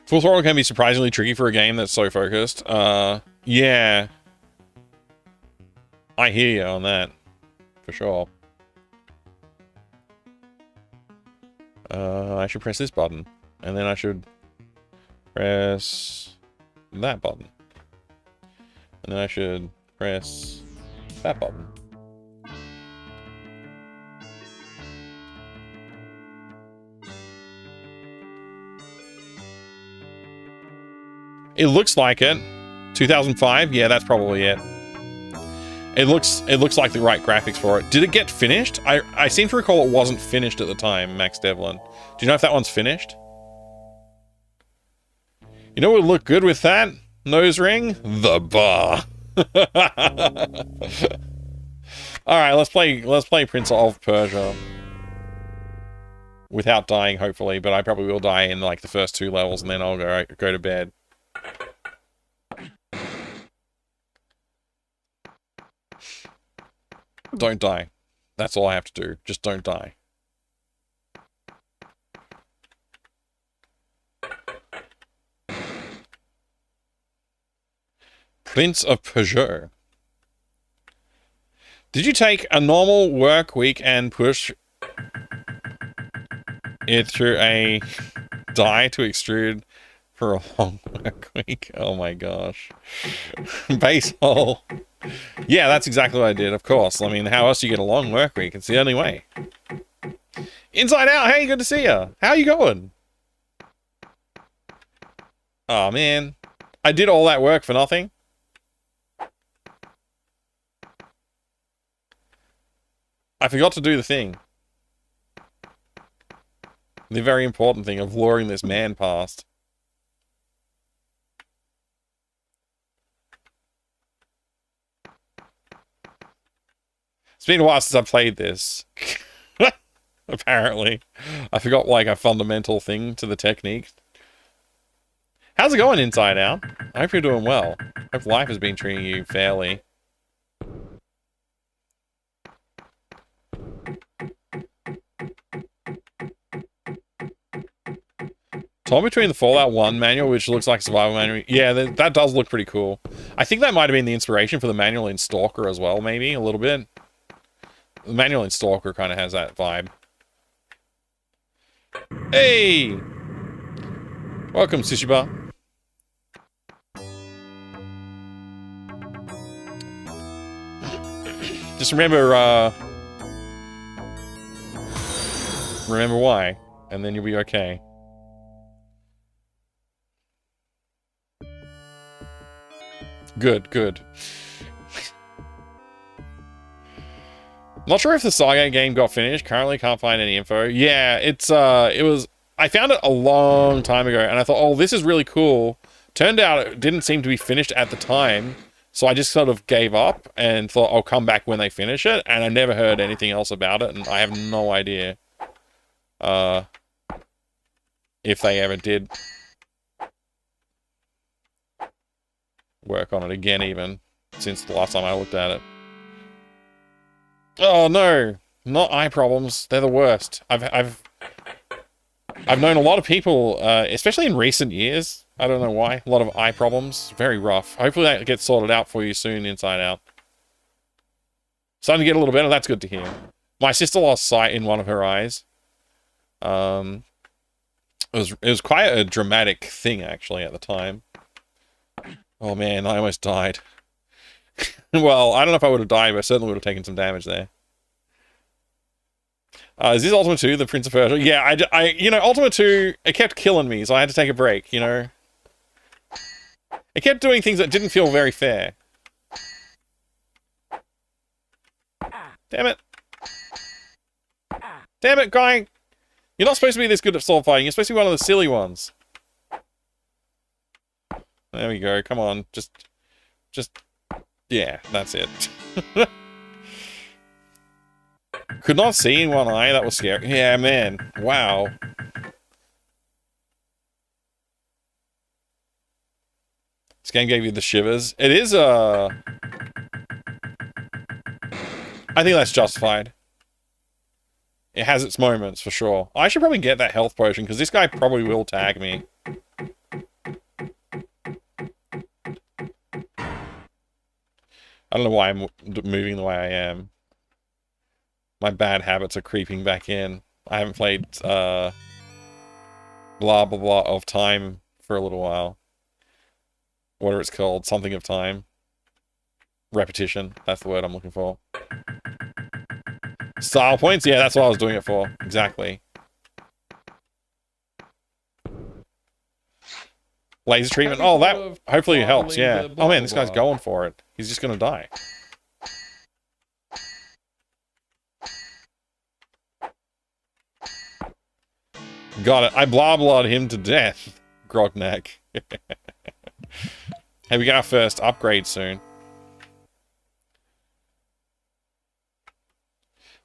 Full Throttle can be surprisingly tricky for a game that's so focused. Yeah. I hear you on that. For sure. I should press this button. And then I should press that button. And then I should press that button. It looks like it. 2005? Yeah, that's probably it. It looks like the right graphics for it. Did it get finished? I seem to recall it wasn't finished at the time, Max Devlin. Do you know if that one's finished? You know what would look good with that nose ring? The bar. Alright, let's play Prince of Persia. Without dying, hopefully, but I probably will die in like the first 2 levels and then I'll go to bed. Don't die. That's all I have to do. Just don't die. Prince of Persia. Did you take a normal work week and push it through a die to extrude for a long work week? Oh my gosh. Base hole. Yeah, that's exactly what I did, of course. I mean, how else do you get a long work week? It's the only way. Inside Out, hey, good to see ya. How you going? Oh man. I did all that work for nothing. I forgot to do the thing. The very important thing of luring this man past. It's been a while since I've played this. Apparently. I forgot, like, a fundamental thing to the technique. How's it going, Inside Out? I hope you're doing well. I hope life has been treating you fairly. Torn between the Fallout 1 manual, which looks like a survival manual. Yeah, that does look pretty cool. I think that might have been the inspiration for the manual in Stalker as well, maybe, a little bit. The manual in Stalker kind of has that vibe. Hey! Welcome, Sishiba. Just remember, remember why, and then you'll be okay. Good, good. Not sure if the Stargate game got finished. Currently can't find any info. Yeah, it was... I found it a long time ago, and I thought, oh, this is really cool. Turned out it didn't seem to be finished at the time, so I just sort of gave up and thought I'll come back when they finish it, and I never heard anything else about it, and I have no idea if they ever did work on it again, even since the last time I looked at it. Oh no, not eye problems. They're the worst. I've known a lot of people, especially in recent years. I don't know why. A lot of eye problems. Very rough. Hopefully that gets sorted out for you soon, Inside Out. Starting to get a little better. That's good to hear. My sister lost sight in one of her eyes. It was quite a dramatic thing, actually, at the time. Oh man, I almost died. Well, I don't know if I would have died, but I certainly would have taken some damage there. Is this Ultima 2, the Prince of Persia? Yeah, you know, Ultima 2, it kept killing me, so I had to take a break, you know? It kept doing things that didn't feel very fair. Damn it. Damn it, guy! You're not supposed to be this good at sword fighting, you're supposed to be one of the silly ones. There we go, come on, just, yeah, that's it. Could not see in one eye, that was scary. Yeah, man, wow. This game gave you the shivers. It is, I think that's justified. It has its moments, for sure. I should probably get that health potion, because this guy probably will tag me. I don't know why I'm moving the way I am. My bad habits are creeping back in. I haven't played, blah, blah, blah of time for a little while. Whatever it's called. Something of time. Repetition. That's the word I'm looking for. Style points? Yeah, that's what I was doing it for. Exactly. Laser treatment. Oh, that hopefully it helps, yeah. Oh man, this guy's going for it. He's just gonna die. Got it. I blah-blahed him to death, Grognak. Hey, we get our first upgrade soon.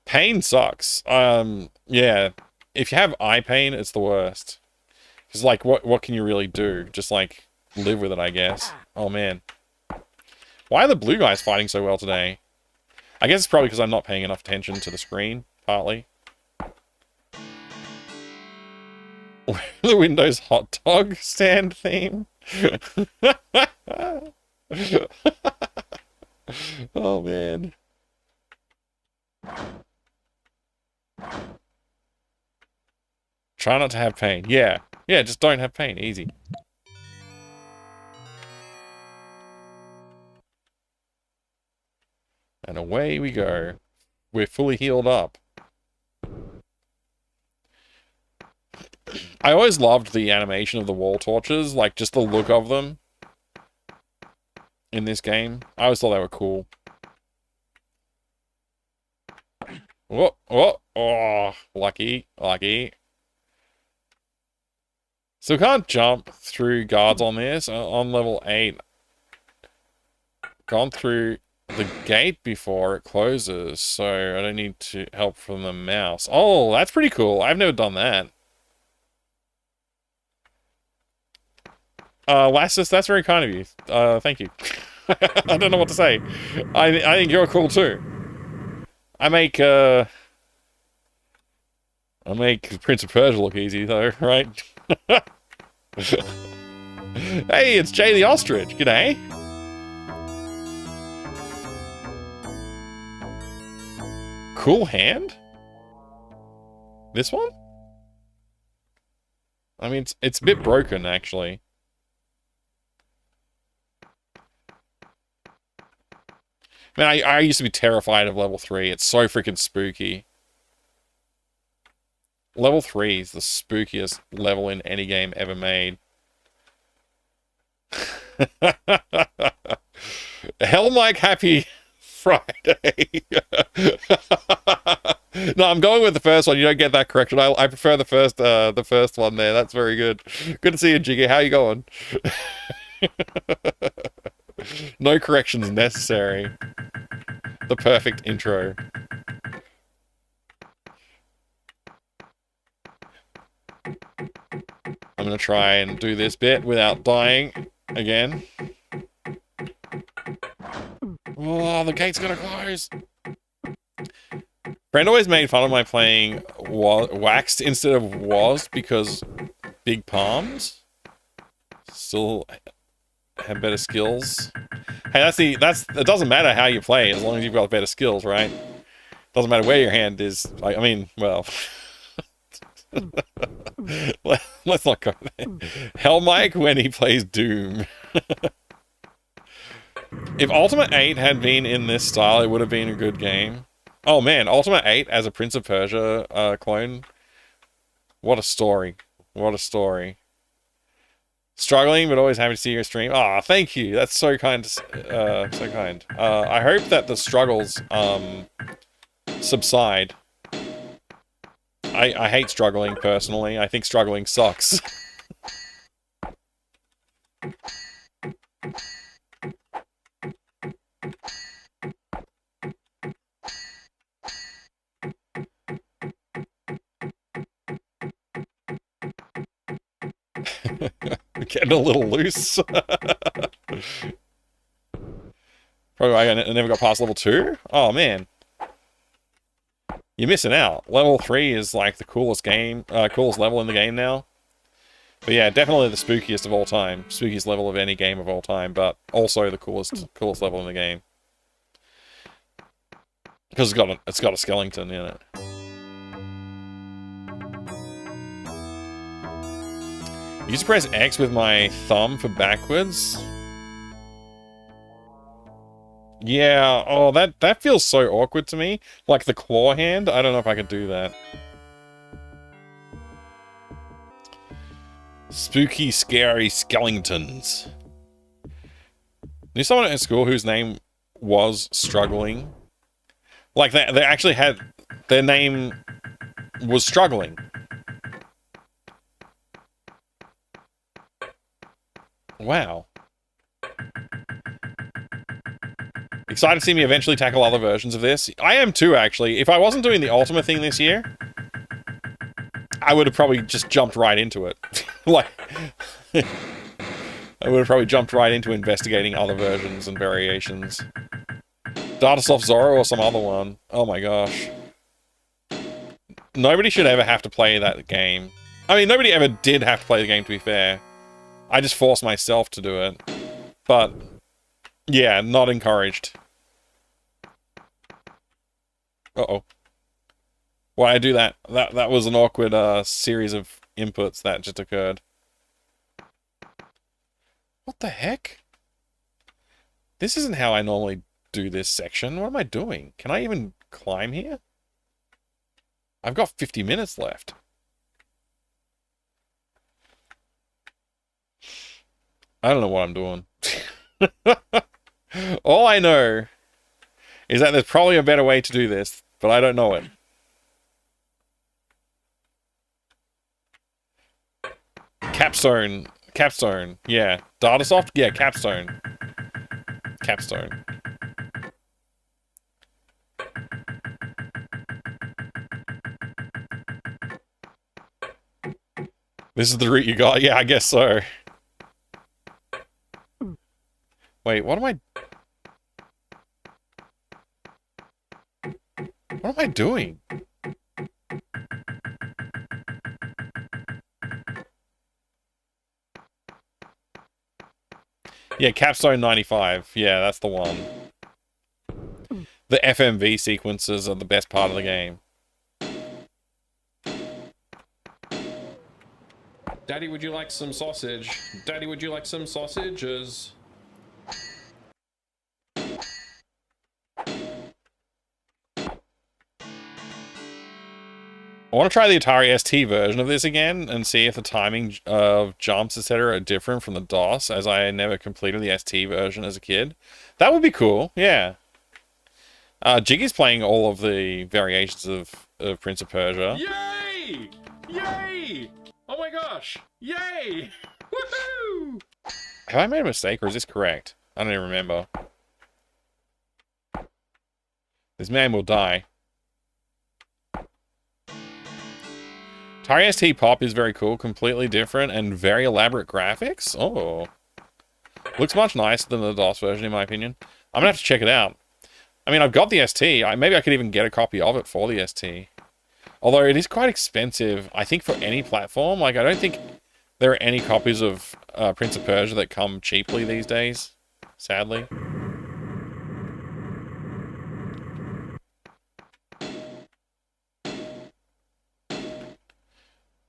Pain sucks. Yeah. If you have eye pain, it's the worst. Because, like, what can you really do? Just, like, live with it, I guess. Oh, man. Why are the blue guys fighting so well today? I guess it's probably because I'm not paying enough attention to the screen, partly. The Windows hot dog stand theme. Oh, man. Try not to have pain. Yeah. Yeah, just don't have pain. Easy. And away we go. We're fully healed up. I always loved the animation of the wall torches, like just the look of them in this game. I always thought they were cool. Oh, oh, oh, lucky, lucky. So we can't jump through guards on this. On level 8. Gone through the gate before it closes, so I don't need to help from the mouse. Oh, that's pretty cool. I've never done that. Lassus, that's very kind of you. Thank you. I don't know what to say. I think you're cool too. I make Prince of Persia look easy though, right? Hey, it's Jay the Ostrich. G'day. Cool hand? This one? I mean, it's a bit broken, actually. Man, I used to be terrified of level 3. It's so freaking spooky. Level 3 is the spookiest level in any game ever made. Hell Mike, happy Friday. No, I'm going with the first one. You don't get that correction. I prefer the first one there. That's very good. Good to see you, Jiggy. How you going? No corrections necessary. The perfect intro. I'm gonna try and do this bit without dying again. Oh, the gate's gonna close. Friend always made fun of my playing waxed instead of was because big palms still have better skills. Hey, it doesn't matter how you play as long as you've got better skills, right? Doesn't matter where your hand is. I mean, well, let's not go there. Hell Mike when he plays Doom. If Ultima 8 had been in this style, it would have been a good game. Oh man, Ultima 8 as a Prince of Persia clone. What a story. What a story. Struggling, but always happy to see your stream. Ah, thank you. That's so kind. So kind. I hope that the struggles subside. I hate struggling personally. I think struggling sucks. Getting a little loose. Probably I never got past level 2. Oh man, you're missing out. Level 3 is like the coolest level in the game now. But yeah, definitely the spookiest of all time. Spookiest level of any game of all time, but also the coolest level in the game. Because it's got a skeleton in it. I used to press X with my thumb for backwards. Yeah, oh, that feels so awkward to me. Like the claw hand, I don't know if I could do that. Spooky, scary skeletons. Knew someone at school whose name was Struggling. Like, they actually had... Their name was Struggling. Wow. Excited to see me eventually tackle other versions of this. I am too, actually. If I wasn't doing the Ultima thing this year, I would have probably just jumped right into it. Like, I would have probably jumped right into investigating other versions and variations. Datasoft Zorro or some other one. Oh my gosh. Nobody should ever have to play that game. I mean, nobody ever did have to play the game, to be fair. I just forced myself to do it. But, yeah, not encouraged. Uh-oh. Why I do that? That was an awkward series of inputs that just occurred. What the heck? This isn't how I normally do this section. What am I doing? Can I even climb here? I've got 50 minutes left. I don't know what I'm doing. All I know is that there's probably a better way to do this, but I don't know it. Capstone. Capstone. Yeah. Datasoft? Yeah, Capstone. Capstone. This is the route you got? Yeah, I guess so. Wait, what am I... What am I doing? Yeah, Capstone 95. Yeah, that's the one. The FMV sequences are the best part of the game. Daddy, would you like some sausage? Daddy, would you like some sausages? I want to try the Atari ST version of this again and see if the timing of jumps, etc. are different from the DOS, as I never completed the ST version as a kid. That would be cool, yeah. Jiggy's playing all of the variations of Prince of Persia. Yay! Yay! Oh my gosh! Yay! Woohoo! Have I made a mistake, or is this correct? I don't even remember. This man will die. Atari ST Pop is very cool, completely different, and very elaborate graphics. Oh. Looks much nicer than the DOS version, in my opinion. I'm gonna have to check it out. I mean, I've got the ST. Maybe I could even get a copy of it for the ST. Although it is quite expensive, I think, for any platform. Like, I don't think there are any copies of Prince of Persia that come cheaply these days, sadly.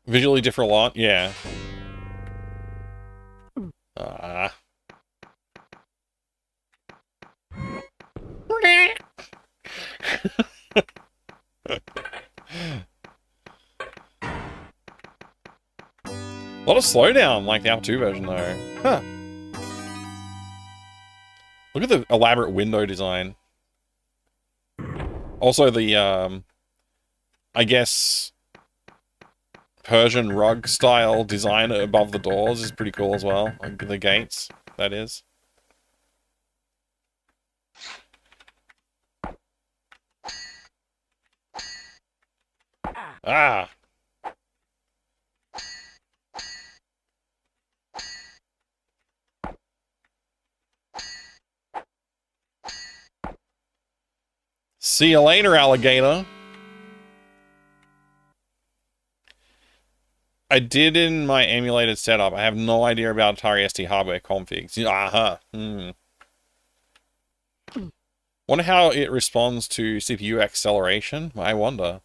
Visually differ a lot? Yeah. Ah. A lot of slowdown, like the Alpha 2 version, though. Huh. Look at the elaborate window design. Also, the, I guess, Persian rug style design above the doors is pretty cool as well. Like the gates, that is. Ah! See you later, alligator. I did in my emulated setup. I have no idea about Atari ST hardware configs. Aha. Wonder how it responds to CPU acceleration. I wonder.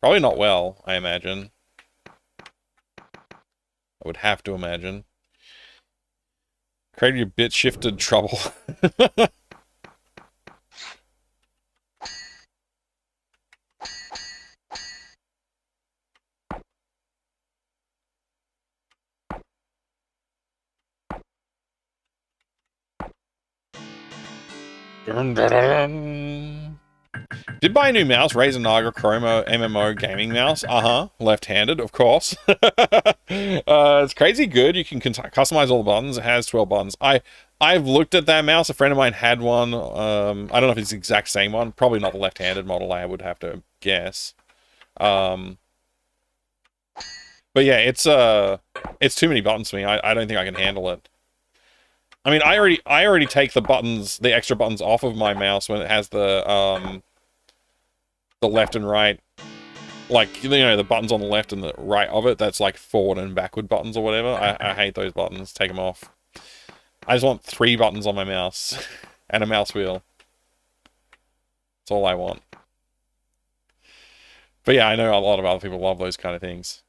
Probably not well, I imagine. I would have to imagine. Created your bit shifted trouble. Dun, dun, dun, dun. Did buy a new mouse, Razer Naga Chroma MMO gaming mouse. Left-handed, of course. It's crazy good. You can customize all the buttons. It has 12 buttons. I've looked at that mouse. A friend of mine had one. I don't know if it's the exact same one. Probably not the left-handed model, I would have to guess. But yeah, it's too many buttons for me. I don't think I can handle it. I mean, I already take the extra buttons off of my mouse when it has the left and right, like, you know, the buttons on the left and the right of it. That's like forward and backward buttons or whatever. I hate those buttons. Take them off. I just want 3 buttons on my mouse and a mouse wheel. That's all I want. But yeah, I know a lot of other people love those kind of things.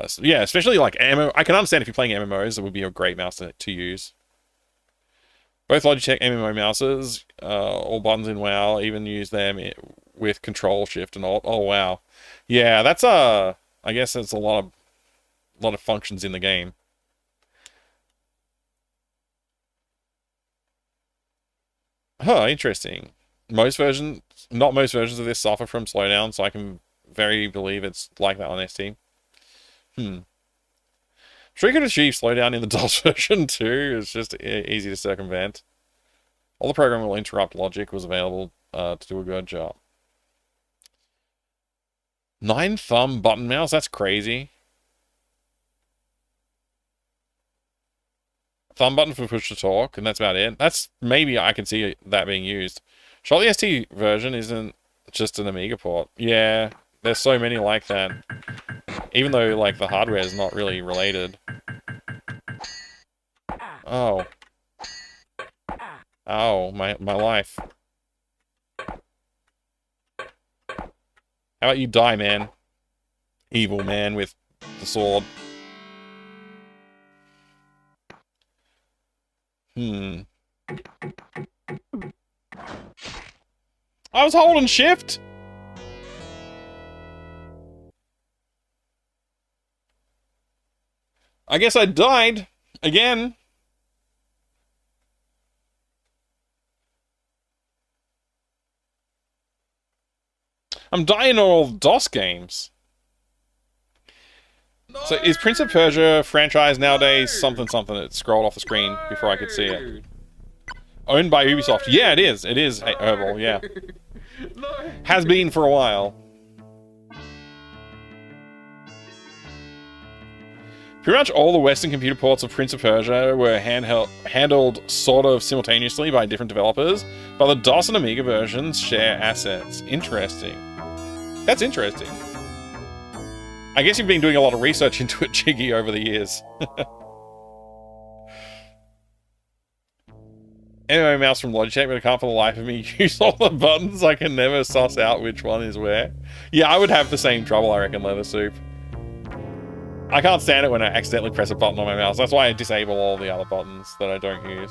So yeah, especially like MMO. I can understand if you're playing MMOs, it would be a great mouse to use. Both Logitech MMO mouses, all buttons in WoW, even use them with Control Shift and all. Oh wow, yeah, that's I guess that's a lot of functions in the game. Huh, interesting. Not most versions of this suffer from slowdown, so I can very believe it's like that on ST. Sure you could achieve slowdown in the DOS version too. It's just easy to circumvent. All the program will interrupt logic was available to do a good job. 9-thumb button mouse? That's crazy. Thumb button for push to talk, and that's about it. That's maybe I can see that being used. Surely the ST version isn't just an Amiga port. Yeah, there's so many like that. Even though, like, the hardware is not really related. Oh. Oh, my life. How about you die, man? Evil man with the sword. I was holding shift! I guess I died. Again. I'm dying on all DOS games. No. So is Prince of Persia franchise nowadays something? It scrolled off the screen before I could see it. Owned by Ubisoft. Yeah, it is. It is Herbal, yeah. Has been for a while. Pretty much all the Western computer ports of Prince of Persia were handled sort of simultaneously by different developers, but the DOS and Amiga versions share assets. Interesting. That's interesting. I guess you've been doing a lot of research into it, Jiggy, over the years. MMO mouse from Logitech, but I can't for the life of me use all the buttons. I can never suss out which one is where. Yeah, I would have the same trouble, I reckon, Leather Soup. I can't stand it when I accidentally press a button on my mouse. That's why I disable all the other buttons that I don't use.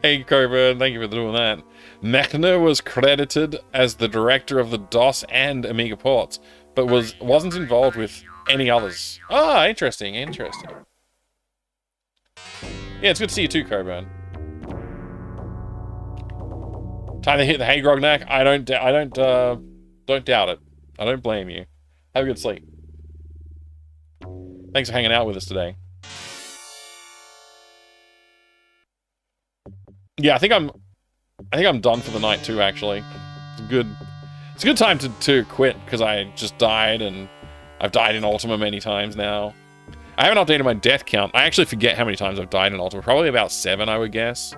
Hey, Coburn, thank you for doing that. Mechner was credited as the director of the DOS and Amiga ports, but wasn't involved with any others. Ah, interesting. Yeah, it's good to see you too, Coburn. Time to hit the hay grognac. I don't doubt it. I don't blame you. Have a good sleep. Thanks for hanging out with us today. Yeah, I think I'm done for the night too, actually. It's a good time to quit, because I just died, and I've died in Ultima many times now. I haven't updated my death count. I actually forget how many times I've died in Ultima. Probably about 7, I would guess.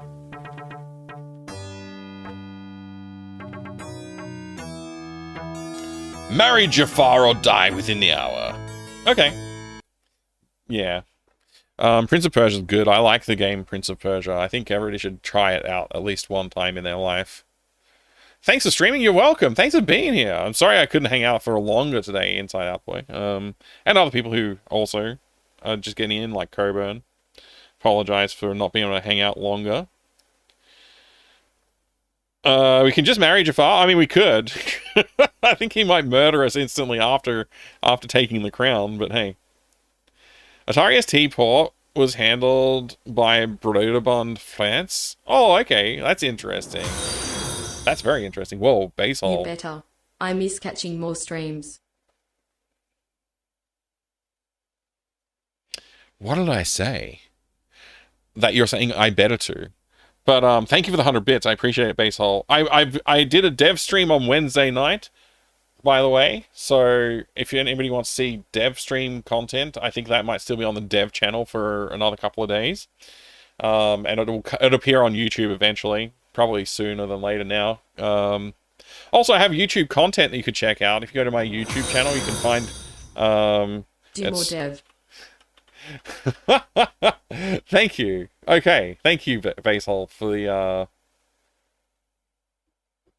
Marry Jafar or die within the hour. Okay. Yeah. Prince of Persia is good. I like the game Prince of Persia. I think everybody should try it out at least one time in their life. Thanks for streaming. You're welcome. Thanks for being here. I'm sorry I couldn't hang out for longer today, Inside Out Boy. And other people who also are just getting in, like Coburn. Apologize for not being able to hang out longer. We can just marry Jafar. I mean, we could. I think he might murder us instantly after taking the crown, but hey. Atari ST port was handled by Broderbund France. Oh, okay. That's interesting. That's very interesting. Whoa, base You hole. better. I miss catching more streams. What did I say? That you're saying I better to. But thank you for the 100 bits. I appreciate it, base hole. I did a dev stream on Wednesday night, by the way. So if anybody wants to see dev stream content, I think that might still be on the dev channel for another couple of days. And it'll appear on YouTube eventually, probably sooner than later now. Also, I have YouTube content that you could check out. If you go to my YouTube channel, you can find... Do more dev. Thank you. Okay, thank you, Basehole, for the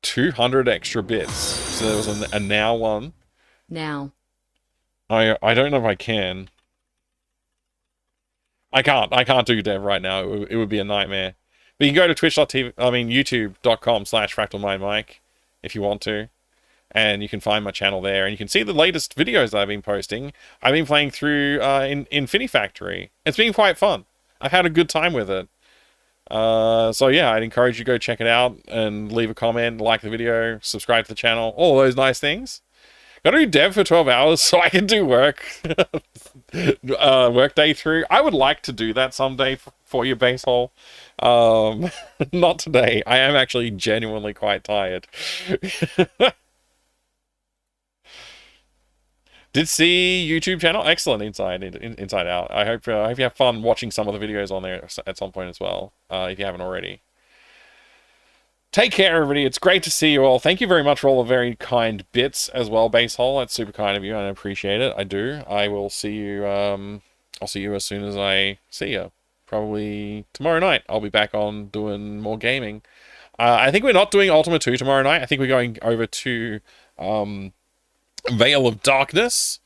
200 extra bits. So there was a now one. Now. I don't know if I can. I can't do dev right now. It would be a nightmare. But you can go to youtube.com/fractalmindmike if you want to. And you can find my channel there, and you can see the latest videos that I've been posting. I've been playing through in Infinifactory. It's been quite fun. I've had a good time with it. So yeah, I'd encourage you to go check it out and leave a comment, like the video, subscribe to the channel, all those nice things. Gotta do dev for 12 hours so I can do work. Work day through. I would like to do that someday for you, Basehole. Not today. I am actually genuinely quite tired. Did see YouTube channel, excellent inside out. I hope you have fun watching some of the videos on there at some point as well, if you haven't already. Take care, everybody. It's great to see you all. Thank you very much for all the very kind bits as well, Basehole. That's super kind of you, and I appreciate it. I do. I will see you. I'll see you as soon as I see you. Probably tomorrow night. I'll be back on doing more gaming. I think we're not doing Ultima 2 tomorrow night. I think we're going over to Veil of Darkness,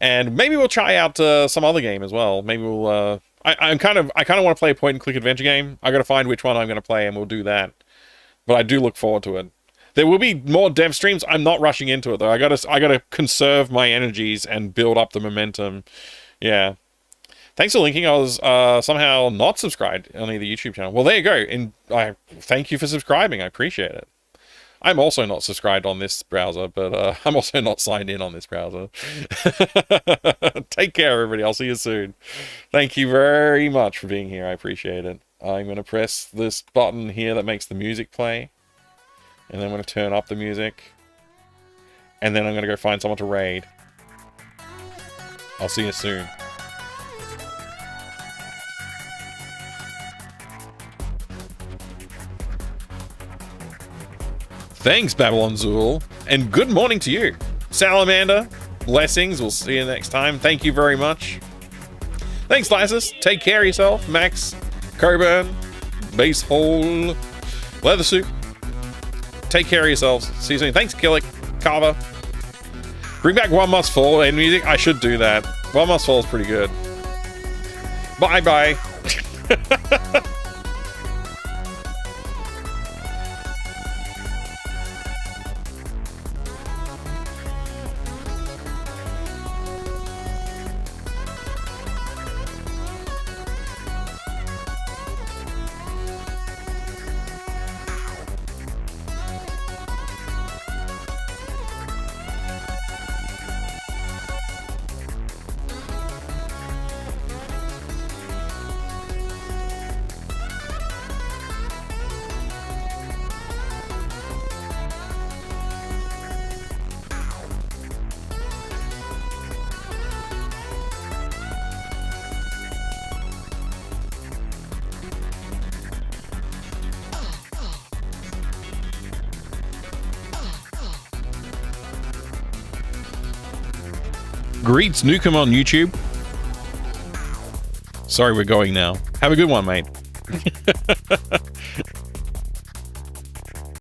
and maybe we'll try out some other game as well. Maybe we'll. I kind of want to play a point-and-click adventure game. I got to find which one I'm going to play, and we'll do that. But I do look forward to it. There will be more dev streams. I'm not rushing into it though. I gotta conserve my energies and build up the momentum. Yeah. Thanks for linking. I was somehow not subscribed on the YouTube channel. Well, there you go. And I thank you for subscribing. I appreciate it. I'm also not subscribed on this browser, but I'm also not signed in on this browser. Take care, everybody. I'll see you soon. Thank you very much for being here. I appreciate it. I'm going to press this button here that makes the music play. And then I'm going to turn up the music. And then I'm going to go find someone to raid. I'll see you soon. Thanks, Babylon Zool. And good morning to you. Salamander, blessings. We'll see you next time. Thank you very much. Thanks, Lysis. Take care of yourself. Max, Coburn, Basehole, Leather Soup. Take care of yourselves. See you soon. Thanks, Killick, Carver. Bring back One Must Fall and music. I should do that. One Must Fall is pretty good. Bye-bye. Greets Nukem on YouTube. Sorry, we're going now. Have a good one, mate.